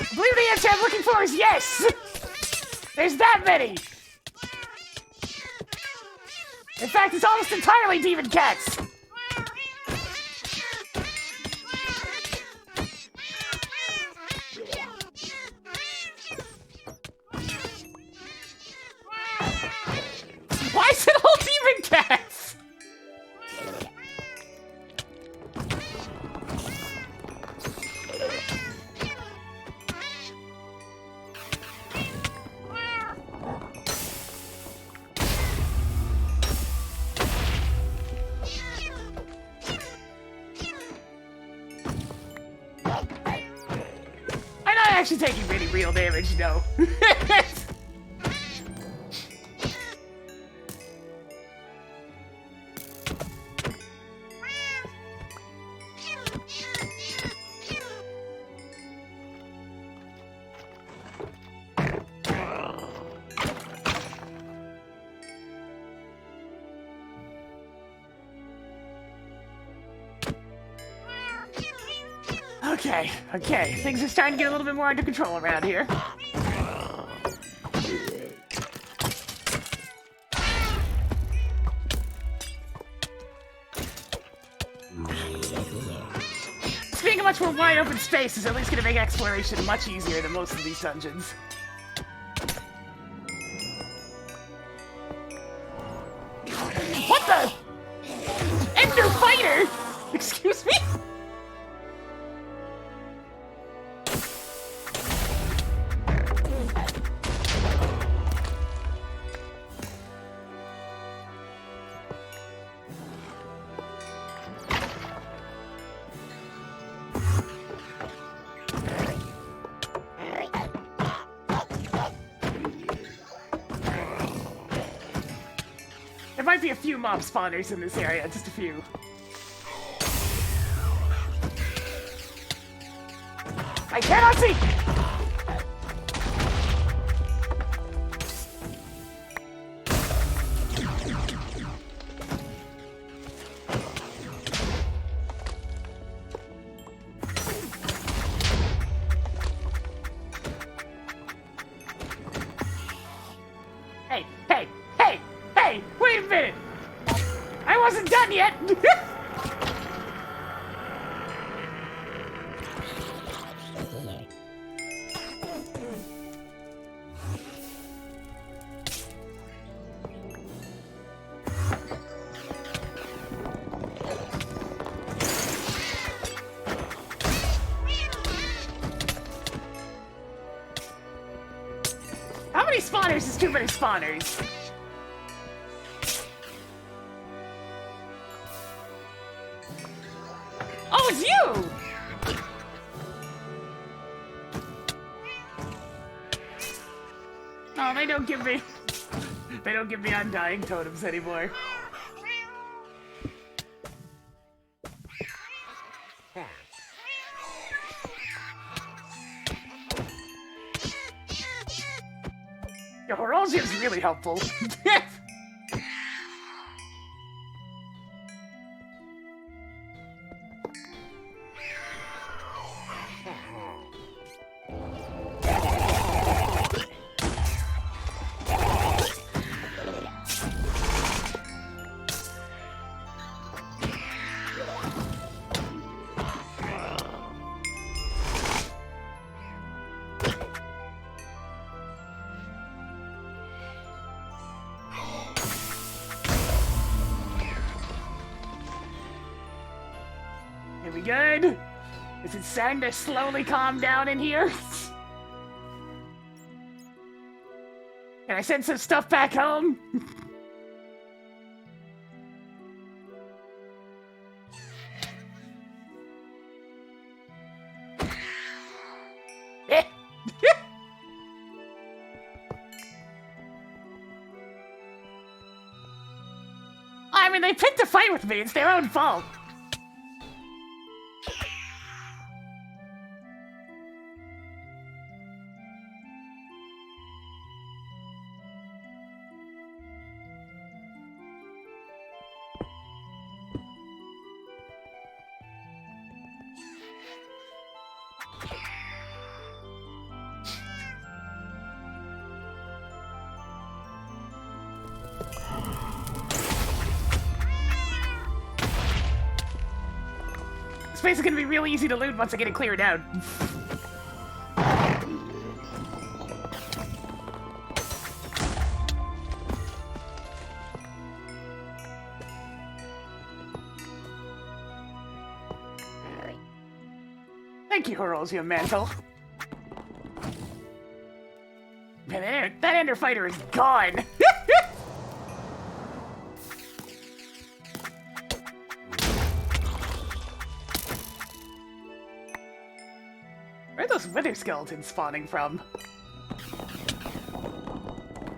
I believe the answer I'm looking for is yes! There's that many! In fact, it's almost entirely demon cats! Why is it all demon cats? I'm not actually taking any real damage, no. Okay, things are starting to get a little bit more under control around here. Being a much more wide open space is at least going to make exploration much easier than most of these dungeons. What the? Ender Fighter? Excuse me? There might be a few mob spawners in this area, just a few. I cannot see! Hey, wait a minute! I wasn't done yet! How many spawners is too many spawners? Oh, it's you! Oh, they don't give me... They don't give me undying totems anymore. Your Horologium's really helpful. Are we good? Is it starting to slowly calm down in here? Can I send some stuff back home? I mean, they picked a fight with me. It's their own fault. This place is gonna be really easy to loot once I get it cleared out. Thank you, Horosia Mantle. Man, that Ender Fighter is gone. Where are those wither skeletons spawning from?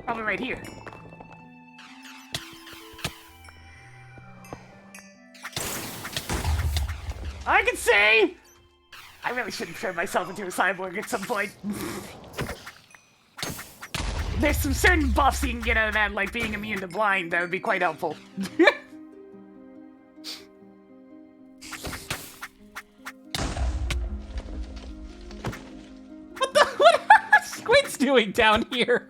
Probably right here. I can see! I really shouldn't turn myself into a cyborg at some point. There's some certain buffs you can get out of that, like being immune to blind, that would be quite helpful. What are Squid's doing down here?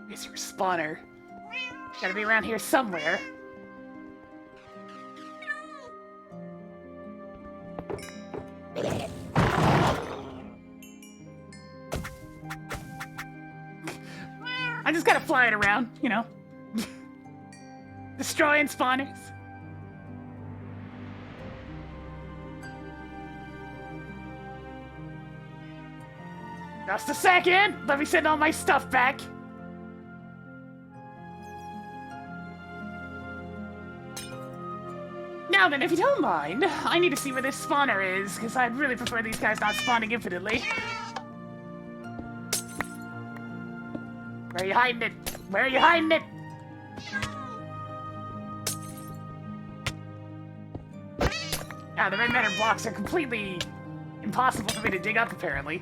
Where's your spawner? Gotta be around here somewhere. I just gotta fly it around, you know. Destroying spawners. Just a second! Let me send all my stuff back. Now then, if you don't mind, I need to see where this spawner is, because I'd really prefer these guys not spawning infinitely. Where are you hiding it? Where are you hiding it? Ah, the red matter blocks are completely impossible for me to dig up, apparently.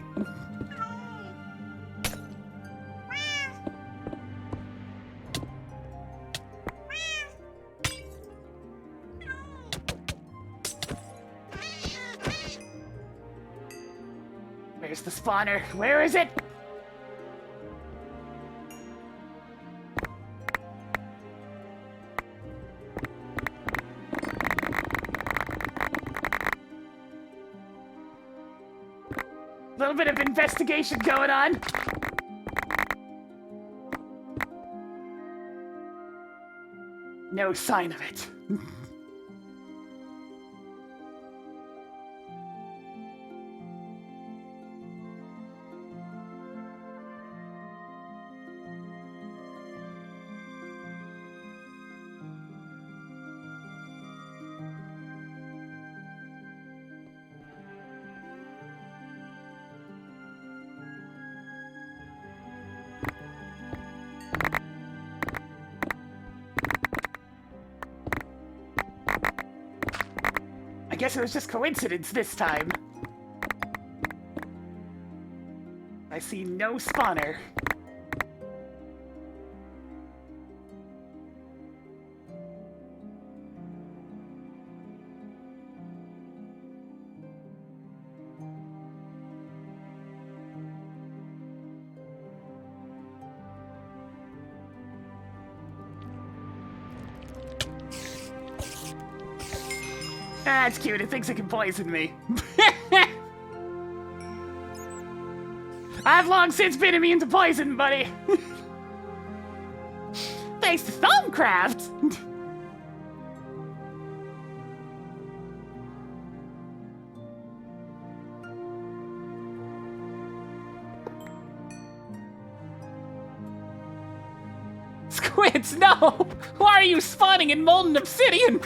Where's the spawner? Where is it? A little bit of investigation going on. No sign of it. I guess it was just coincidence this time. I see no spawner. That's cute. It thinks it can poison me. I've long since been immune to poison, buddy. Thanks to Thumbcraft. Squids, no! Why are you spawning in molten obsidian?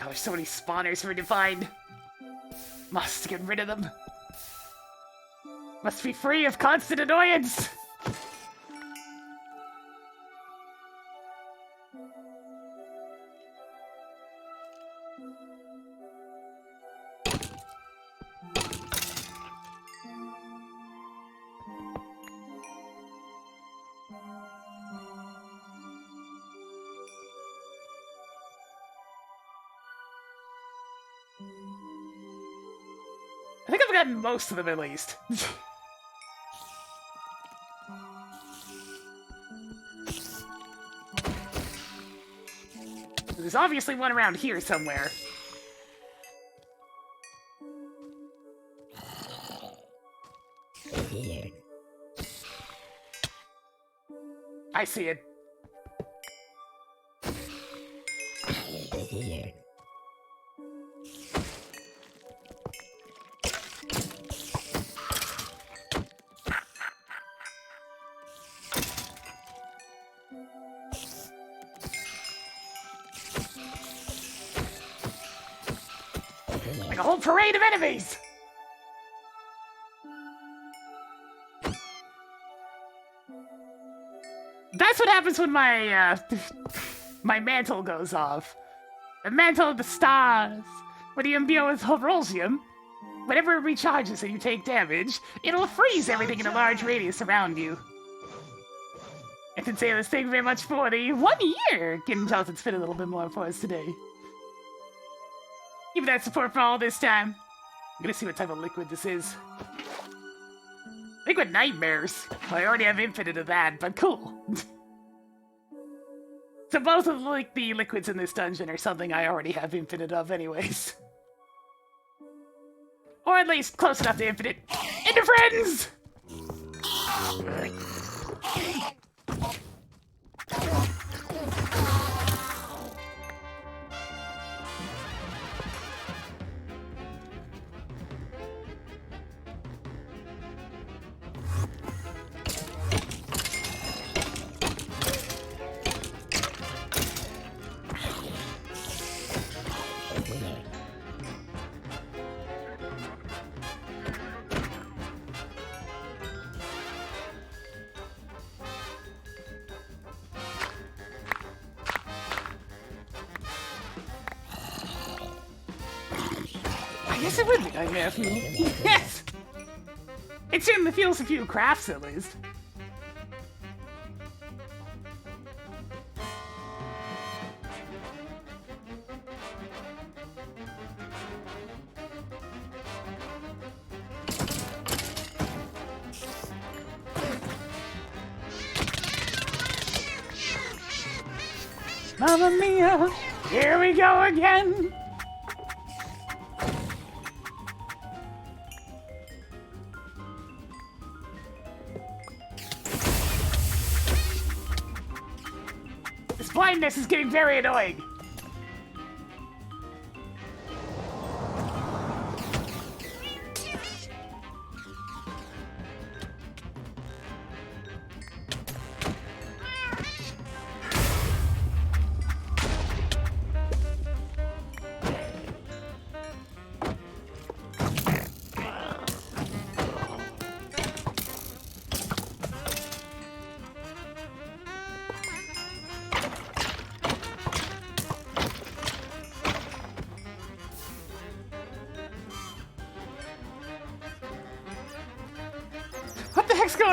Oh, there's so many spawners for me to find. Must get rid of them. Must be free of constant annoyance. I think I've gotten most of them at least. There's obviously one around here somewhere. I see it. Like a whole parade of enemies! That's what happens when my, my mantle goes off. The mantle of the stars. When you imbue with Hovrosium, whenever it recharges and you take damage, it'll freeze everything in a large radius around you. I can say this thing very much for the 1 year! Getting tells it's been a little bit more for us today. Give that support for all this time. I'm gonna see what type of liquid this is. Liquid nightmares. Well, I already have infinite of that, but cool. So both of like the liquids in this dungeon are something I already have infinite of anyways. Or at least close enough to infinite. Into friends! Yes, it would be. I have you. Yes! It certainly feels a few crafts, at least. Mamma mia! Here we go again! Blindness is getting very annoying.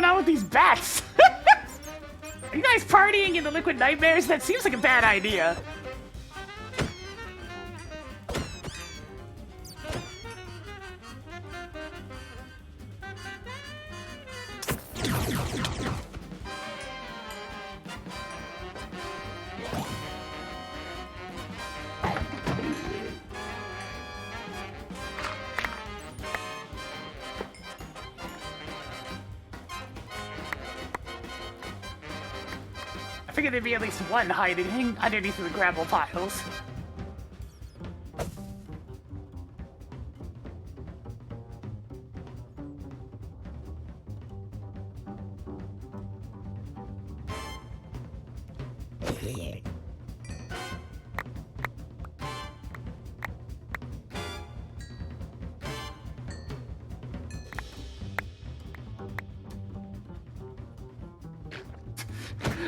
going on with these bats? Are you guys partying in the liquid nightmares? That seems like a bad idea. I figured there'd be at least one hiding underneath the gravel piles.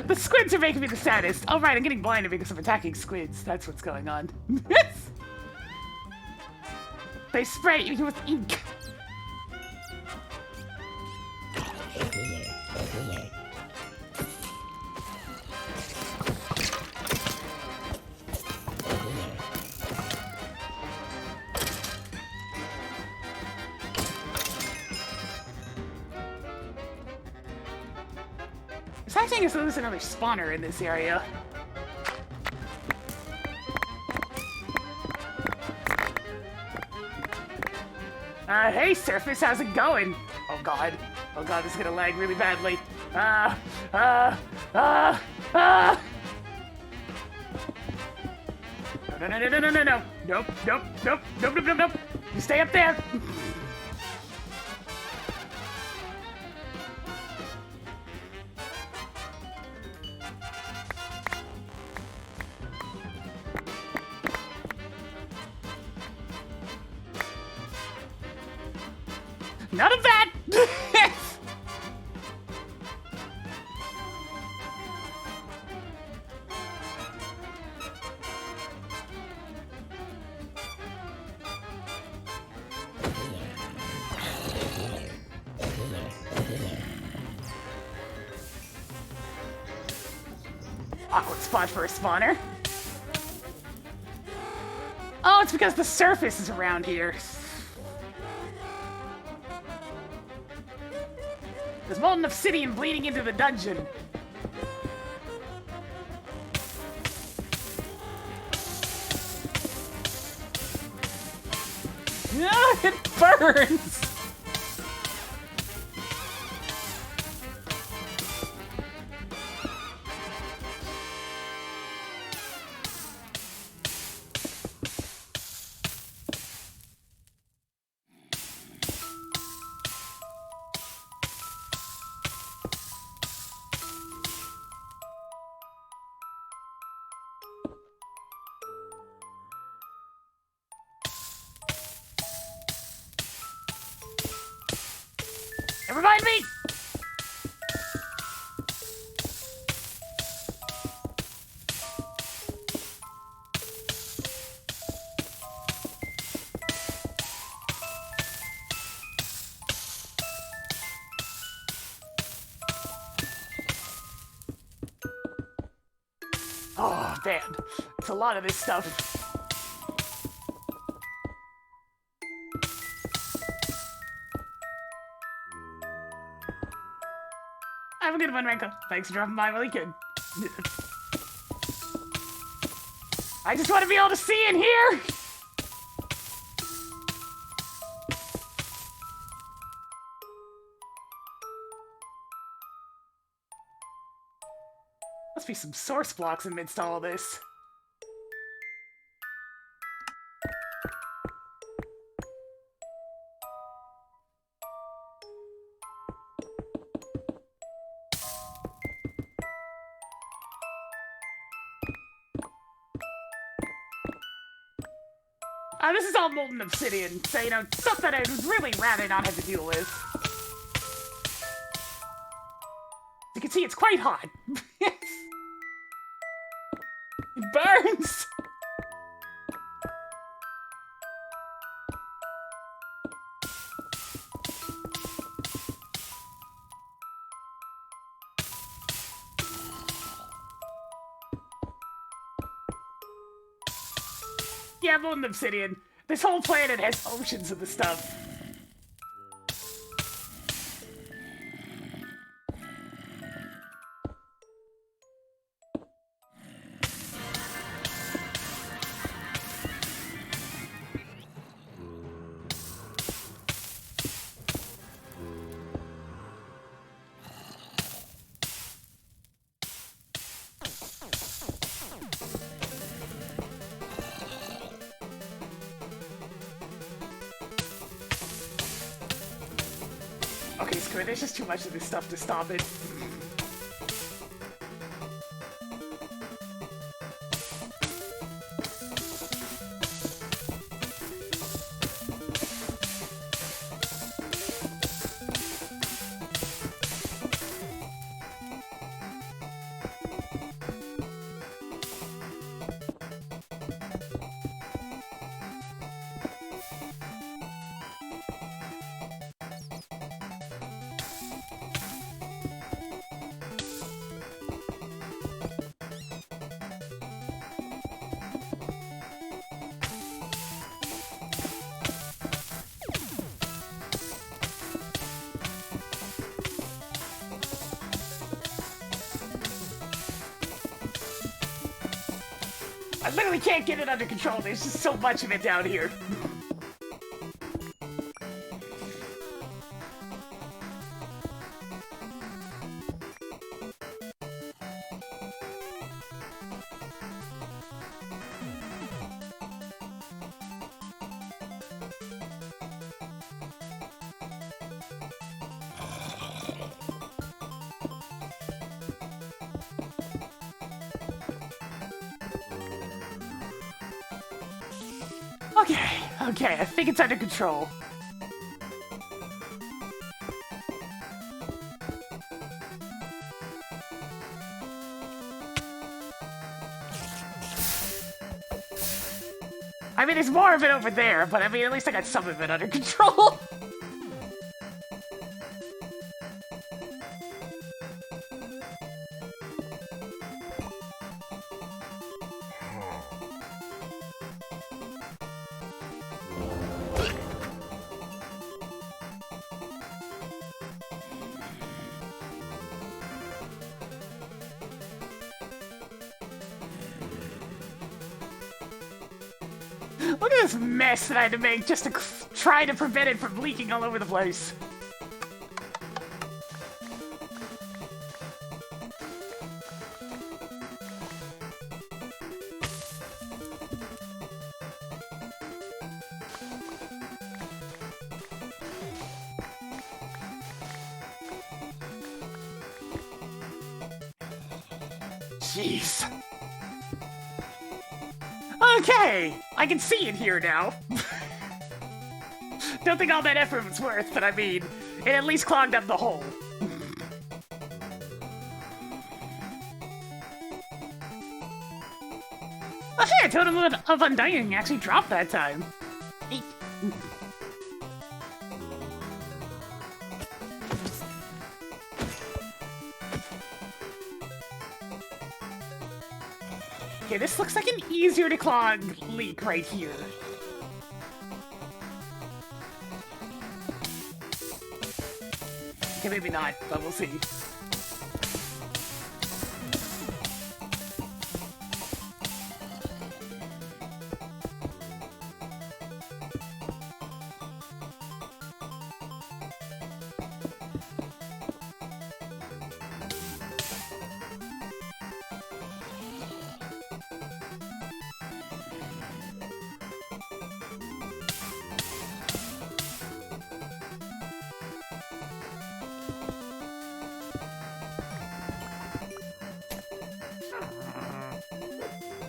The squids are making me the saddest. Oh right, I'm getting blinded because of attacking squids. That's what's going on. They spray you with ink. It's acting as though there's another spawner in this area. Hey Surface, how's it going? Oh god. Oh god, this is gonna lag really badly. No, no. Nope. You stay up there. None of that! Awkward spot for a spawner. Oh, it's because the surface is around here. There's molten obsidian bleeding into the dungeon. It burns! Remind me! Oh, man. It's a lot of this stuff. Have a good one, Renko. Thanks for dropping by while you could. I just want to be able to see in here! Must be some source blocks amidst all of this. This is all molten obsidian, so, you know, stuff that I would really rather not have to deal with. You can see it's quite hot. It burns! Yeah, Moon Obsidian. This whole planet has oceans of the stuff. Okay, screw it. There's just too much of this stuff to stop it. I literally can't get it under control. There's just so much of it down here. Okay, I think it's under control. I mean, there's more of it over there, but I mean, at least I got some of it under control. Look at this mess that I had to make just to try to prevent it from leaking all over the place. Jeez. Okay, I can see it here now. Don't think all that effort was worth, but I mean, it at least clogged up the hole. Oh hey, Totem of Undying actually dropped that time. Eek. Okay, this looks like an easier to clog leak right here. Okay, maybe not, but we'll see.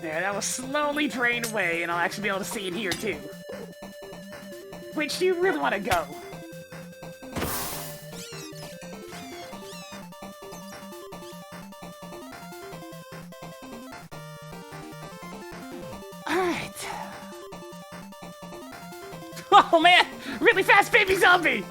There, that will slowly drain away, and I'll actually be able to see it here, too. Which do you really want to go? Alright. Oh man! Really fast baby zombie!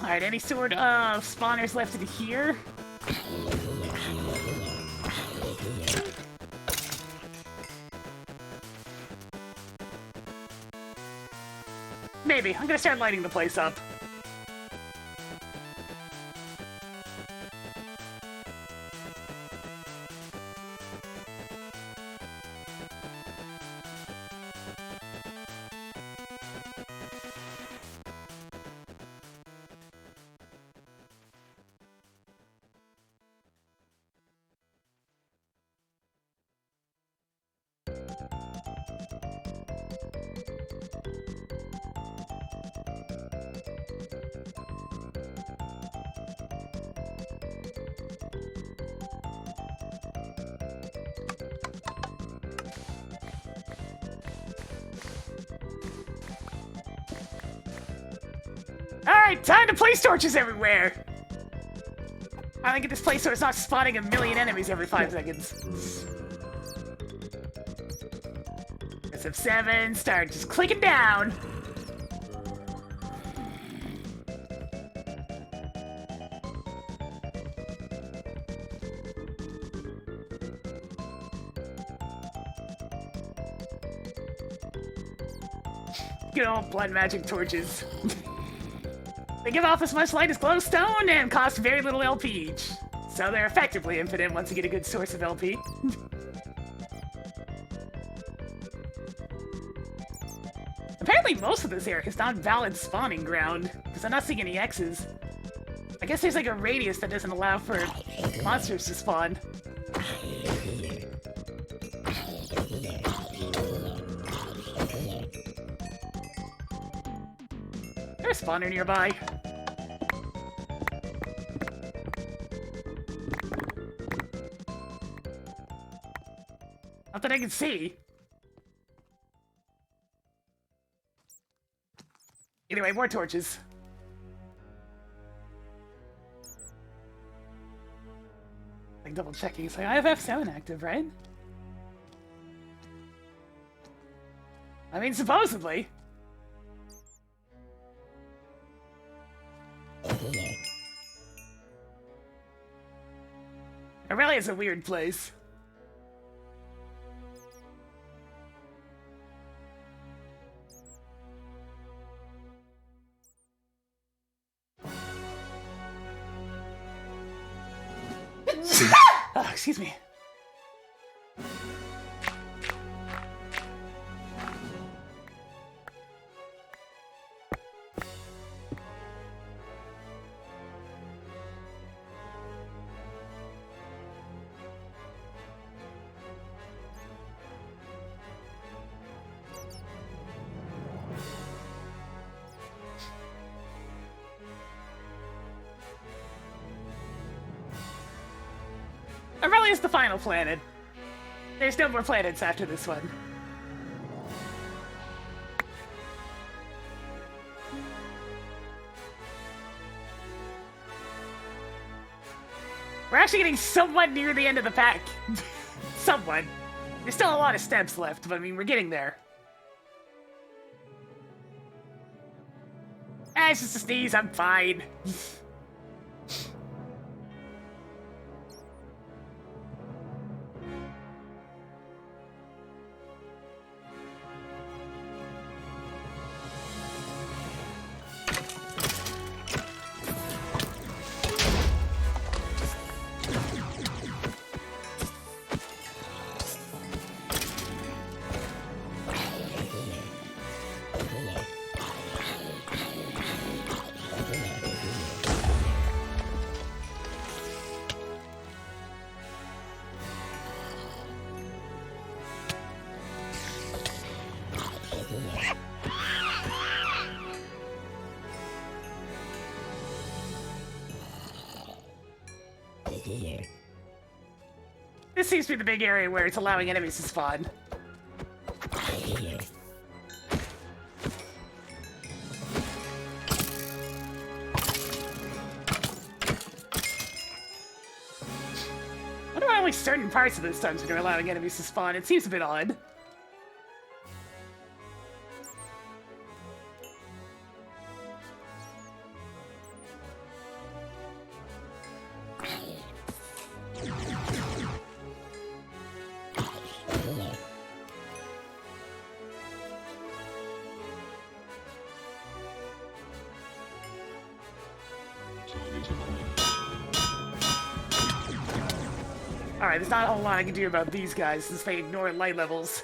Alright, any sort of spawners left in here? Maybe. I'm gonna start lighting the place up. Alright, time to place torches everywhere! I think get this place so it's not spawning a million enemies every 5 seconds. SF7, start just clicking down. Good old blood magic torches. They give off as much light as glowstone and cost very little LP each. So they're effectively infinite once you get a good source of LP. Apparently most of this area is not valid spawning ground, because I'm not seeing any X's. I guess there's like a radius that doesn't allow for monsters to spawn. There's a spawner nearby. Not that I can see. Anyway, more torches. Like double checking, it's like I have F7 active, right? I mean, supposedly. It really is a weird place. Oh, excuse me. Aurelia is the final planet. There's no more planets after this one. We're actually getting somewhat near the end of the pack. Somewhat. There's still a lot of steps left, but I mean, we're getting there. It's just a sneeze, I'm fine. This seems to be the big area where it's allowing enemies to spawn. Why do only certain parts of this dungeon are allowing enemies to spawn? It seems a bit odd. Alright, there's not a whole lot I can do about these guys since they ignore light levels.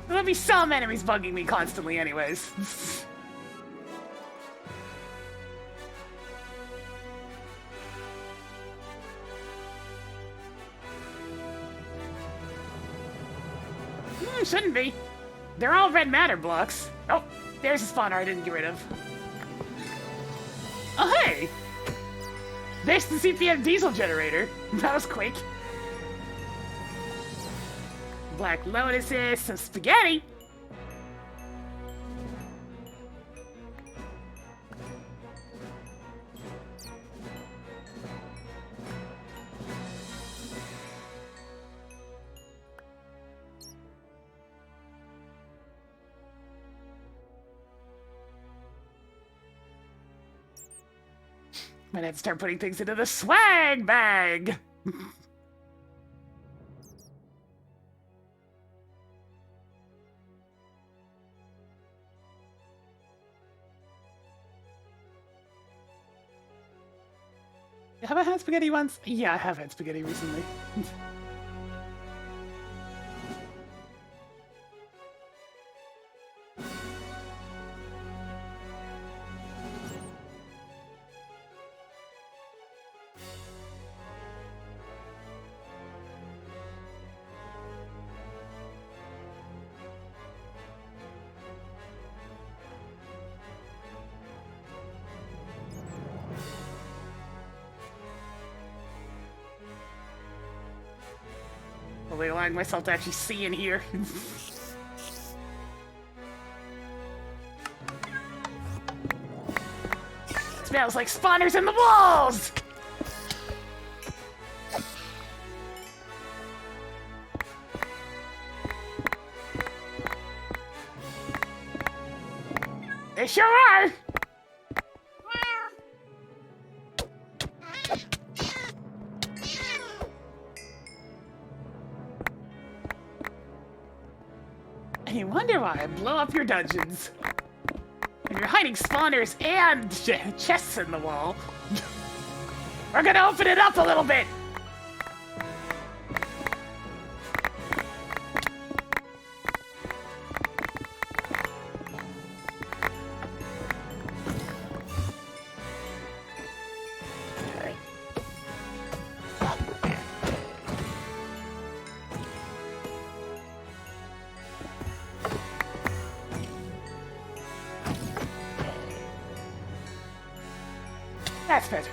There'll be some enemies bugging me constantly anyways. Shouldn't be. They're all red matter blocks. Oh, there's a spawner I didn't get rid of. Oh, hey! There's the CPM diesel generator. That was quick. Black lotuses, some spaghetti. Might have to start putting things into the swag bag. Have I had spaghetti once? Yeah, I have had spaghetti recently. Really allowing myself to actually see in here. Smells like spawners in the walls! They sure are! You wonder why I blow up your dungeons. When you're hiding spawners and chests in the wall. We're gonna open it up a little bit. That's better.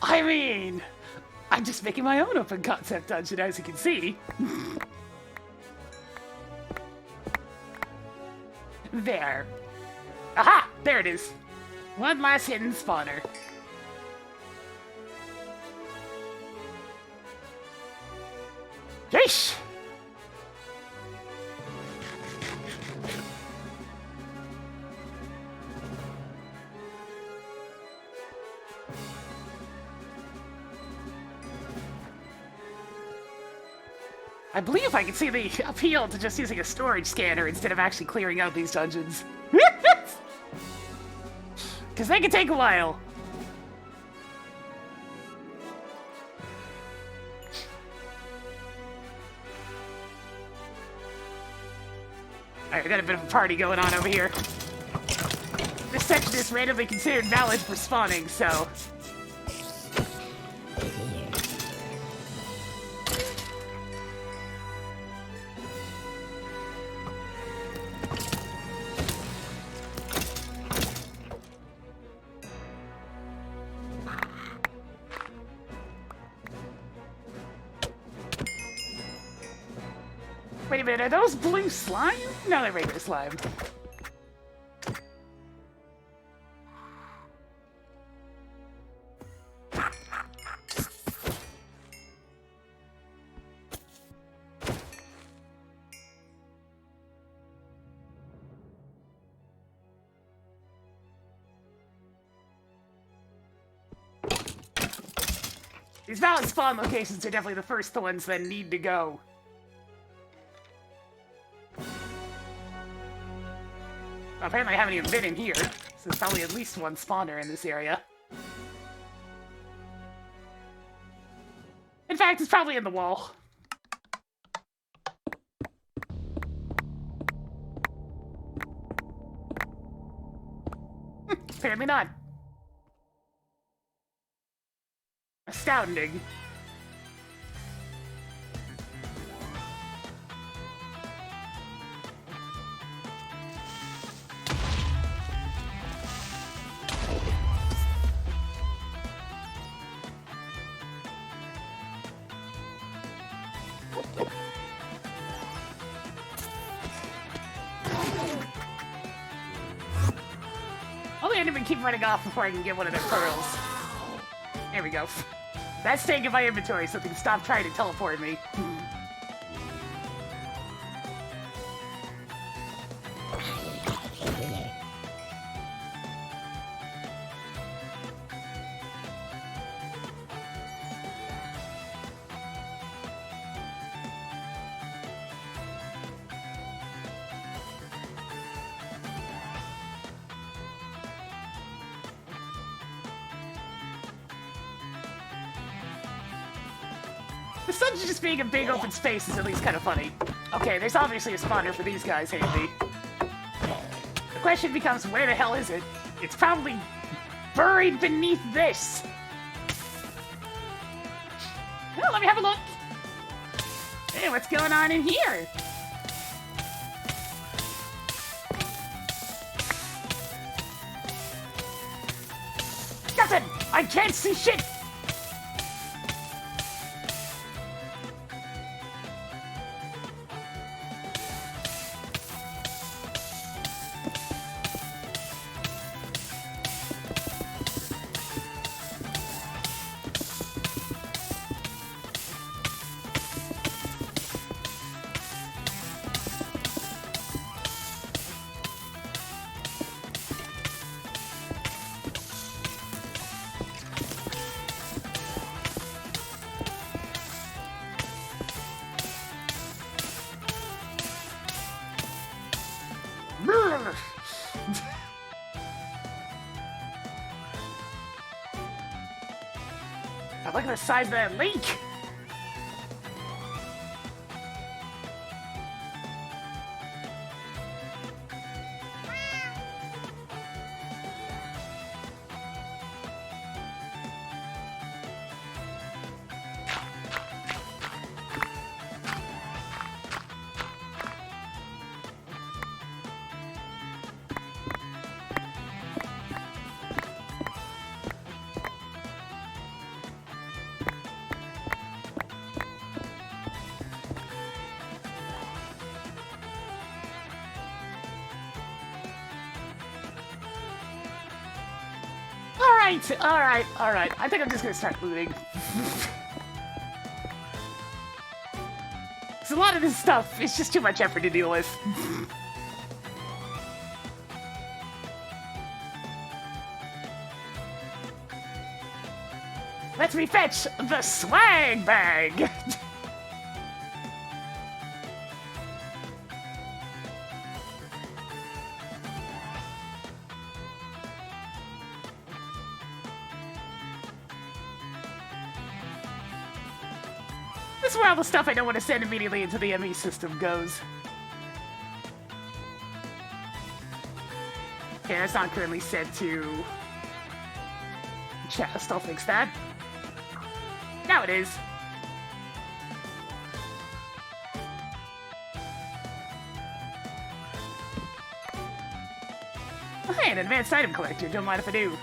I mean, I'm just making my own open concept dungeon, as you can see. There. Aha! There it is. One last hidden spawner. Yeesh! I believe I can see the appeal to just using a storage scanner instead of actually clearing out these dungeons. Because they can take a while. Alright, I got a bit of a party going on over here. This section is randomly considered valid for spawning, so... Wait a minute, are those blue slime? No, they're regular slime. These valid spawn locations are definitely the first ones that need to go. Apparently I haven't even been in here, so there's probably at least one spawner in this area. In fact, it's probably in the wall. Apparently not. Astounding. Only I didn't keep running off before I can get one of their pearls. There we go. That's staying in my inventory so they can stop trying to teleport me. The sun's just being a big open space is at least kind of funny. Okay, there's obviously a spawner for these guys handy. The question becomes, where the hell is it? It's probably buried beneath this. Well, let me have a look. Hey, what's going on in here? Nothing! I can't see shit! Look at the size of that leak! Alright. I think I'm just gonna start looting. So a lot of this stuff is just too much effort to deal with. Let me fetch the swag bag! This is where all the stuff I don't want to send immediately into the ME system goes. Okay, that's not currently set to chest. I'll fix that. Now it is. Oh, hey, an advanced item collector. Don't mind if I do.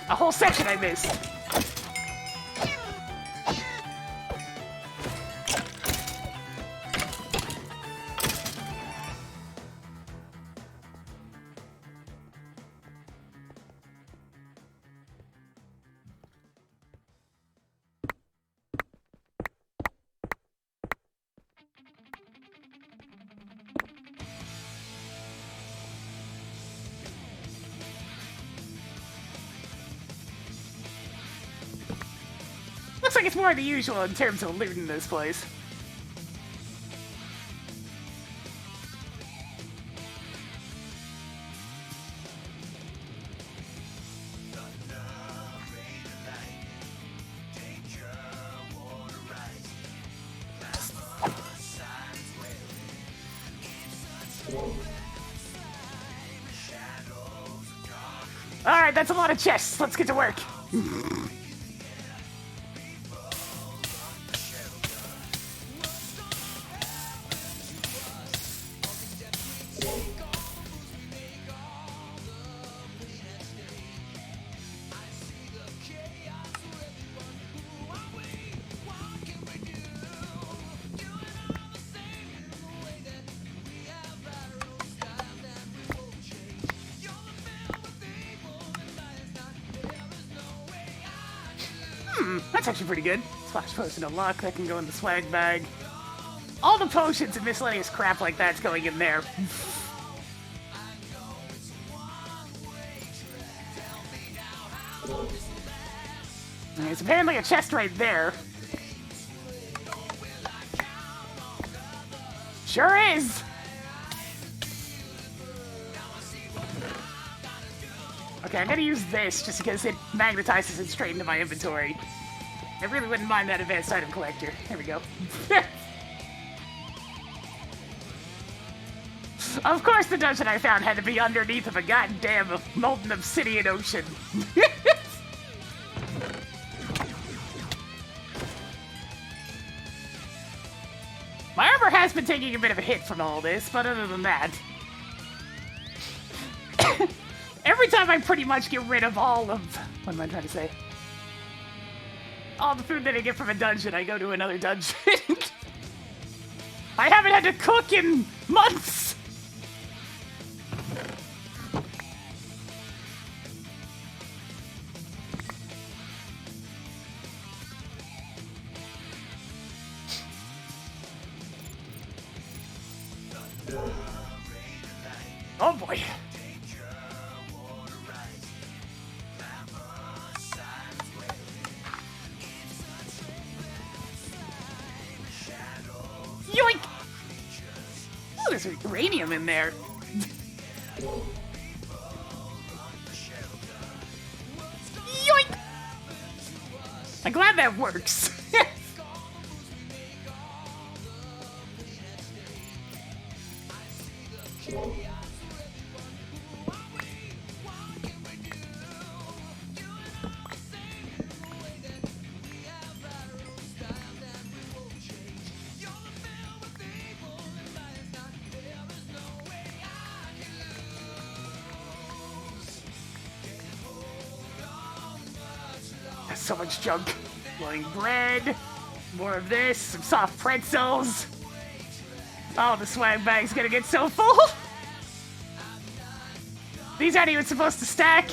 A whole section I missed. like it's more than usual in terms of loot in this place. Alright, that's a lot of chests. Let's get to work. That's actually pretty good. Splash potion of luck, that can go in the swag bag. All the potions and miscellaneous crap like that's going in there. There's apparently a chest right there. Sure is! Okay, I'm gonna use this just because it magnetizes it straight into my inventory. I really wouldn't mind that advanced item collector. There we go. Of course the dungeon I found had to be underneath of a goddamn molten obsidian ocean. My armor has been taking a bit of a hit from all this, but other than that... Every time I pretty much get rid of all of... What am I trying to say? All the food that I get from a dungeon, I go to another dungeon. I haven't had to cook in months! Oh boy. Yoink! Oh, there's uranium in there. Yoink! I'm glad that works. So much junk. Glowing bread. More of this. Some soft pretzels. Oh, the swag bag's gonna get so full. These aren't even supposed to stack.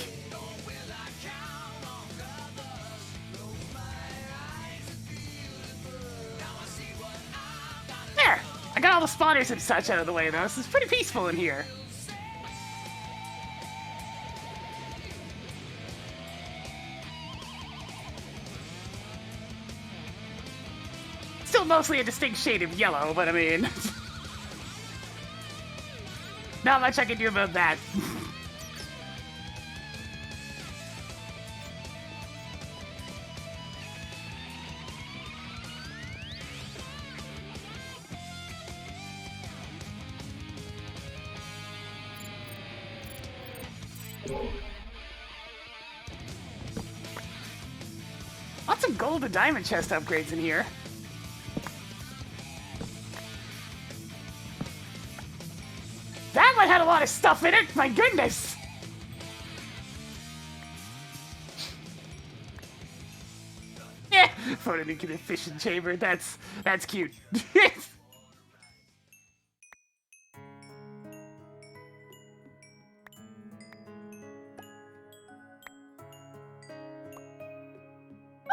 There. I got all the spawners and such out of the way, though. This is pretty peaceful in here. Still mostly a distinct shade of yellow, but I mean... not much I can do about that. Lots of gold and diamond chest upgrades in here. That one had a lot of stuff in it, my goodness! Yeah, photonuclear fission chamber, that's cute.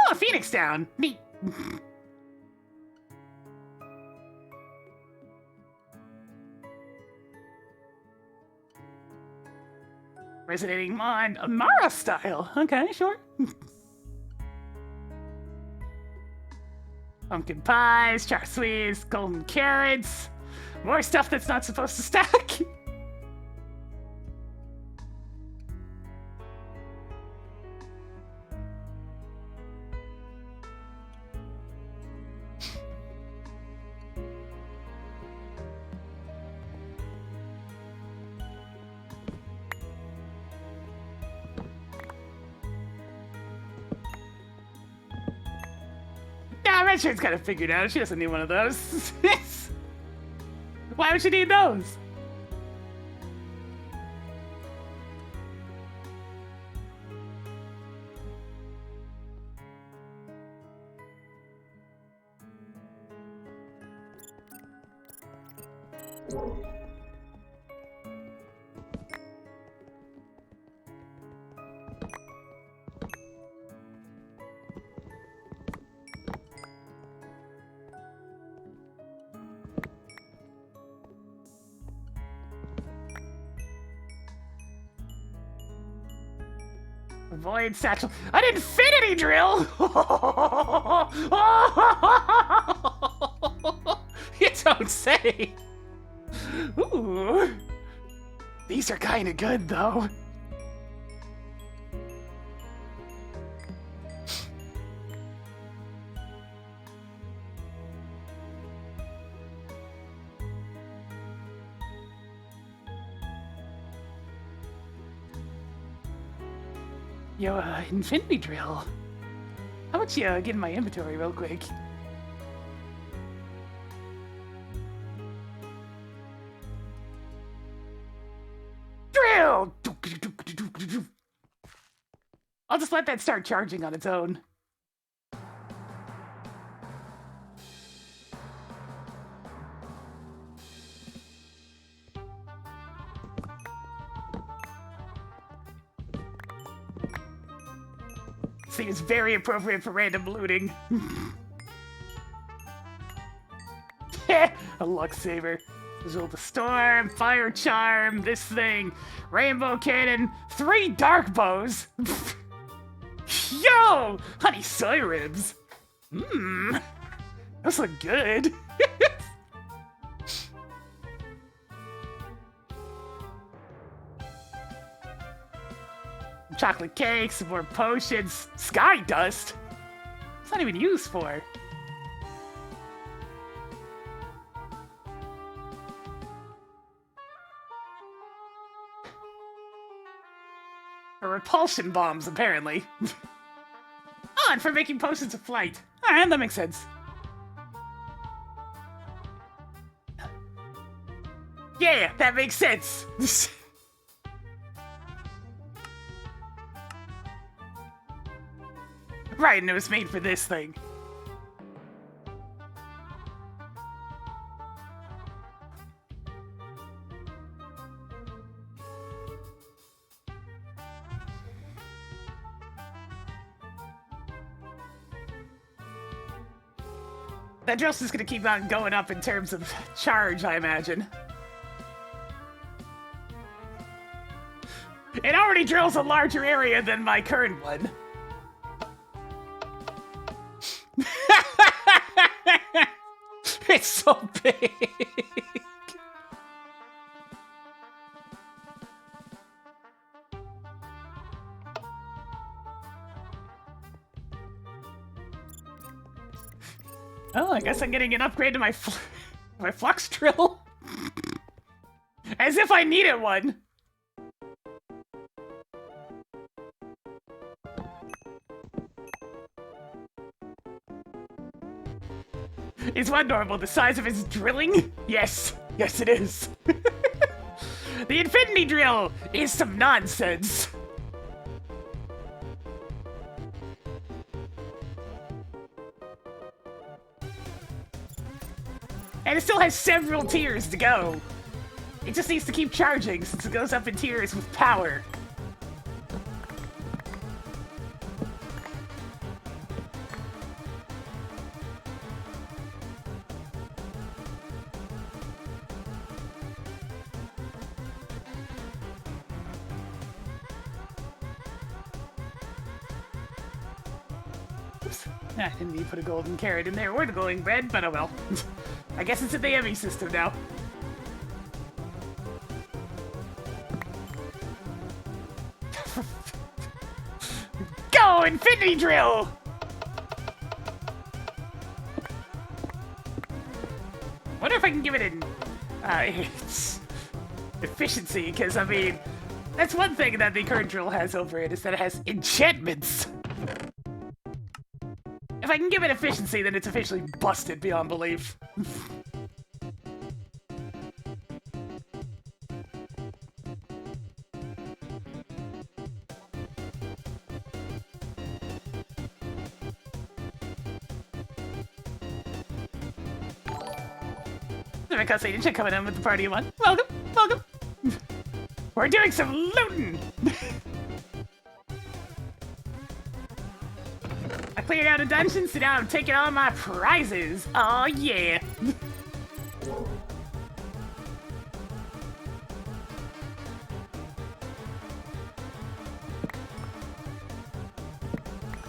Oh, Phoenix down. Neat. Resonating mind, Amara style. Okay, sure. Pumpkin pies, char sweets, golden carrots. More stuff that's not supposed to stack. Nah, Red Shirt's got it figured out. She doesn't need one of those. Why would she need those? Avoid satchel. I didn't fit any drill! You don't say. Ooh. These are kinda good, though. Yo, infinity drill. How about you get in my inventory real quick? Drill! I'll just let that start charging on its own. Seems very appropriate for random looting. A luck saver. Visual the storm, fire charm, this thing, rainbow cannon, 3 dark bows. Yo, honey soy ribs. Mmm, those look good. Chocolate cakes, some more potions, sky dust. It's not even used for. Or repulsion bombs, apparently. Oh, and for making potions of flight. Alright, that makes sense. Yeah, that makes sense. Right, and it was made for this thing. That drill's just gonna keep on going up in terms of charge, I imagine. It already drills a larger area than my current one. It's so big. Oh, I guess I'm getting an upgrade to my my flux drill. As if I needed one. Is one normal the size of his drilling? Yes. Yes, it is. The infinity drill is some nonsense. And it still has several tiers to go. It just needs to keep charging since it goes up in tiers with power. Oops. I didn't need to put a golden carrot in there or the glowing bread, but oh well. I guess it's in the Emmy system now. Go, Infinity Drill! Wonder if I can give it an efficiency, because I mean, that's one thing that the current drill has over it, is that it has enchantments. If I can give it efficiency, then it's officially busted beyond belief. Because they didn't coming in with the party of one. Welcome, welcome. We're doing some looting. I cleared out a dungeon, so now I'm taking all my prizes. Oh yeah.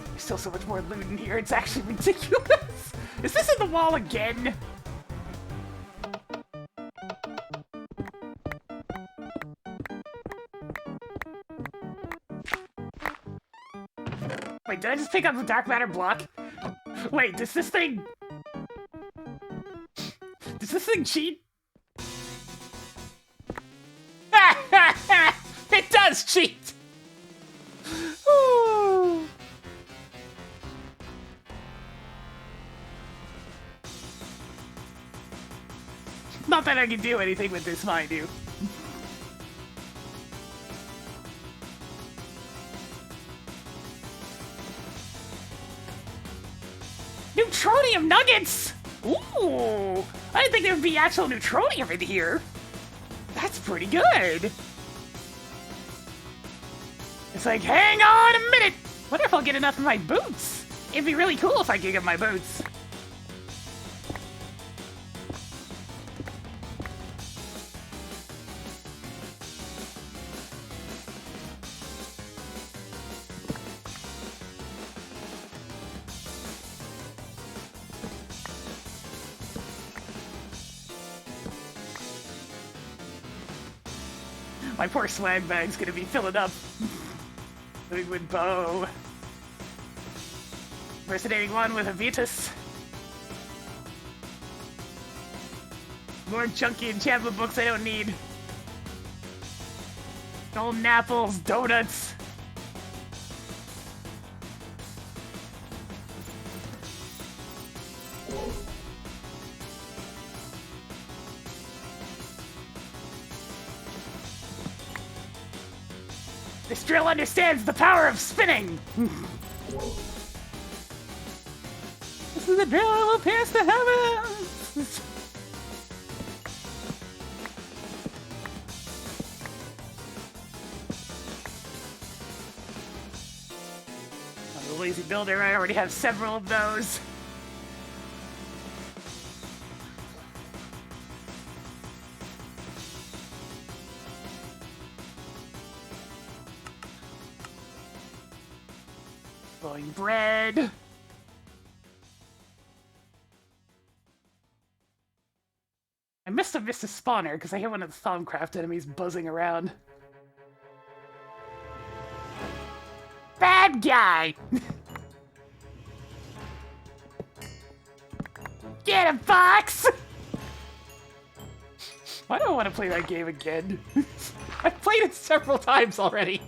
There's still so much more loot in here. It's actually ridiculous. Is this in the wall again? Wait, did I just pick up the dark matter block? Wait, does this thing... Does this thing cheat? It does cheat! Ooh. Not that I can do anything with this, mind you. Neutronium nuggets! Ooh! I didn't think there would be actual neutronium in here. That's pretty good. It's like, hang on a minute! Wonder if I'll get enough of my boots. It'd be really cool if I could get my boots. My poor swag bag's gonna be filling up. Liquid bow. Impersonating one with a Vitus. More chunky enchantment books I don't need. Golden apples, donuts. This drill understands the power of spinning! This is the drill that will pierce the heavens! I'm a lazy builder, I already have several of those. Glowing bread. I must have missed a spawner because I hear one of the Thaumcraft enemies buzzing around. Bad guy! Get him, Fox! Why do I want to play that game again? I've played it several times already.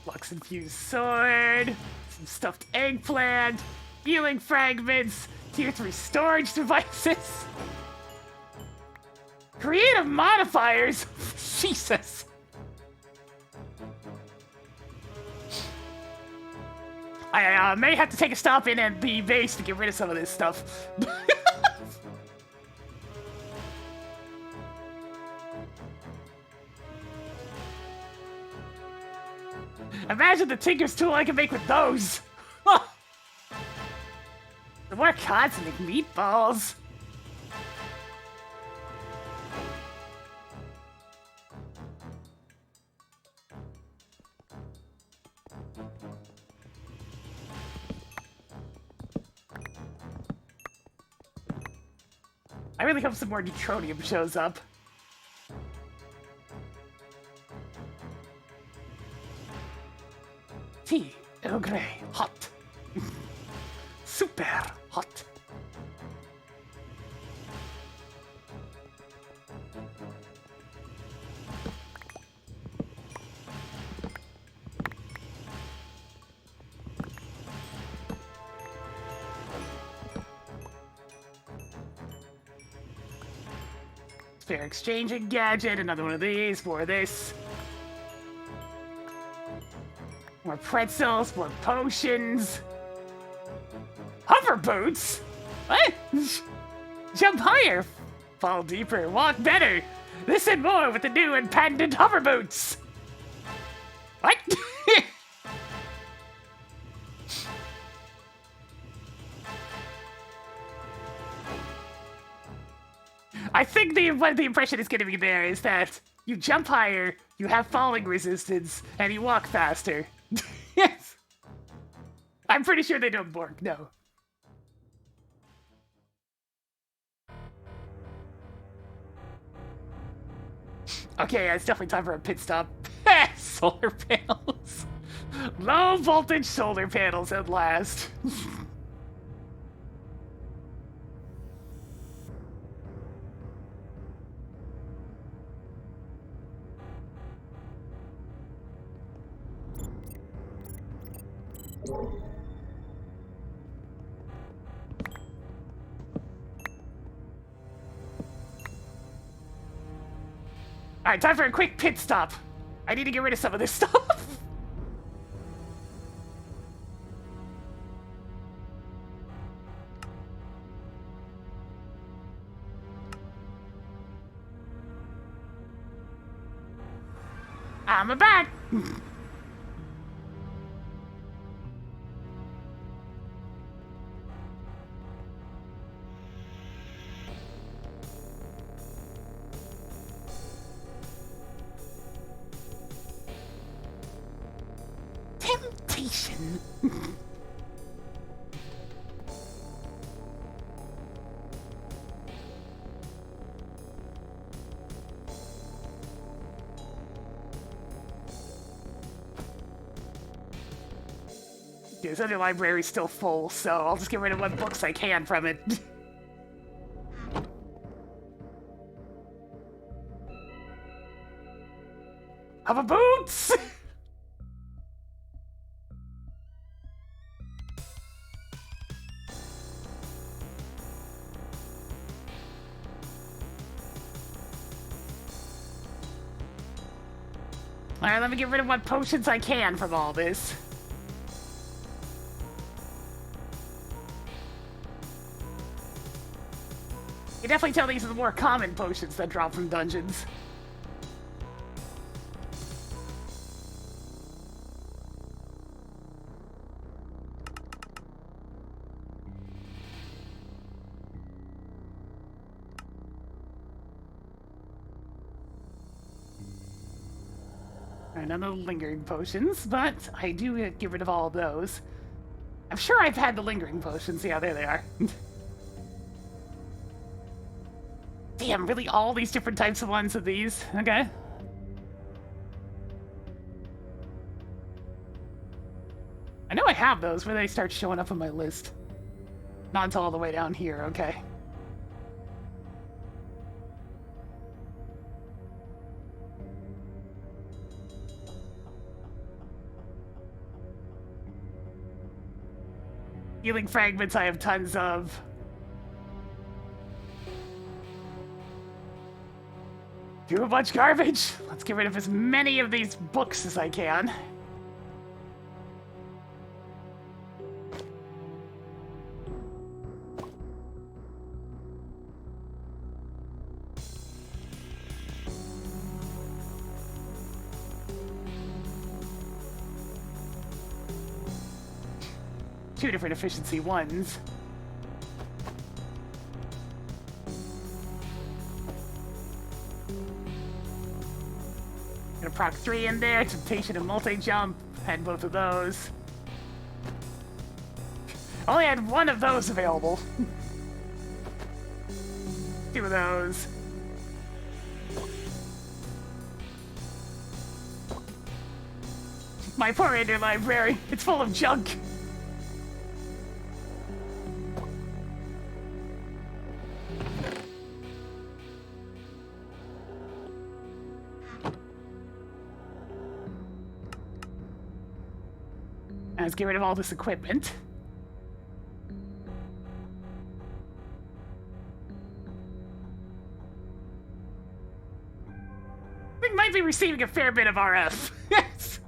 Lux-infused sword, some stuffed eggplant, healing fragments, tier 3 storage devices, creative modifiers. Jesus. I may have to take a stop in at the base to get rid of some of this stuff. Imagine the Tinker's tool I can make with those! The more cosmic meatballs! I really hope some more neutronium shows up. Tea, Earl Grey, hot. Super hot. Spare exchanging gadget, another one of these, more of this. More pretzels, more potions. Hover boots? What? Jump higher, fall deeper, walk better. This and more with the new and patented hover boots. What? I think what the impression is going to be there is that you jump higher, you have falling resistance, and you walk faster. Yes. I'm pretty sure they don't work, no. Okay, it's definitely time for a pit stop. Solar panels. Low voltage solar panels at last. Alright, time for a quick pit stop. I need to get rid of some of this stuff. I'm back. Temptation. This other library's still full, so I'll just get rid of what books I can from it. Hover boots! Alright, let me get rid of what potions I can from all this. You definitely tell these are the more common potions that drop from dungeons. Alright, none of the lingering potions, but I do get rid of all of those. I'm sure I've had the lingering potions. Yeah, there they are. Damn, really all these different types of ones of these? Okay. I know I have those. Where they start showing up on my list. Not until all the way down here, okay. Healing fragments I have tons of. Too much garbage. Let's get rid of as many of these books as I can. Two different efficiency ones. Gonna proc 3 in there, Temptation and Multi-Jump. Had both of those. Only had one of those available. 2 of those. My poor interlibrary. It's full of junk. Let's get rid of all this equipment. We might be receiving a fair bit of RF. Yes.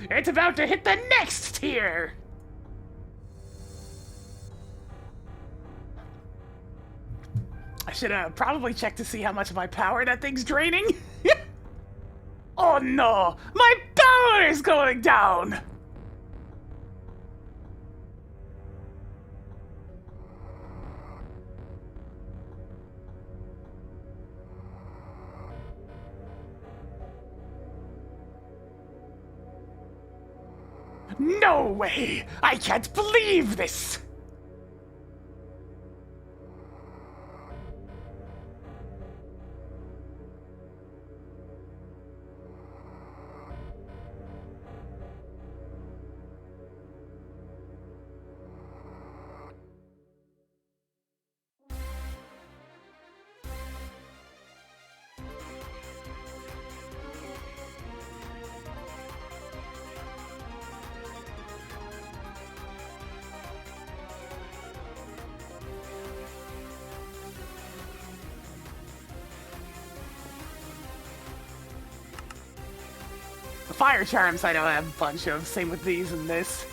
It's about to hit the next tier! I should probably check to see how much of my power that thing's draining. Oh no! My power is going down! No way! I can't believe this! Fire charms I don't have a bunch of, same with these and this.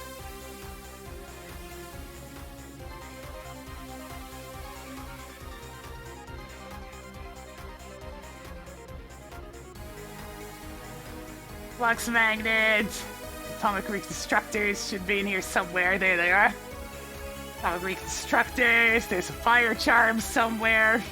Flux magnets, atomic reconstructors should be in here somewhere. There they are. Atomic reconstructors, there's a fire charm somewhere.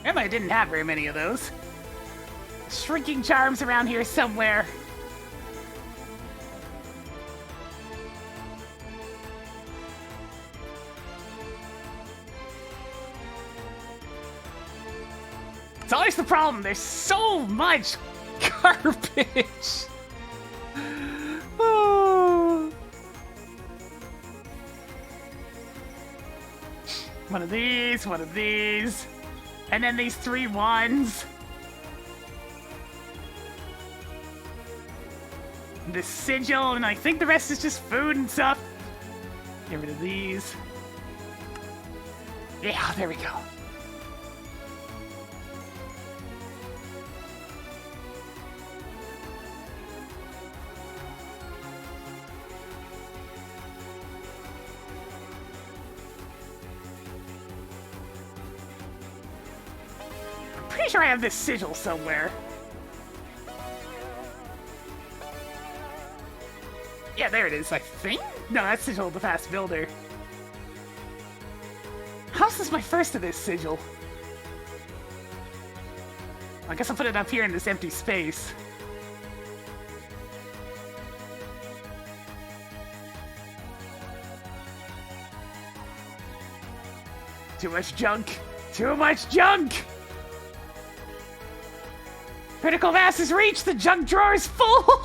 And I didn't have very many of those. Shrinking charms around here somewhere. It's always the problem, there's so much garbage. Oh. One of these. And then these 3 ones. This sigil, and I think the rest is just food and stuff. Get rid of these. Yeah, there we go. Pretty sure I have this sigil somewhere. Yeah, there it is, I think? No, that's Sigil of the Fast Builder. How's this my first of this sigil? I guess I'll put it up here in this empty space. Too much junk! Too much junk! Critical mass is reached! The junk drawer is full!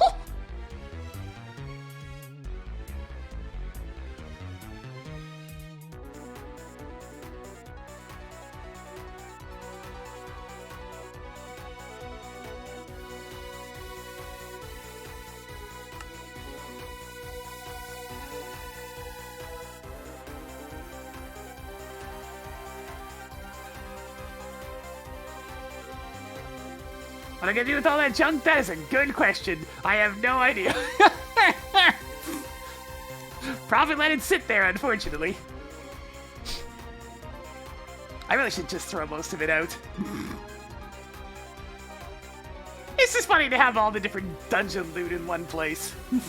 What am I gonna do with all that junk? That is a good question. I have no idea. Probably let it sit there, unfortunately. I really should just throw most of it out. It's just funny to have all the different dungeon loot in one place. Did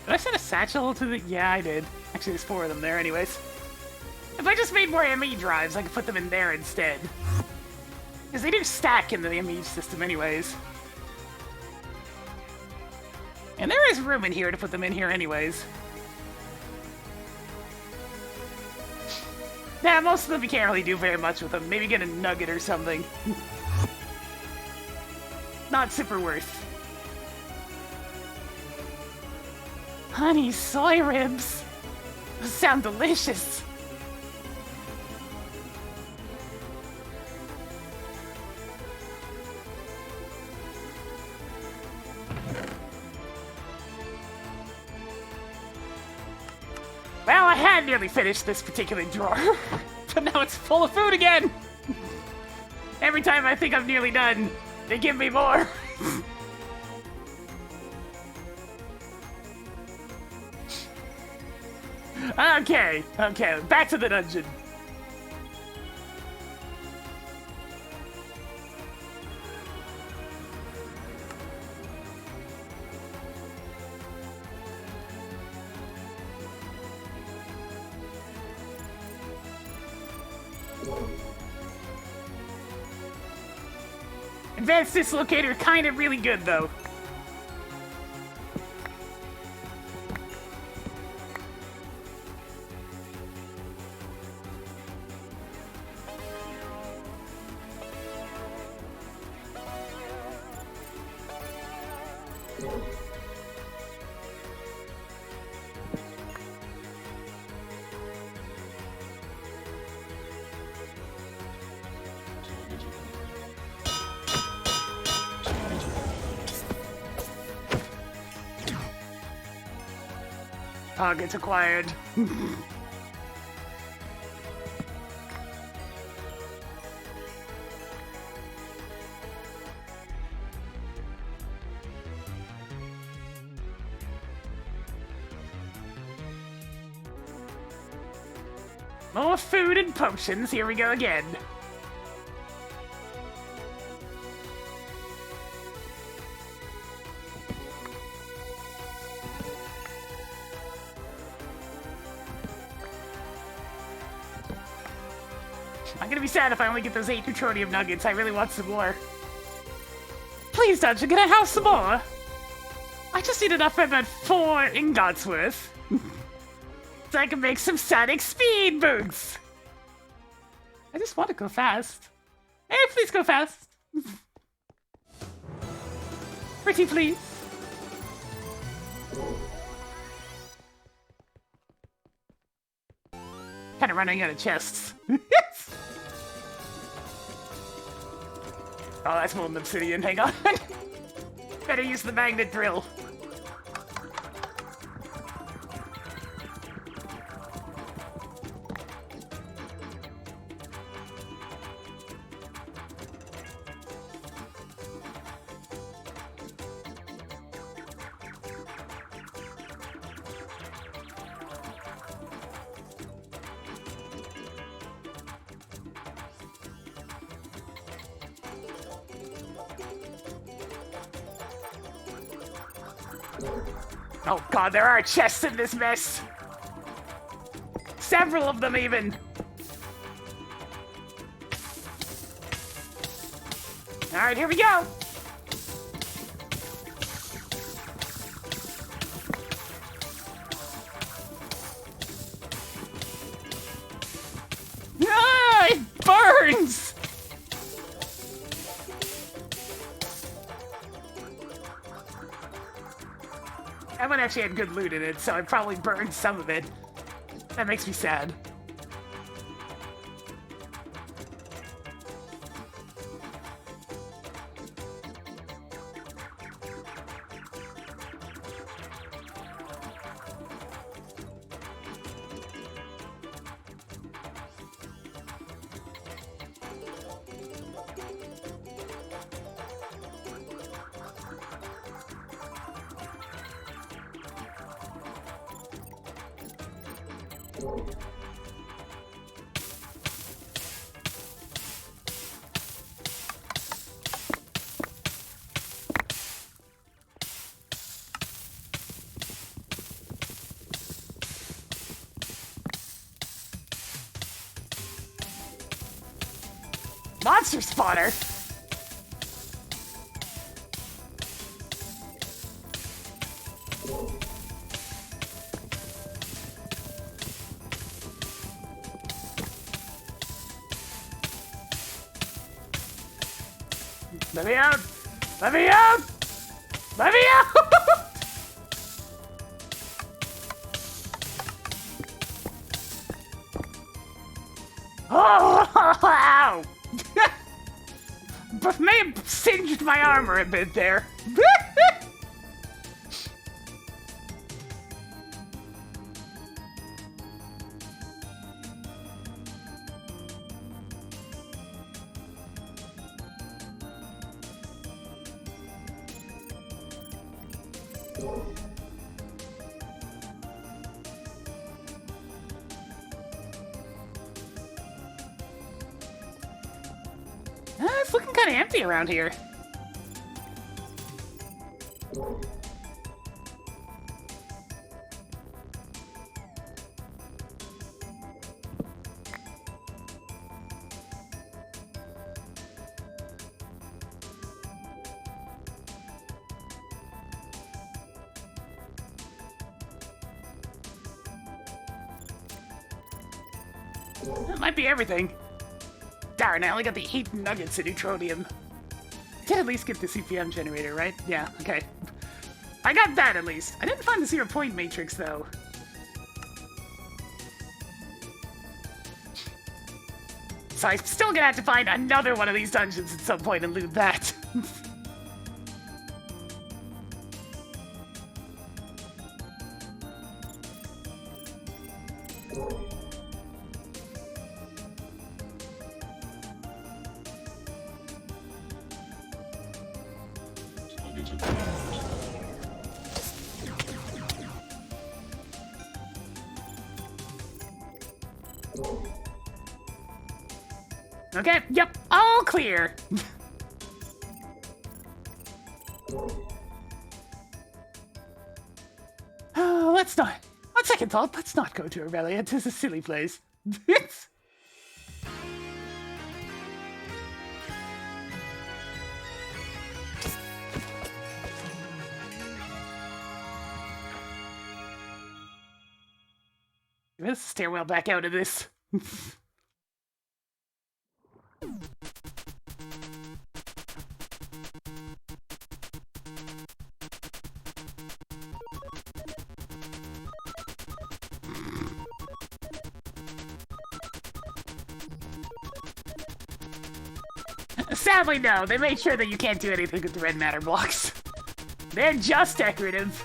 I send a satchel to the... Yeah, I did. Actually, there's 4 of them there anyways. If I just made more ME drives, I could put them in there instead. Because they do stack in the ME system anyways. And there is room in here to put them in here anyways. Nah, most of them you can't really do very much with them. Maybe get a nugget or something. Not super worth. Honey soy ribs. Those sound delicious. Well, I had nearly finished this particular drawer, but now it's full of food again. Every time I think I'm nearly done, they give me more. Okay, back to the dungeon. Advanced dislocator, kind of really good though. Targets acquired. More food and potions, here we go again. I'm gonna be sad if I only get those 8 neutronium nuggets. I really want some more. Please, Dungeon, can I have some more? I just need enough for about 4 ingots worth. So I can make some sonic speed boots. I just want to go fast. Hey, please go fast. Pretty please. Kind of running out of chests. Oh, that's molten obsidian. Hang on. Better use the magnet drill. Oh god, there are chests in this mess! Several of them, even! Alright, here we go! Ah, it burns! That one actually had good loot in it, so I probably burned some of it. That makes me sad. Monster spawner? Let me out! Let me out! Let me out! Oh! Ow! But may have singed my armor a bit there. It's looking kind of empty around here. That might be everything. Darn, I only got the 8 nuggets of neutronium. I did at least get the CPM generator, right? Yeah, okay. I got that at least. I didn't find the 0-point matrix, though. So I'm still gonna have to find another one of these dungeons at some point and loot that. Okay, yep, all clear. Let's not. On second thought, let's not go to Aurelia. It is a silly place. There's a stairwell back out of this. Sadly, no. They made sure that you can't do anything with the red matter blocks. They're just decorative.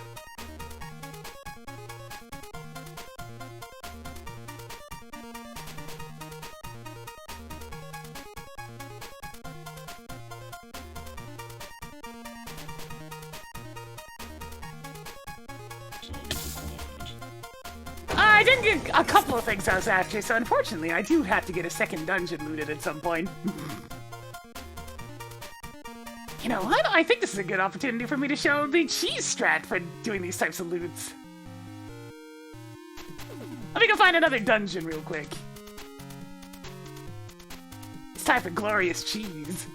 I didn't get a couple of things I was after, so unfortunately I do have to get a second dungeon looted at some point. You know what? I think this is a good opportunity for me to show the cheese strat for doing these types of loots. Let me go find another dungeon real quick. It's time for glorious cheese.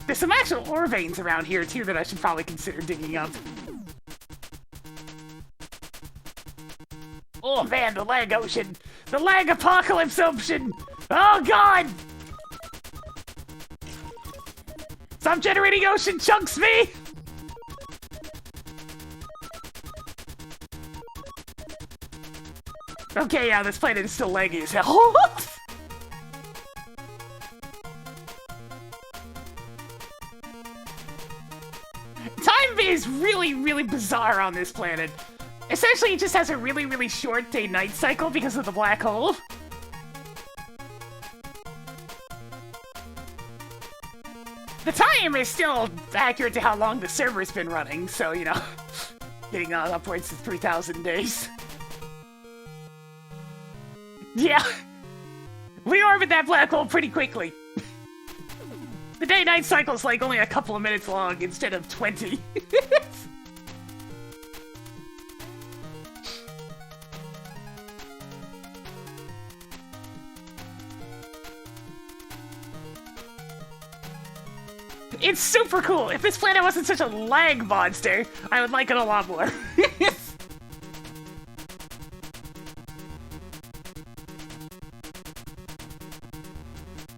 There's some actual ore veins around here, too, that I should probably consider digging up. Oh, man, the lag ocean! The lag apocalypse ocean! Oh, God! Stop generating ocean chunks me! Okay, yeah, this planet is still laggy as hell. Time is really, really bizarre on this planet. Essentially, it just has a really, really short day-night cycle because of the black hole. The time is still accurate to how long the server's been running, so, you know, getting upwards of 3,000 days. Yeah, we orbit that black hole pretty quickly. The day-night cycle's like only a couple of minutes long instead of 20. It's super cool. If this planet wasn't such a lag monster, I would like it a lot more.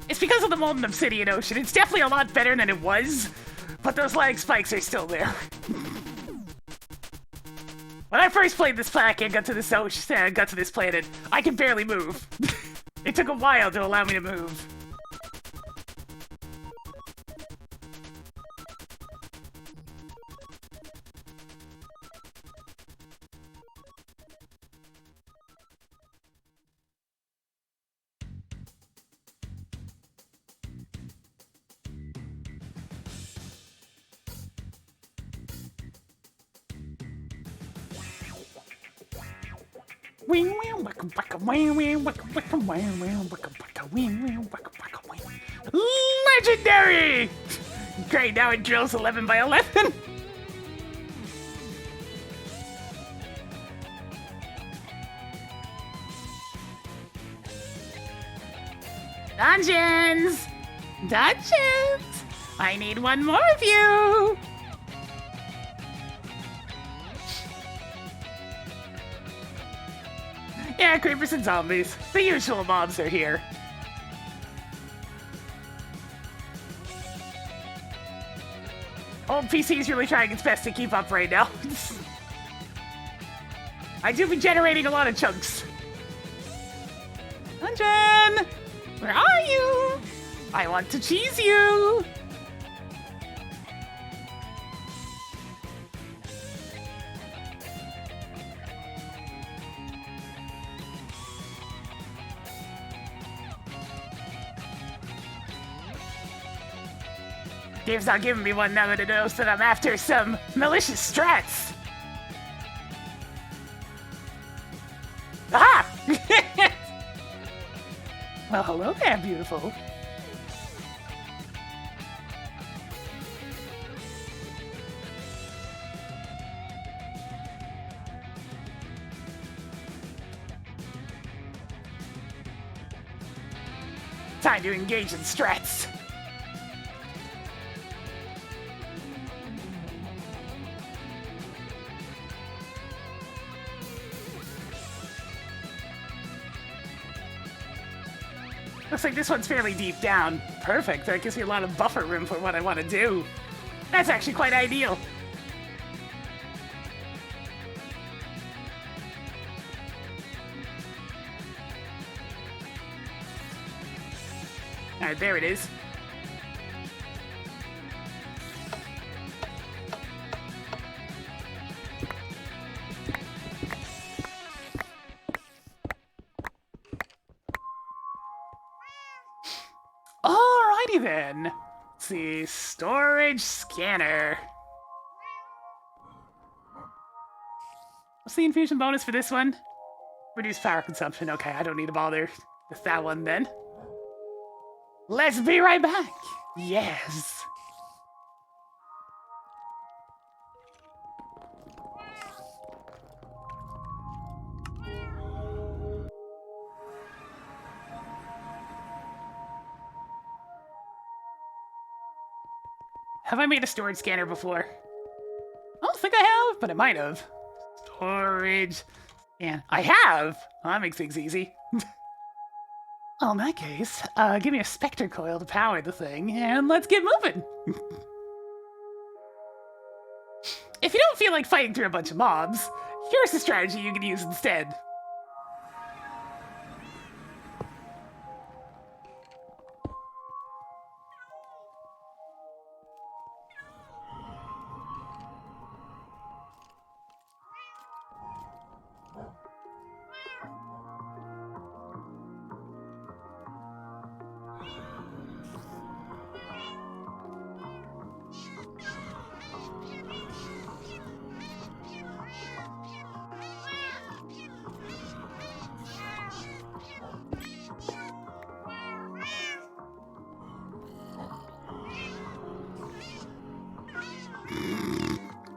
It's because of the molten obsidian ocean. It's definitely a lot better than it was, but those lag spikes are still there. When I first played this planet and got to this ocean, got to this planet, I could barely move. It took a while to allow me to move. Legendary! Great, now it drills 11 by 11. Dungeons! Dungeons! I need one more of you! Yeah, creepers and zombies. The usual mobs are here. Old PC's really trying its best to keep up right now. I do be generating a lot of chunks. Dungeon! Where are you? I want to cheese you! Dave's not giving me one now that it knows that I'm after some malicious strats. Aha! Well, hello there, beautiful. Time to engage in strats. Looks like this one's fairly deep down. Perfect, that gives me a lot of buffer room for what I want to do. That's actually quite ideal. Alright, there it is. Alrighty then. Let's see, storage scanner. What's the infusion bonus for this one? Reduce power consumption. Okay, I don't need to bother with that one then. Let's be right back. Yes. Have I made a storage scanner before? I don't think I have, but I might have. Storage. Yeah, I have. Well, that makes things easy. Well, in that case, give me a specter coil to power the thing, and let's get moving. If you don't feel like fighting through a bunch of mobs, here's a strategy you can use instead.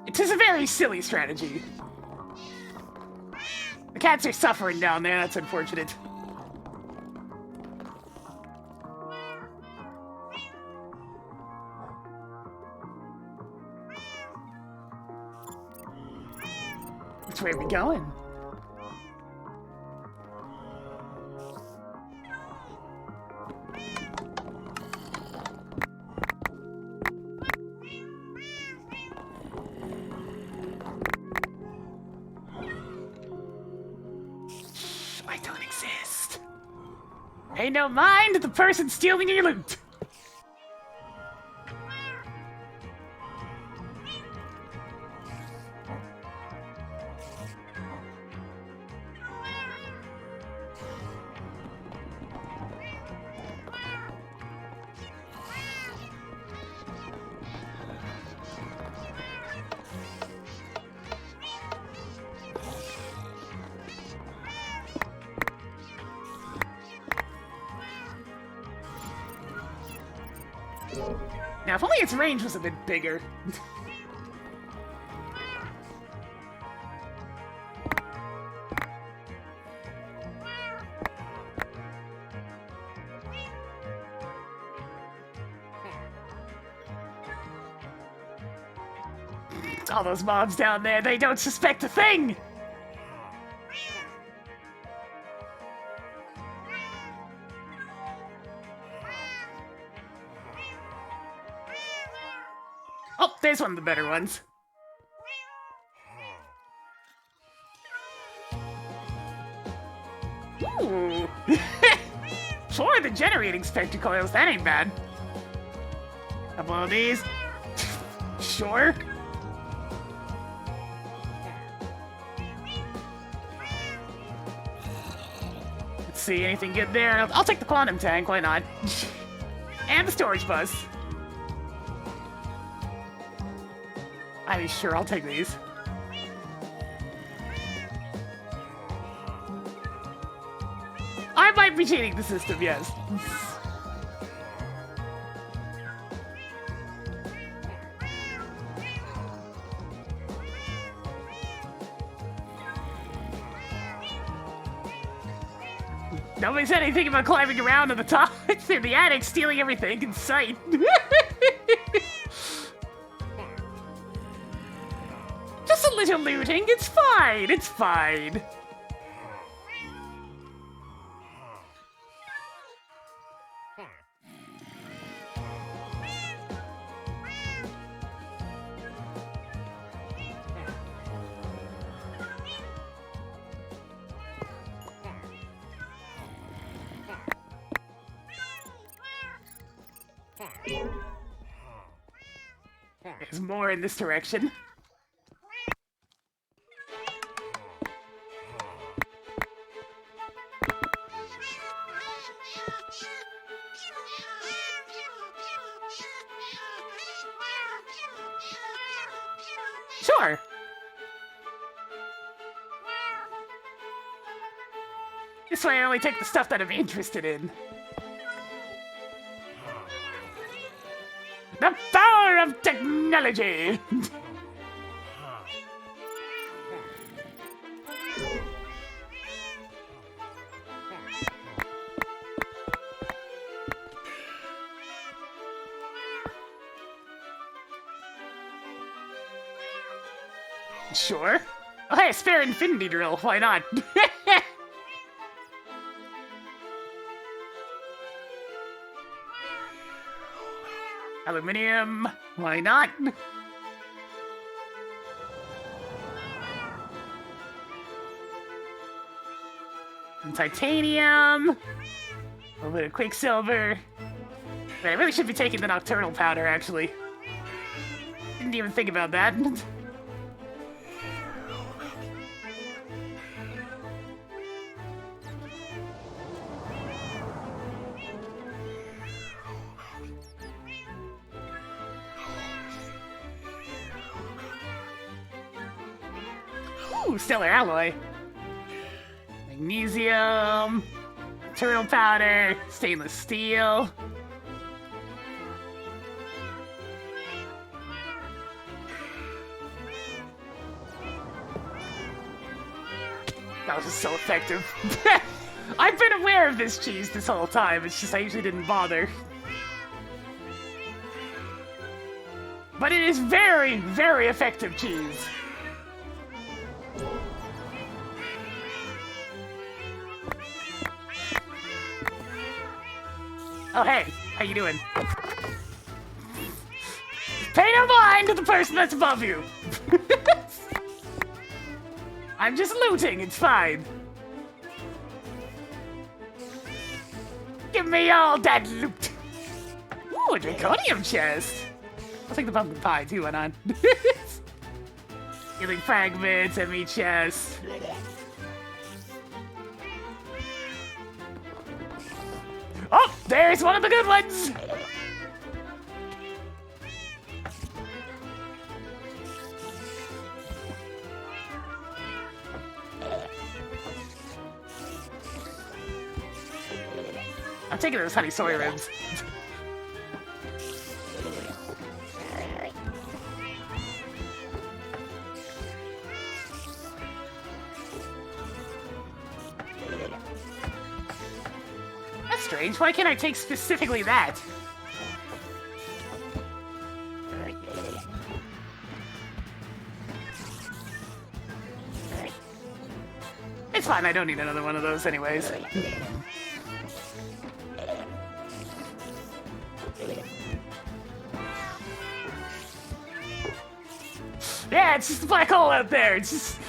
It is a very silly strategy. The cats are suffering down there, that's unfortunate. Where are we going? I don't exist. Hey, no mind the person stealing your loot. Now, if only its range was a bit bigger. All those mobs down there, they don't suspect a thing! Oh, there's one of the better ones. Ooh. For the generating spectacles, that ain't bad. Couple of these. Sure. Let's see, anything good there? I'll take the quantum tank, why not? And the storage bus. I mean, sure, I'll take these. I might be cheating the system, yes. Nobody said anything about climbing around to the top. It's in the attic, stealing everything in sight. Just a little looting. It's fine. It's fine. There's more in this direction. Sure. This way I only take the stuff that I'm interested in. The power of technology! Sure. Oh, hey, a spare infinity drill, why not? Aluminium, why not? And titanium, a little bit of quicksilver. But I really should be taking the nocturnal powder, actually. Didn't even think about that. Ooh, stellar alloy. Magnesium, turtle powder, stainless steel. That was just so effective. I've been aware of this cheese this whole time, it's just I usually didn't bother. But it is very, very effective cheese. Oh, hey, how you doing? Pay no mind to the person that's above you. I'm just looting, it's fine. Give me all that loot. Ooh, a draconium chest. I'll take the pumpkin pie too, why not? Healing fragments, enemy chest. Oh, there's one of the good ones! I'm taking those honey soy ribs. That's strange. Why can't I take specifically that? It's fine. I don't need another one of those anyways. Yeah, it's just a black hole out there. It's just...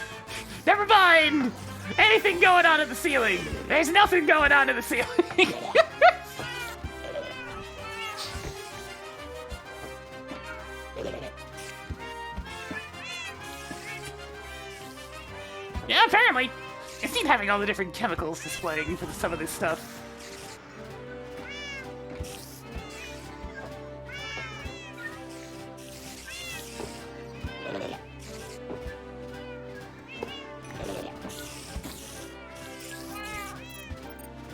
Never mind! Anything going on at the ceiling. There's nothing going on in the ceiling. Yeah, apparently. It's neat having all the different chemicals displaying for some of this stuff.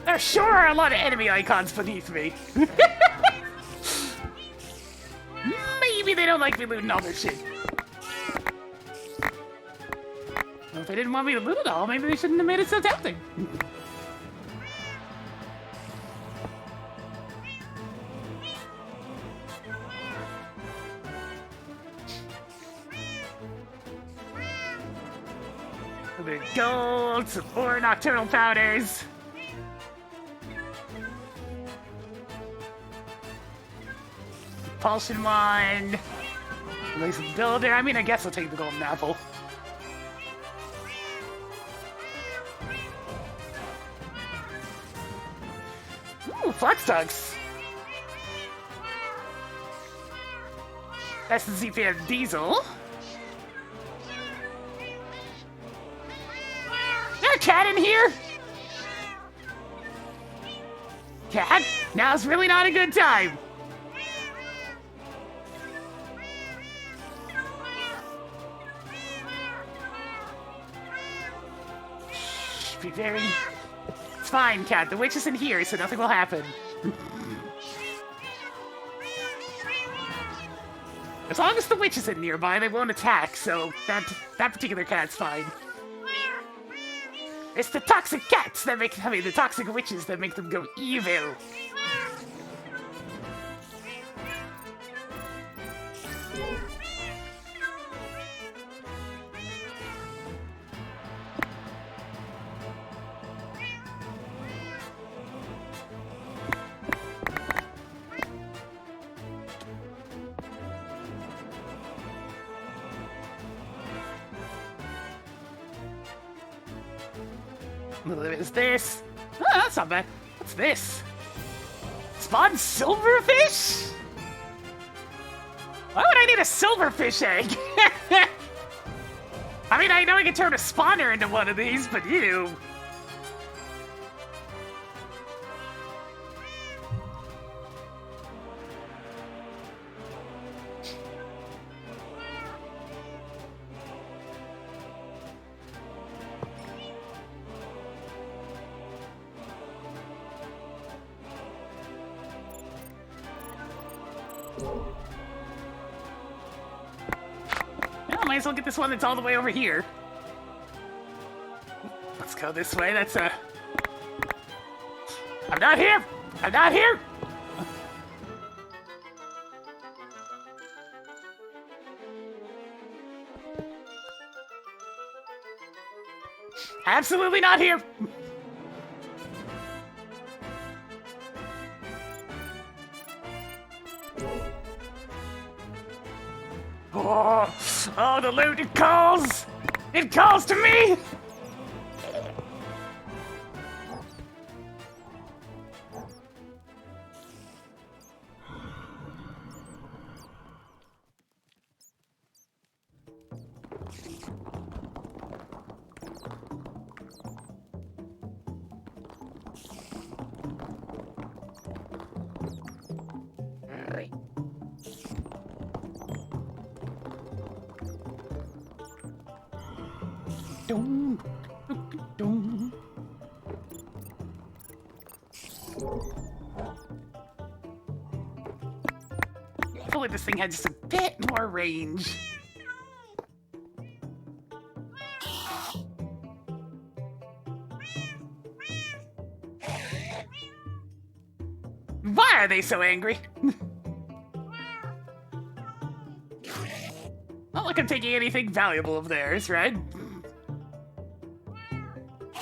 There sure are a lot of enemy icons beneath me. Maybe they don't like me looting all their shit. Well, if they didn't want me to loot it all, maybe they shouldn't have made it so tempting. A bit of gold, some more nocturnal powders. Propulsion wand. Laser builder. I mean, I guess I'll take the golden apple. Ooh, Flux Ducks. That's the ZPF Diesel. Is there a cat in here? Cat? Now's really not a good time. Be very... It's fine, cat. The witch isn't here, so nothing will happen. As long as the witch isn't nearby, they won't attack, so that particular cat's fine. It's the toxic cats that make... I mean, the toxic witches that make them go evil. What is this? Oh, that's not bad. What's this? Spawn silverfish? Why would I need a silverfish egg? I mean, I know I can turn a spawner into one of these, but you... Well, might as well get this one that's all the way over here. Let's go this way. That's a... I'm not here! I'm not here! Absolutely not here! Oh, the loot, it calls! It calls to me! Dum, dum. I feel like this thing had just a bit more range. Why are they so angry? Not like I'm taking anything valuable of theirs, right?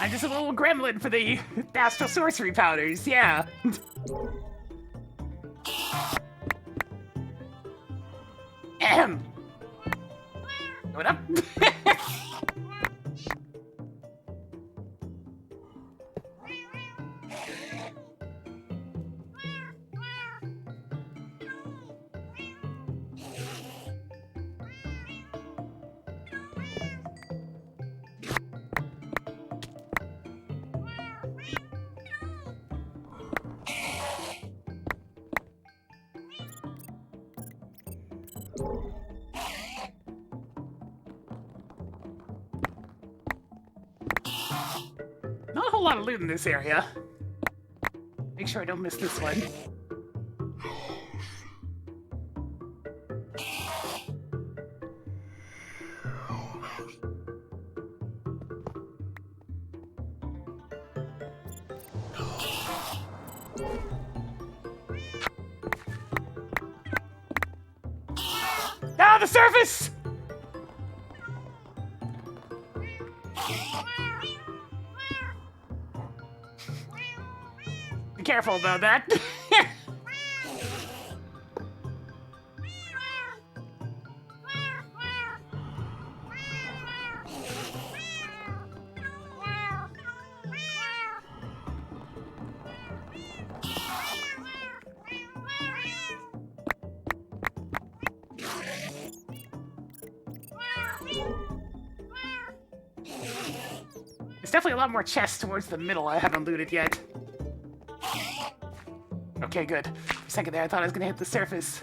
I'm just a little gremlin for the astral sorcery powders, yeah. Ahem. What up? Not a whole lot of loot in this area. Make sure I don't miss this one. Ah, the surface! Be careful about that. There's definitely a lot more chests towards the middle I haven't looted yet. Okay, good. For a second there, I thought I was gonna hit the surface.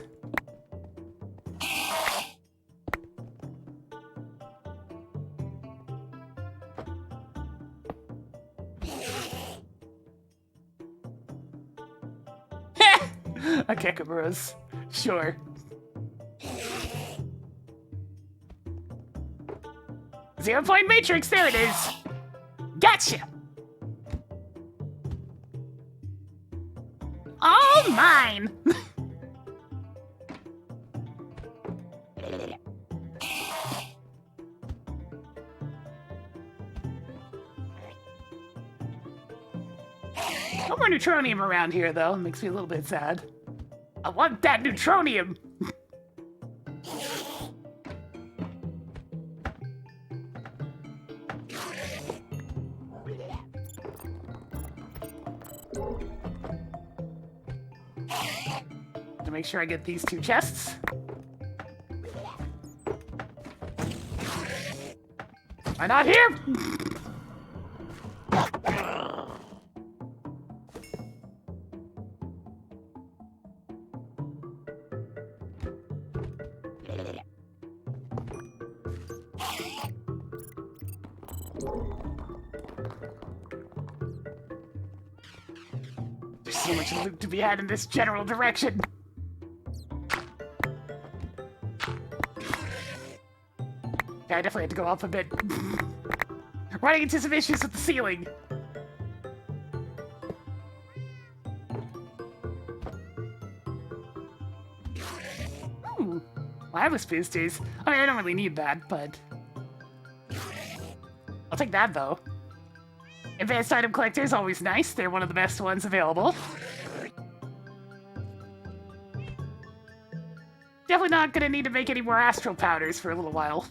Okay, PinkKittyRose. Sure. Zero-point matrix, there it is! Gotcha! All mine! No more neutronium around here, though. Makes me a little bit sad. I want that neutronium! To make sure I get these two chests. Am I not here? There's so much loot to be had in this general direction. Yeah, I definitely had to go up a bit. Running into some issues with the ceiling. Ooh, wireless boosters. I mean, I don't really need that, but... I'll take that, though. Advanced item collector is always nice. They're one of the best ones available. definitely not gonna need to make any more astral powders for a little while.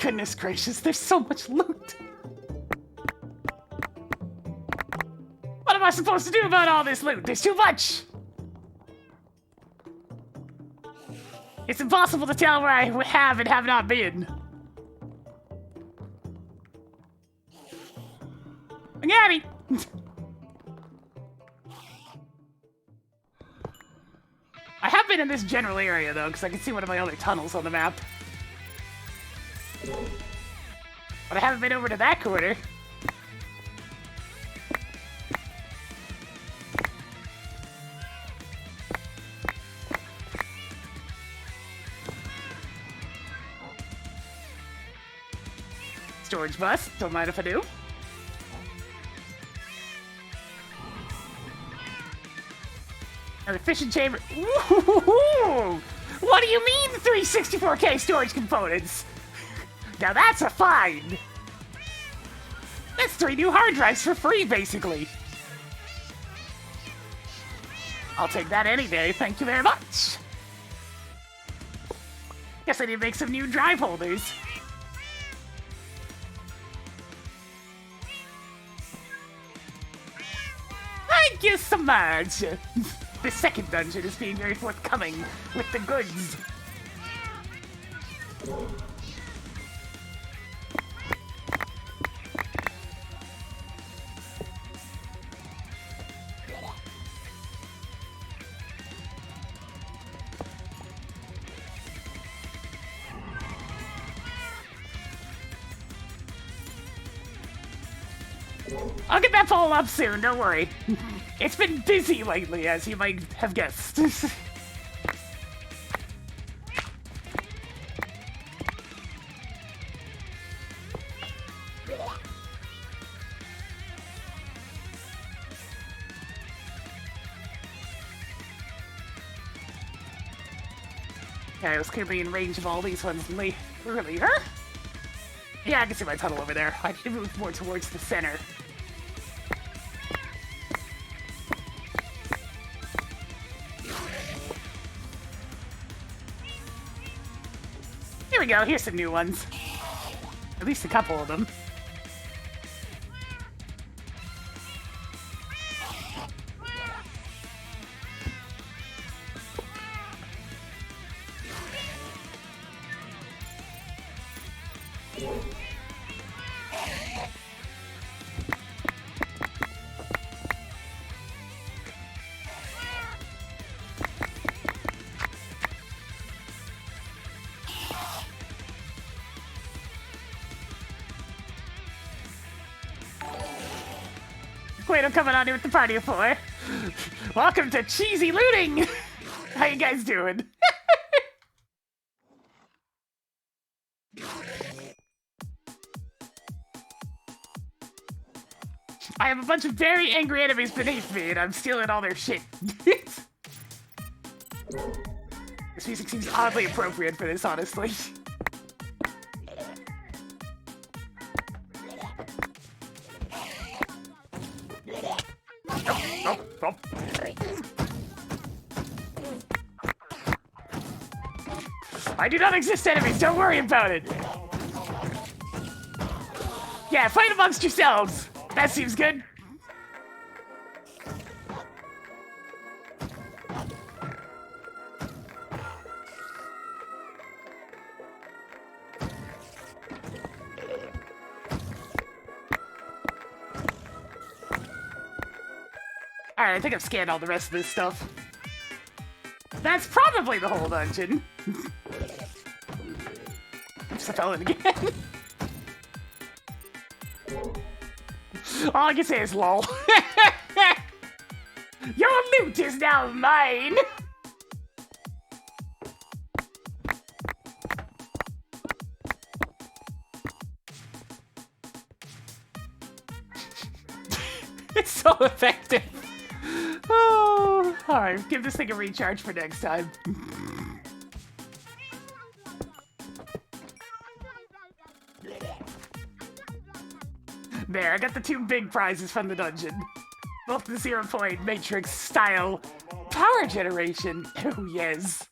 Goodness gracious, there's so much loot! What am I supposed to do about all this loot? There's too much! It's impossible to tell where I have and have not been. Spaghetti! I have been in this general area, though, because I can see one of my other tunnels on the map. But I haven't been over to that corner. Storage bus, don't mind if I do. Another fishing chamber. Ooh, what do you mean 364K storage components? Now that's a find! That's 3 new hard drives for free, basically. I'll take that any day, thank you very much. Guess I need to make some new drive holders. Thank you so much. The second dungeon is being very forthcoming with the goods. I'll get that poll up soon, don't worry. It's been busy lately, as you might have guessed. Yeah, I was clearly in range of all these ones earlier. Yeah, I can see my tunnel over there. I need to move more towards the center. Here we go, here's some new ones. At least a couple of them. Wait, I'm coming on here with the party of 4. Welcome to cheesy looting! How you guys doing? I have a bunch of very angry enemies beneath me, and I'm stealing all their shit. This music seems oddly appropriate for this, honestly. I do not exist, enemies, don't worry about it! Yeah, fight amongst yourselves! That seems good. Alright, I think I've scanned all the rest of this stuff. That's probably the whole dungeon. Oops, I fell in again. All I can say is lol. Your loot is now mine! It's so effective. Oh, alright, give this thing a recharge for next time. There, I got the 2 big prizes from the dungeon. Both the 0-point Matrix style power generation. Oh, yes.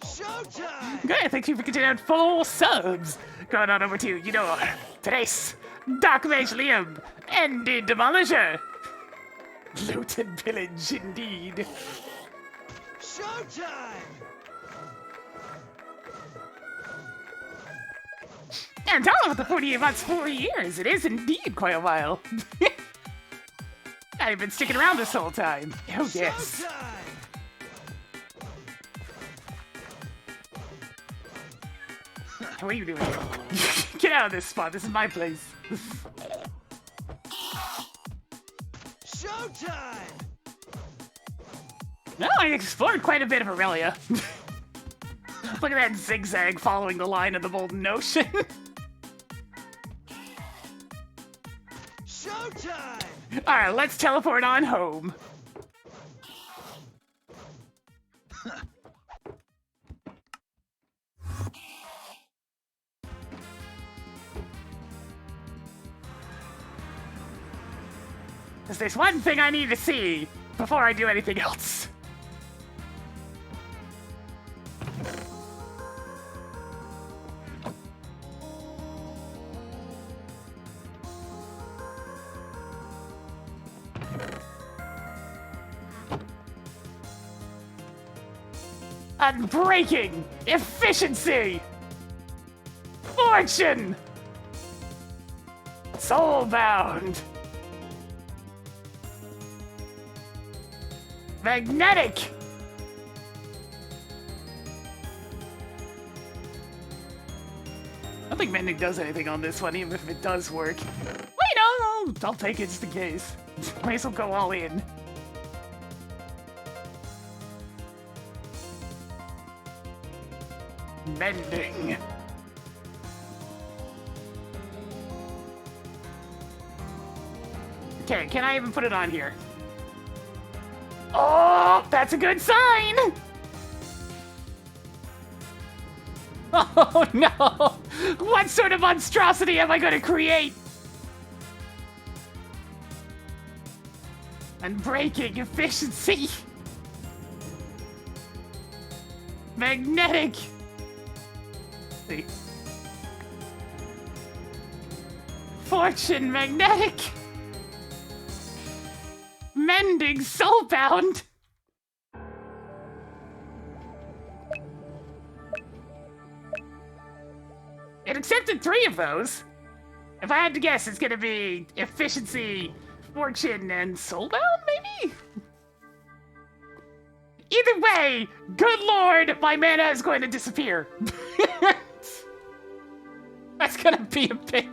Showtime! Good, thank you for continuing 4 subs. Going on over to, you know, Trace, Dark Mage Liam, and the Demolisher. Loot and pillage, indeed. Showtime! And all of the 48 months, 4 years. It is indeed quite a while. I've been sticking around this whole time. Oh, yes. Showtime! What are you doing? Get out of this spot. This is my place. Showtime! No, I explored quite a bit of Aurelia. Look at that zigzag following the line of the Molten Ocean. Showtime! Alright, let's teleport on home. Because there's one thing I need to see before I do anything else. Unbreaking! Efficiency! Fortune! Soulbound! Magnetic! I don't think Mending does anything on this one, even if it does work. Wait, no, I'll take it just in case. Might as well go all in. Mending. Okay, can I even put it on here? Oh, that's a good sign! Oh no! What sort of monstrosity am I gonna create? Unbreaking efficiency! Magnetic! See. Fortune magnetic! Mending soulbound! It accepted 3 of those. If I had to guess, it's gonna be efficiency, fortune, and soulbound, maybe? Either way, good lord, my mana is going to disappear. That's gonna be a bit...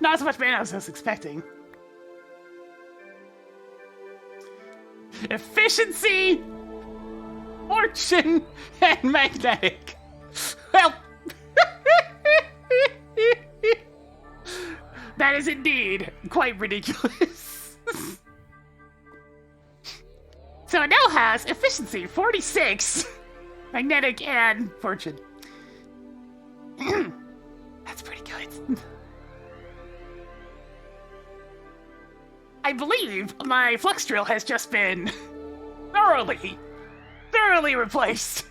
Not as much mana as I was expecting. Efficiency, fortune, and magnetic. Well, that is indeed quite ridiculous. So it now has efficiency 46, magnetic, and fortune. That's pretty good. I believe my flux drill has just been thoroughly replaced.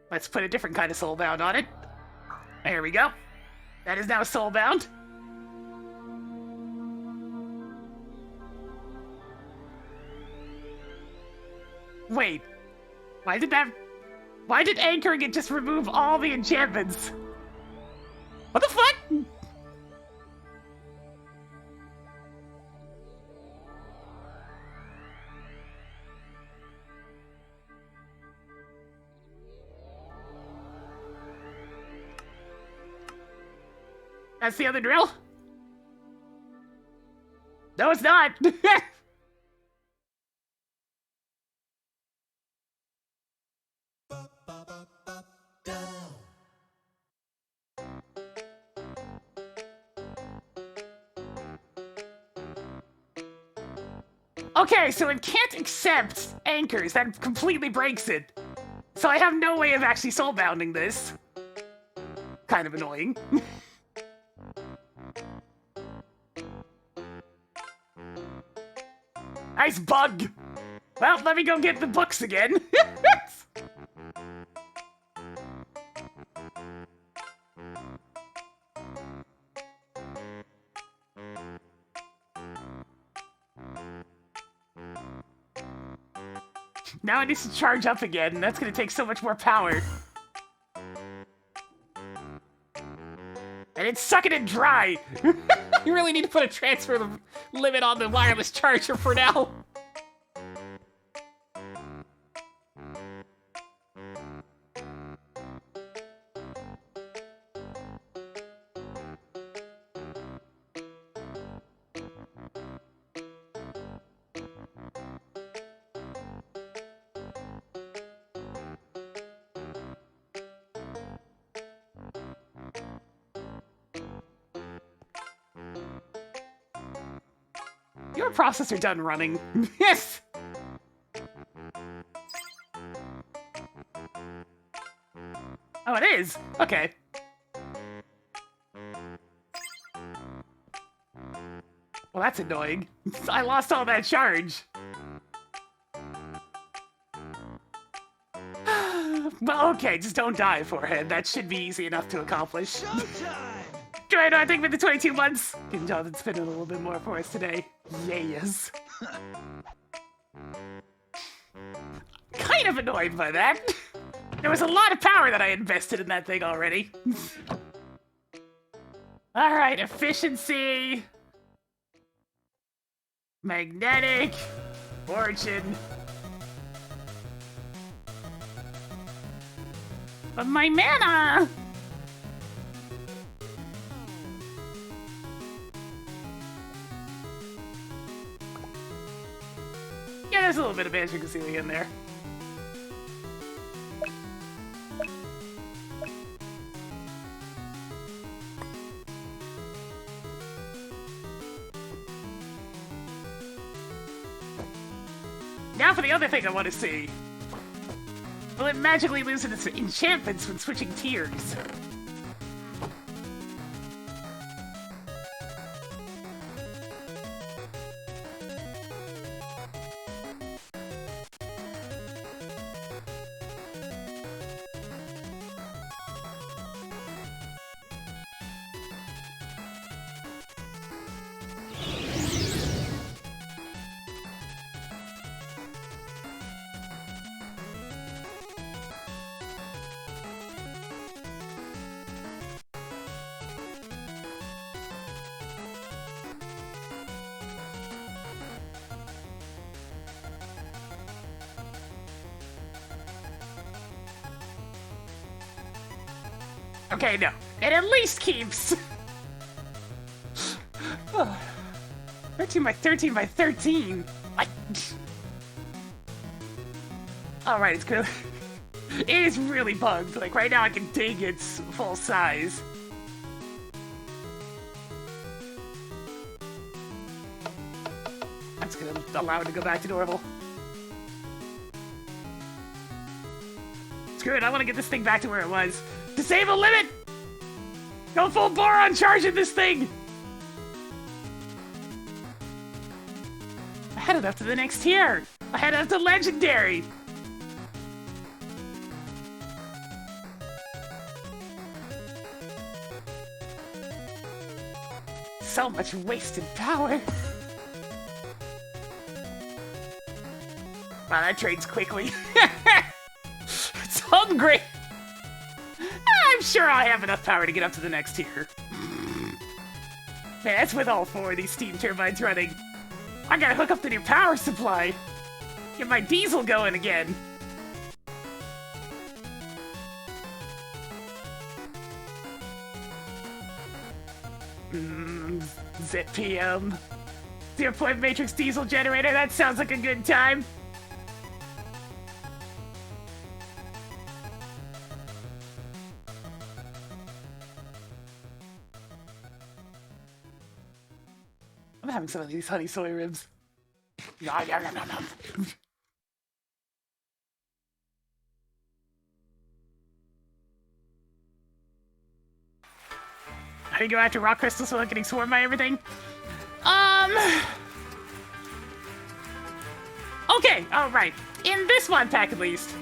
Let's put a different kind of soulbound on it. There we go. That is now soulbound. Wait, why did anchoring it just remove all the enchantments? What the fuck? That's the other drill? No, it's not. Okay, so it can't accept anchors. That completely breaks it. So I have no way of actually soulbounding this. Kind of annoying. Nice bug! Well, let me go get the books again. Now it needs to charge up again, and that's gonna take so much more power. And it's sucking it dry! You really need to put a transfer limit on the wireless charger for now. Your processor done running. Yes! Oh, it is? Okay. Well, that's annoying. I lost all that charge. Well, okay, just don't die, Forehead. That should be easy enough to accomplish. Great, I think with the 22 months. Good job at spinning a little bit more for us today. Yes. Kind of annoyed by that. There was a lot of power that I invested in that thing already. Alright, efficiency. Magnetic. Fortune. But my mana! Yeah, there's a little bit of magic concealing in there. Now for the other thing I want to see. Will it magically lose its enchantments when switching tiers? Okay, no. It at least keeps... 13 by 13 by 13? What? Alright, it's good. It is really bugged. Like, right now I can dig its full size. That's gonna allow it to go back to normal. Screw it, I want to get this thing back to where it was. Disable limit! Go full bore on charging this thing! I had it up to the next tier! I had it up to legendary! So much wasted power! Wow, that trades quickly. It's hungry! I'm sure I have enough power to get up to the next tier. Man, that's with all 4 of these steam turbines running. I gotta hook up the new power supply. Get my diesel going again. ZPM. 0-point matrix diesel generator, that sounds like a good time. having some of these honey soy ribs. Yum, yum, yum, yum, yum. How do you go after rock crystals without getting swarmed by everything? Okay, alright. In this one pack at least,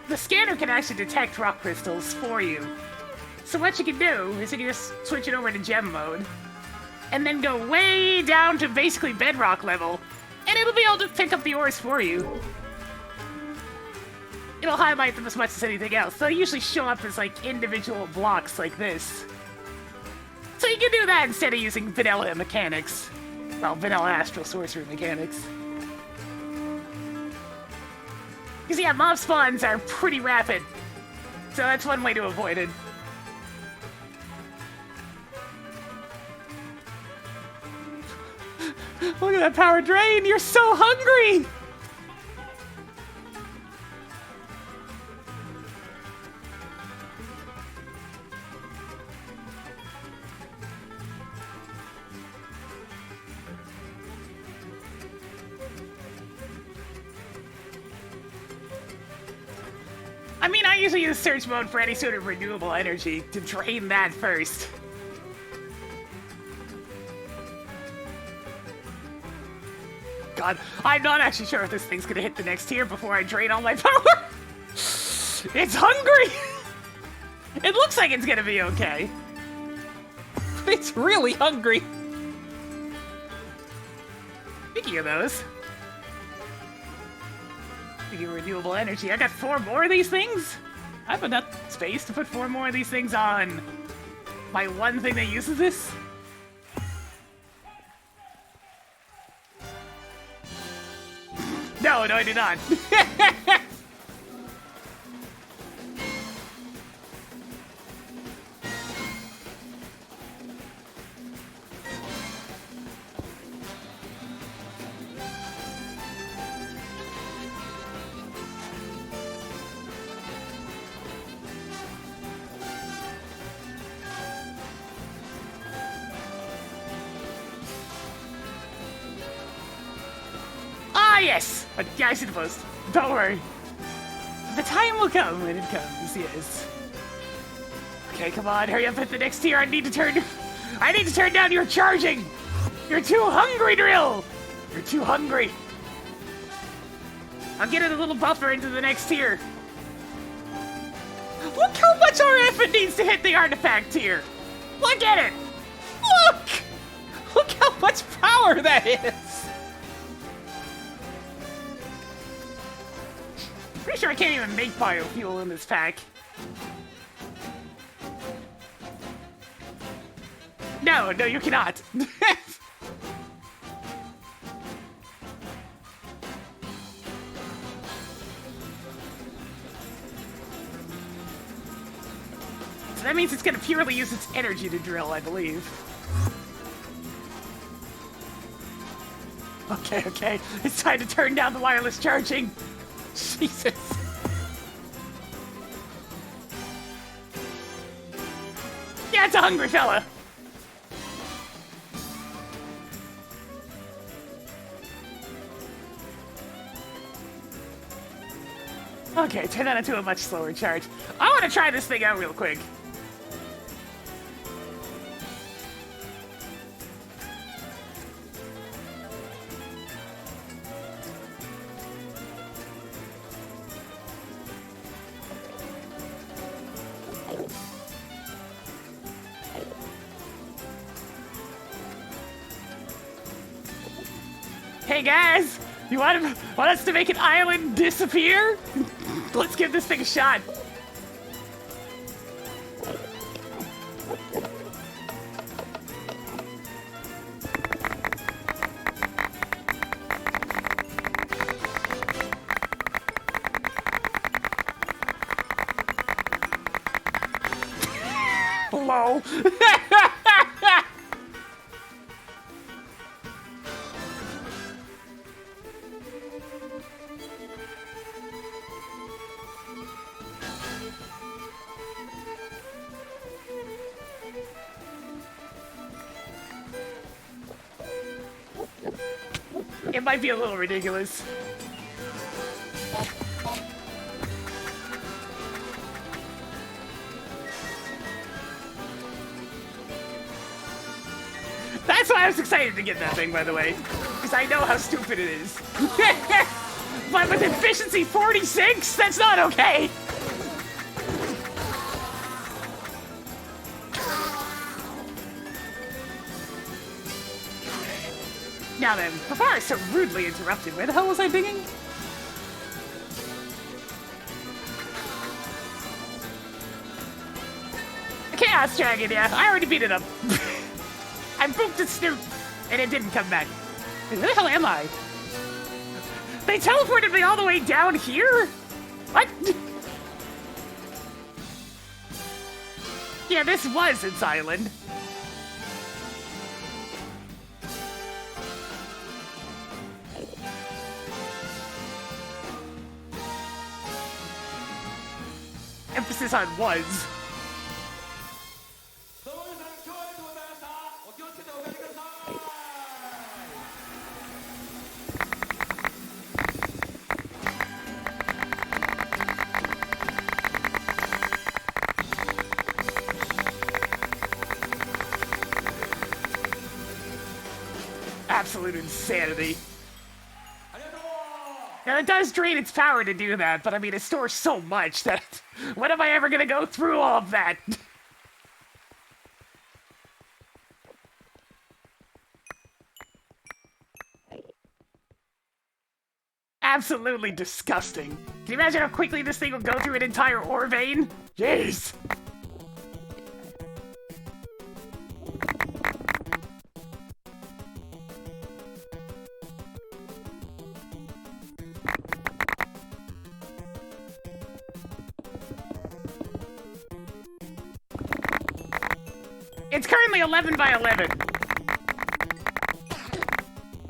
the scanner can actually detect rock crystals for you. So what you can do is you can just switch it over to gem mode, and then go way down to basically bedrock level, and it'll be able to pick up the ores for you. It'll highlight them as much as anything else. They'll usually show up as like individual blocks like this. So you can do that instead of using vanilla mechanics. Well, vanilla astral sorcery mechanics. Because yeah, mob spawns are pretty rapid. So that's one way to avoid it. Look at that power drain! You're so hungry! I mean, I usually use search mode for any sort of renewable energy to drain that first. God, I'm not actually sure if this thing's gonna hit the next tier before I drain all my power. It's hungry! It looks like it's gonna be okay. It's really hungry. Speaking of those, speaking of renewable energy, I got 4 more of these things. I have enough space to put 4 more of these things on my one thing that uses this. No, I do not. Ah, yes! Yeah, I see the post. Don't worry. The time will come when it comes, yes. Okay, come on, hurry up at the next tier. I need to turn down your charging! You're too hungry, Drill! You're too hungry. I'll get it a little buffer into the next tier. Look how much RF it needs to hit the artifact tier! Look at it! Look! Look how much power that is! Pretty sure I can't even make biofuel in this pack. No, you cannot. So that means it's gonna purely use its energy to drill, I believe. Okay. It's time to turn down the wireless charging. Jesus. Yeah, it's a hungry fella. Okay, turn that into a much slower charge. I want to try this thing out real quick. Hey guys, you want us to make an island disappear? Let's give this thing a shot. Hello. It might be a little ridiculous. That's why I was excited to get that thing, by the way. Because I know how stupid it is. But with efficiency 46, that's not okay. Now then, before I was so rudely interrupted, where the hell was I digging? A Chaos Dragon, yeah. I already beat it up. I booped its snoot, and it didn't come back. Where the hell am I? They teleported me all the way down here? What? Yeah, this was its island. Emphasis on was. Absolute insanity. Now, it does drain its power to do that, but I mean, it stores so much that when am I ever gonna go through all of that? Absolutely disgusting. Can you imagine how quickly this thing will go through an entire ore vein? Jeez. It's currently 11 by 11.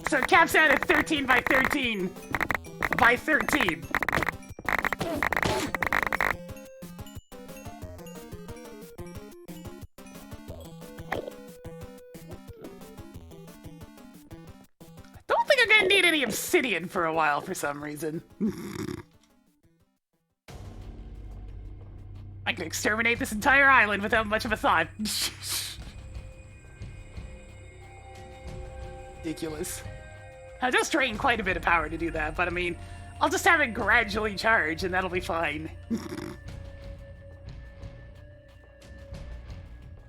So it caps out at 13 by 13 by 13. Don't think I'm gonna need any obsidian for a while for some reason. I can exterminate this entire island without much of a thought. Ridiculous. I'll just drain quite a bit of power to do that, but I mean, I'll just have it gradually charge and that'll be fine.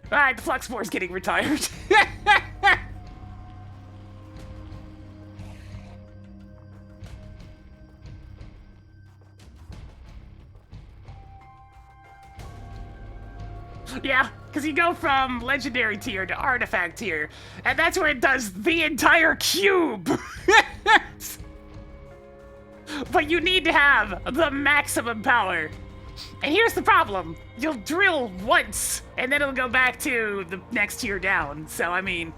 Alright, the Flux Bore's getting retired. Yeah, because you go from legendary tier to artifact tier, and that's where it does the entire cube. But you need to have the maximum power. And here's the problem. You'll drill once, and then it'll go back to the next tier down. So, I mean,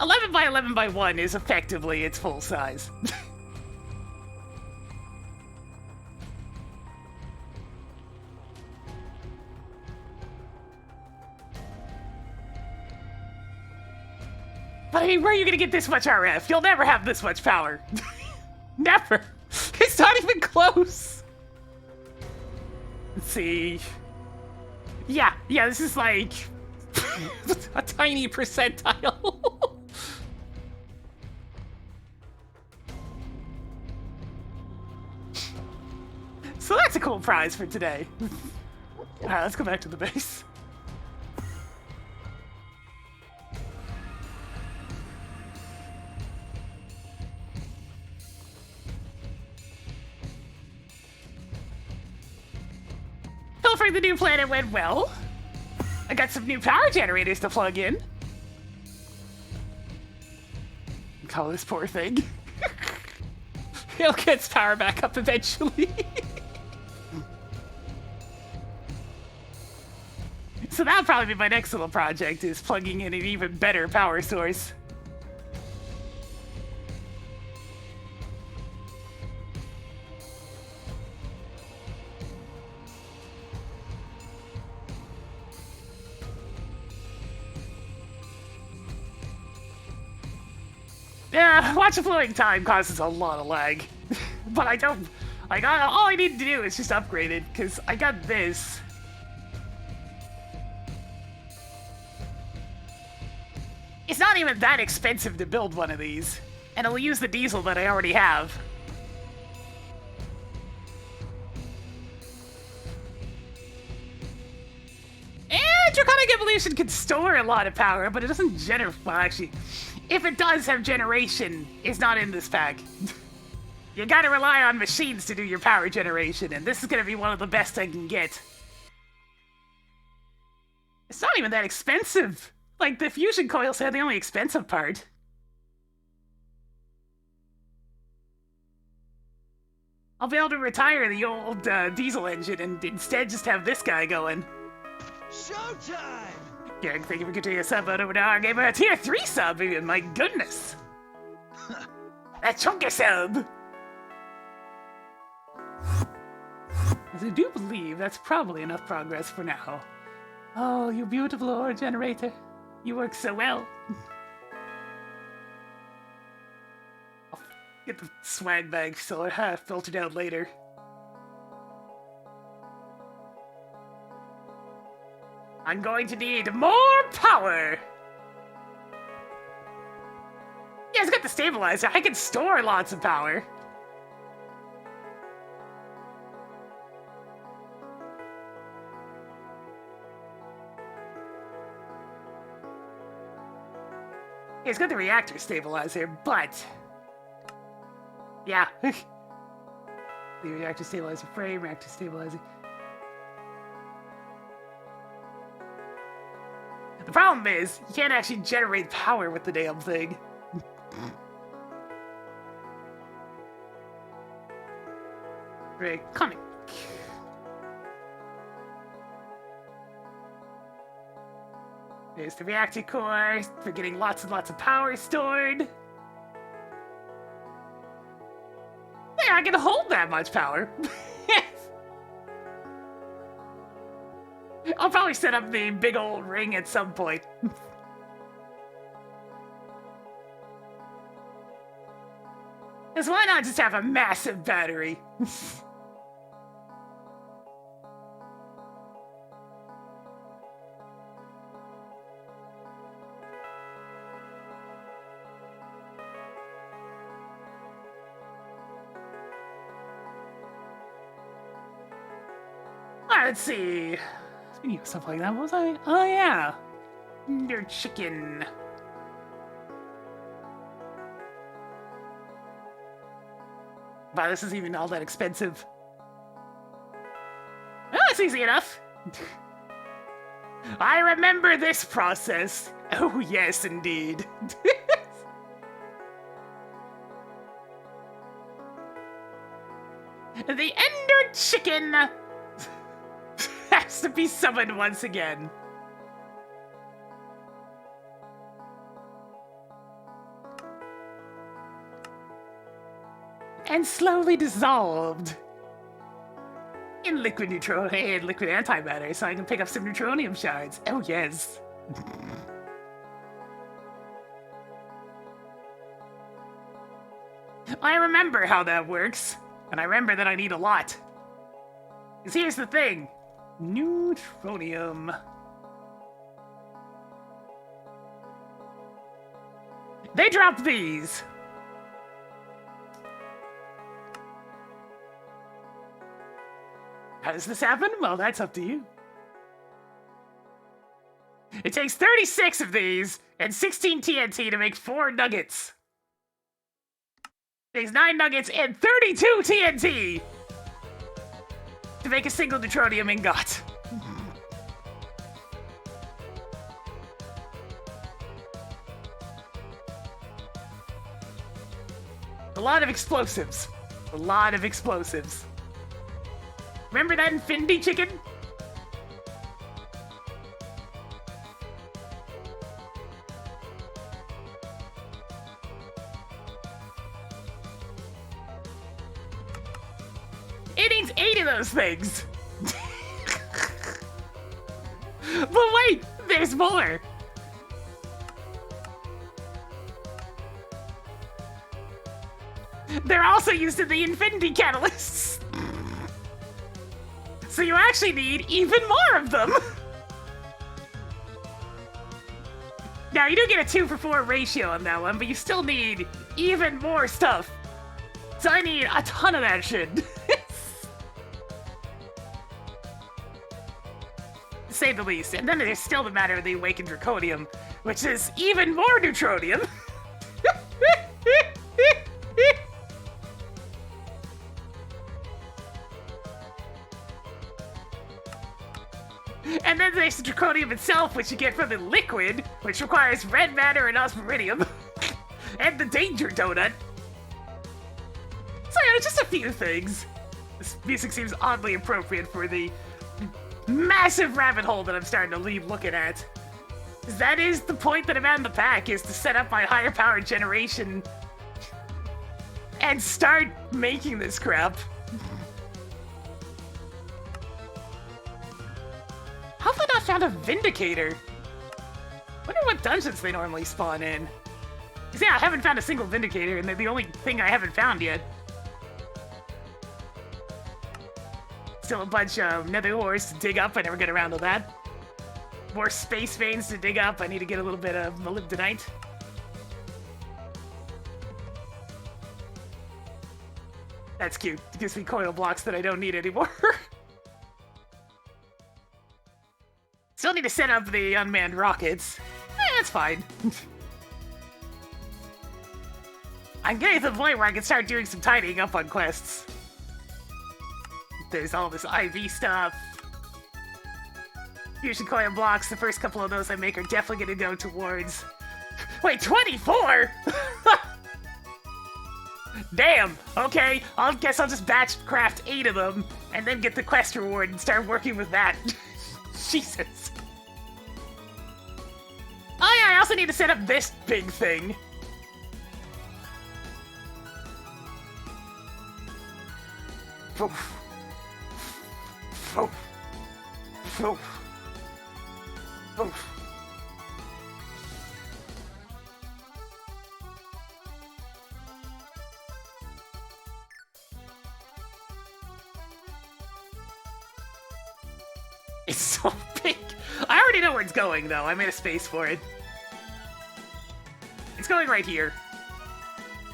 11 by 11 by 1 is effectively its full size. But I mean, where are you gonna get this much RF? You'll never have this much power. Never. It's not even close. Let's see. Yeah, this is like a tiny percentile. So that's a cool prize for today. Alright, let's go back to the base. For the new planet went well. I got some new power generators to plug in. Call this poor thing. It'll get its power back up eventually. So that'll probably be my next little project, is plugging in an even better power source. Watch flowing time causes a lot of lag. But I don't... all I need to do is just upgrade it, because I got this. It's not even that expensive to build one of these. And it'll use the diesel that I already have. And Draconic Evolution can store a lot of power, but it doesn't generate... Well, actually, if it does have generation, it's not in this pack. You gotta rely on machines to do your power generation, and this is gonna be one of the best I can get. It's not even that expensive. Like, the fusion coils are the only expensive part. I'll be able to retire the old diesel engine and instead just have this guy going. Showtime! Yeah, thank you for getting a sub out over now. I gave a tier 3 sub, even. My goodness. A chunky sub. As I do believe that's probably enough progress for now. Oh, you beautiful ore generator. You work so well. I'll get the swag bag filtered out later. I'm going to need more power! Yeah, it's got the stabilizer. I can store lots of power. Yeah, it's got the reactor stabilizer, but... Yeah. The reactor stabilizer frame, reactor stabilizer... The problem is, you can't actually generate power with the damn thing. Right, comic. There's the reactor core for getting lots and lots of power stored. Yeah, I can hold that much power. I'll probably set up the big old ring at some point. Because why not just have a massive battery? Let's see. Speaking of stuff like that, what was I? Oh, yeah. Your chicken. Wow, this isn't even all that expensive. Well, that's easy enough. I remember this process. Oh, yes, indeed. The Ender Chicken has to be summoned once again. And slowly dissolved in liquid and liquid antimatter, so I can pick up some neutronium shards. Oh yes. I remember how that works, and I remember that I need a lot. Because here's the thing. Neutronium. They dropped these. How does this happen? Well, that's up to you. It takes 36 of these and 16 TNT to make 4 nuggets. It takes 9 nuggets and 32 TNT to make a single neutronium ingot. A lot of explosives. A lot of explosives. Remember that Infinity Chicken? It needs 8 of those things! But wait! There's more! They're also used in the Infinity Catalysts. So you actually need even more of them. Now, you do get a 2-for-4 ratio on that one, but you still need even more stuff. So I need a ton of that shit. To say the least. And then there's still the matter of the Awakened Draconium, which is even more Neutronium. And then there's the Draconium itself, which you get from the liquid, which requires red matter and osmiridium. And the Danger Donut. So yeah, just a few things. This music seems oddly appropriate for the massive rabbit hole that I'm starting to leave looking at. That is the point that I'm at in the pack, is to set up my higher power generation and start making this crap. How have I not found a Vindicator? Wonder what dungeons they normally spawn in. 'Cause yeah, I haven't found a single Vindicator, and they're the only thing I haven't found yet. Still a bunch of nether ores to dig up. I never get around to that. More space veins to dig up. I need to get a little bit of molybdenite. That's cute. It gives me coil blocks that I don't need anymore. Still need to set up the unmanned rockets. That's fine. I'm getting to the point where I can start doing some tidying up on quests. There's all this IV stuff. Fusion coil blocks, the first couple of those I make are definitely gonna go towards... Wait, 24?! Damn! Okay, guess I'll just batch craft 8 of them, and then get the quest reward and start working with that. Jesus. Oh yeah, I also need to set up this big thing. Oof. Oof. Oof. Oof. It's so big. I already know where it's going, though. I made a space for it. It's going right here.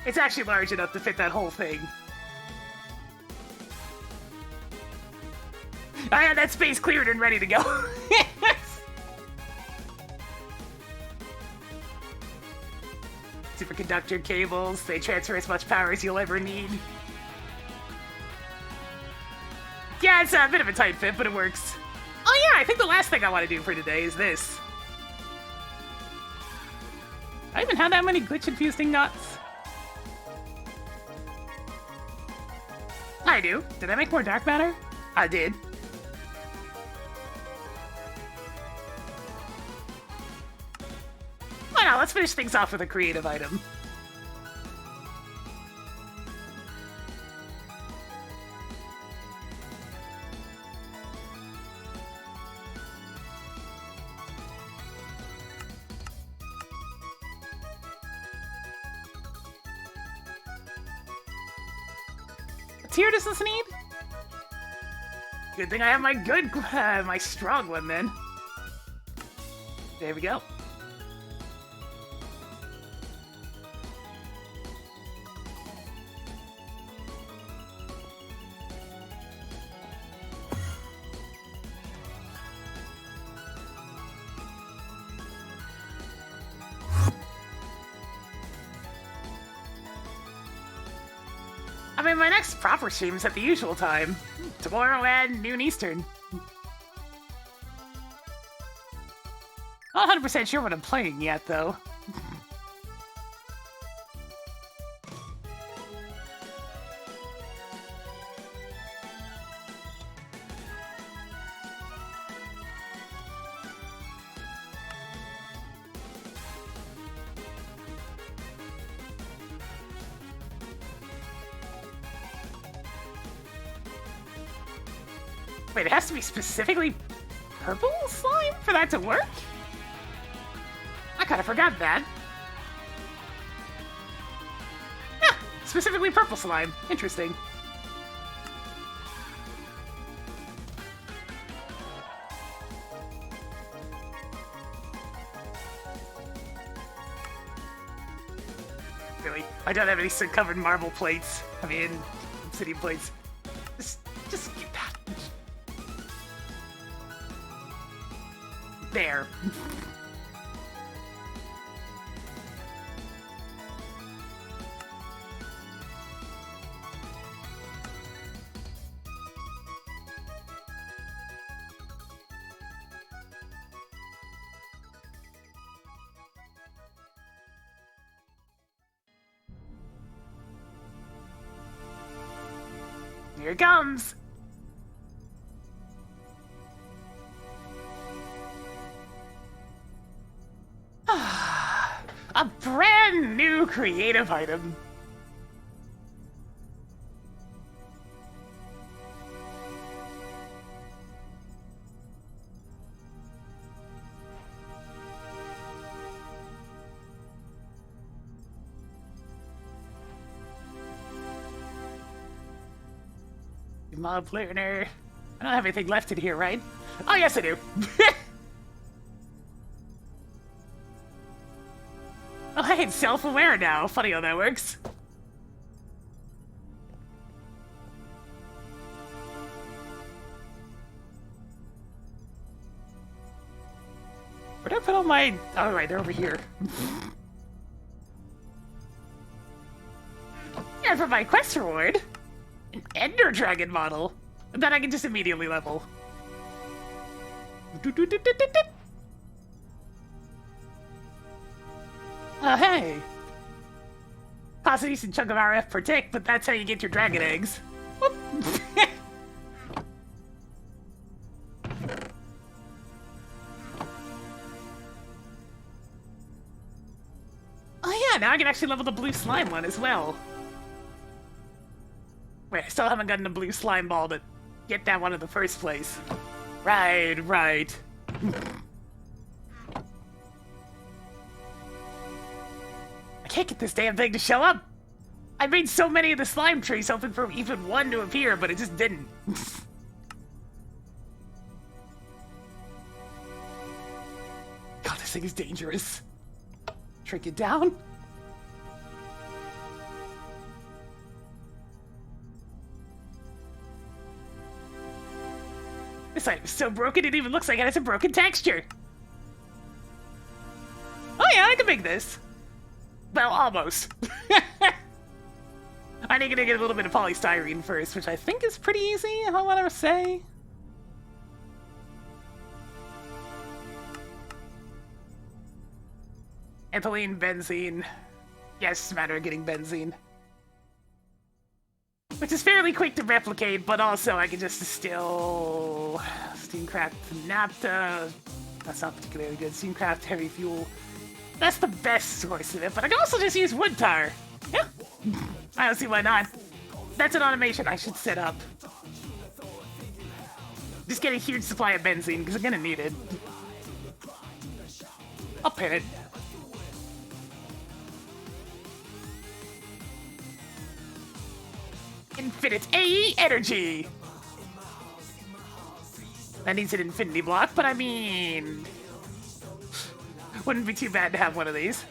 It's actually large enough to fit that whole thing. I had that space cleared and ready to go. Superconductor cables, they transfer as much power as you'll ever need. Yeah, it's a bit of a tight fit, but it works. Oh yeah, I think the last thing I want to do for today is this. I even had that many glitch-infused nuts. I do. Did I make more dark matter? I did. Why not? Let's finish things off with a creative item. What tier does this need? Good thing I have my my strong one then. There we go. I mean, my next proper stream is at the usual time. Tomorrow at noon Eastern. Not 100% sure what I'm playing yet, though. Wait, it has to be specifically purple slime for that to work? I kinda forgot that. Yeah, Specifically purple slime. Interesting. Really? I don't have any covered marble plates. I mean, obsidian plates. Just get that. There. Here it comes! A brand new creative item. Mob learner. I don't have anything left in here, right? Oh, yes, I do. Oh, hey, it's self-aware now. Funny how that works. Where'd I put all my... Oh, right, they're over here. And for my quest reward, an Ender Dragon model that I can just immediately level. Oh, hey! Costs a decent chunk of RF per tick, but that's how you get your dragon eggs. Whoop. Oh yeah, now I can actually level the blue slime one as well. Wait, I still haven't gotten the blue slime ball to get that one in the first place. Right, right. I can't get this damn thing to show up. I made so many of the slime trees hoping for even one to appear, but it just didn't. God, this thing is dangerous. Shrink it down. This item is so broken it even looks like it has a broken texture. Oh yeah, I can make this. Well, almost. I need to get a little bit of polystyrene first, which I think is pretty easy, if I want to say. Ethylene, benzene. Yes, it's a matter of getting benzene. Which is fairly quick to replicate, but also I can just distill steamcraft naphtha. That's not particularly good. Steamcraft heavy fuel. That's the best source of it, but I can also just use wood tar. Yeah. I don't see why not. That's an automation I should set up. Just get a huge supply of benzene, because I'm gonna need it. I'll pin it. Infinite AE energy! That needs an infinity block, but I mean... Wouldn't be too bad to have one of these.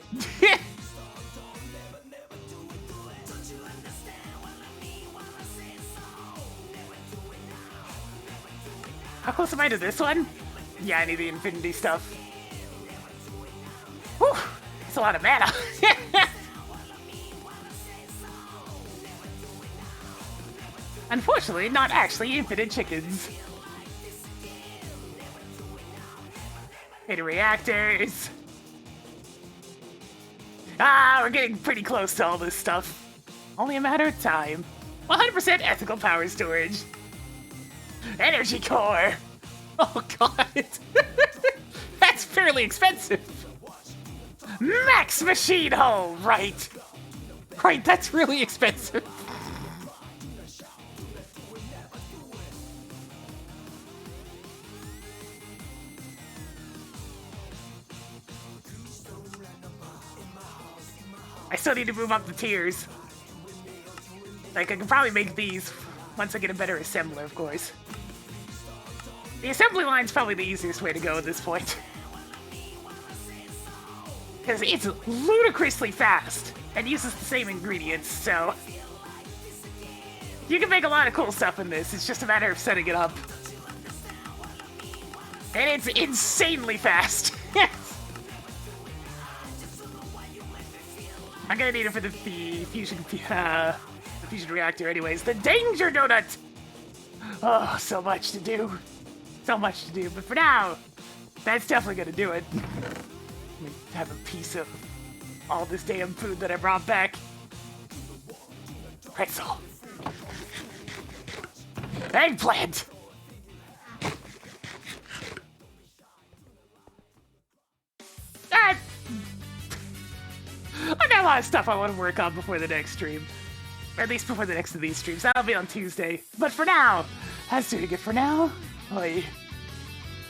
How close am I to this one? Yeah, I need the infinity stuff. Whew! That's a lot of mana. Unfortunately, not actually infinite chickens. Beta reactors. Ah, we're getting pretty close to all this stuff. Only a matter of time. 100% ethical power storage. Energy core. Oh god. That's fairly expensive. Max machine hull, right. Right, that's really expensive. I still need to move up the tiers. Like, I can probably make these once I get a better assembler, of course. The assembly line's probably the easiest way to go at this point. Because it's ludicrously fast and uses the same ingredients, so... You can make a lot of cool stuff in this, it's just a matter of setting it up. And it's insanely fast. Yes! I'm gonna need it for the fusion reactor anyways. The danger donut! Oh, so much to do. So much to do, but for now, that's definitely gonna do it. Let me have a piece of all this damn food that I brought back. Pretzel. Eggplant! I got a lot of stuff I want to work on before the next stream. Or at least before the next of these streams. That'll be on Tuesday. But for now, that's doing it for now. Oi.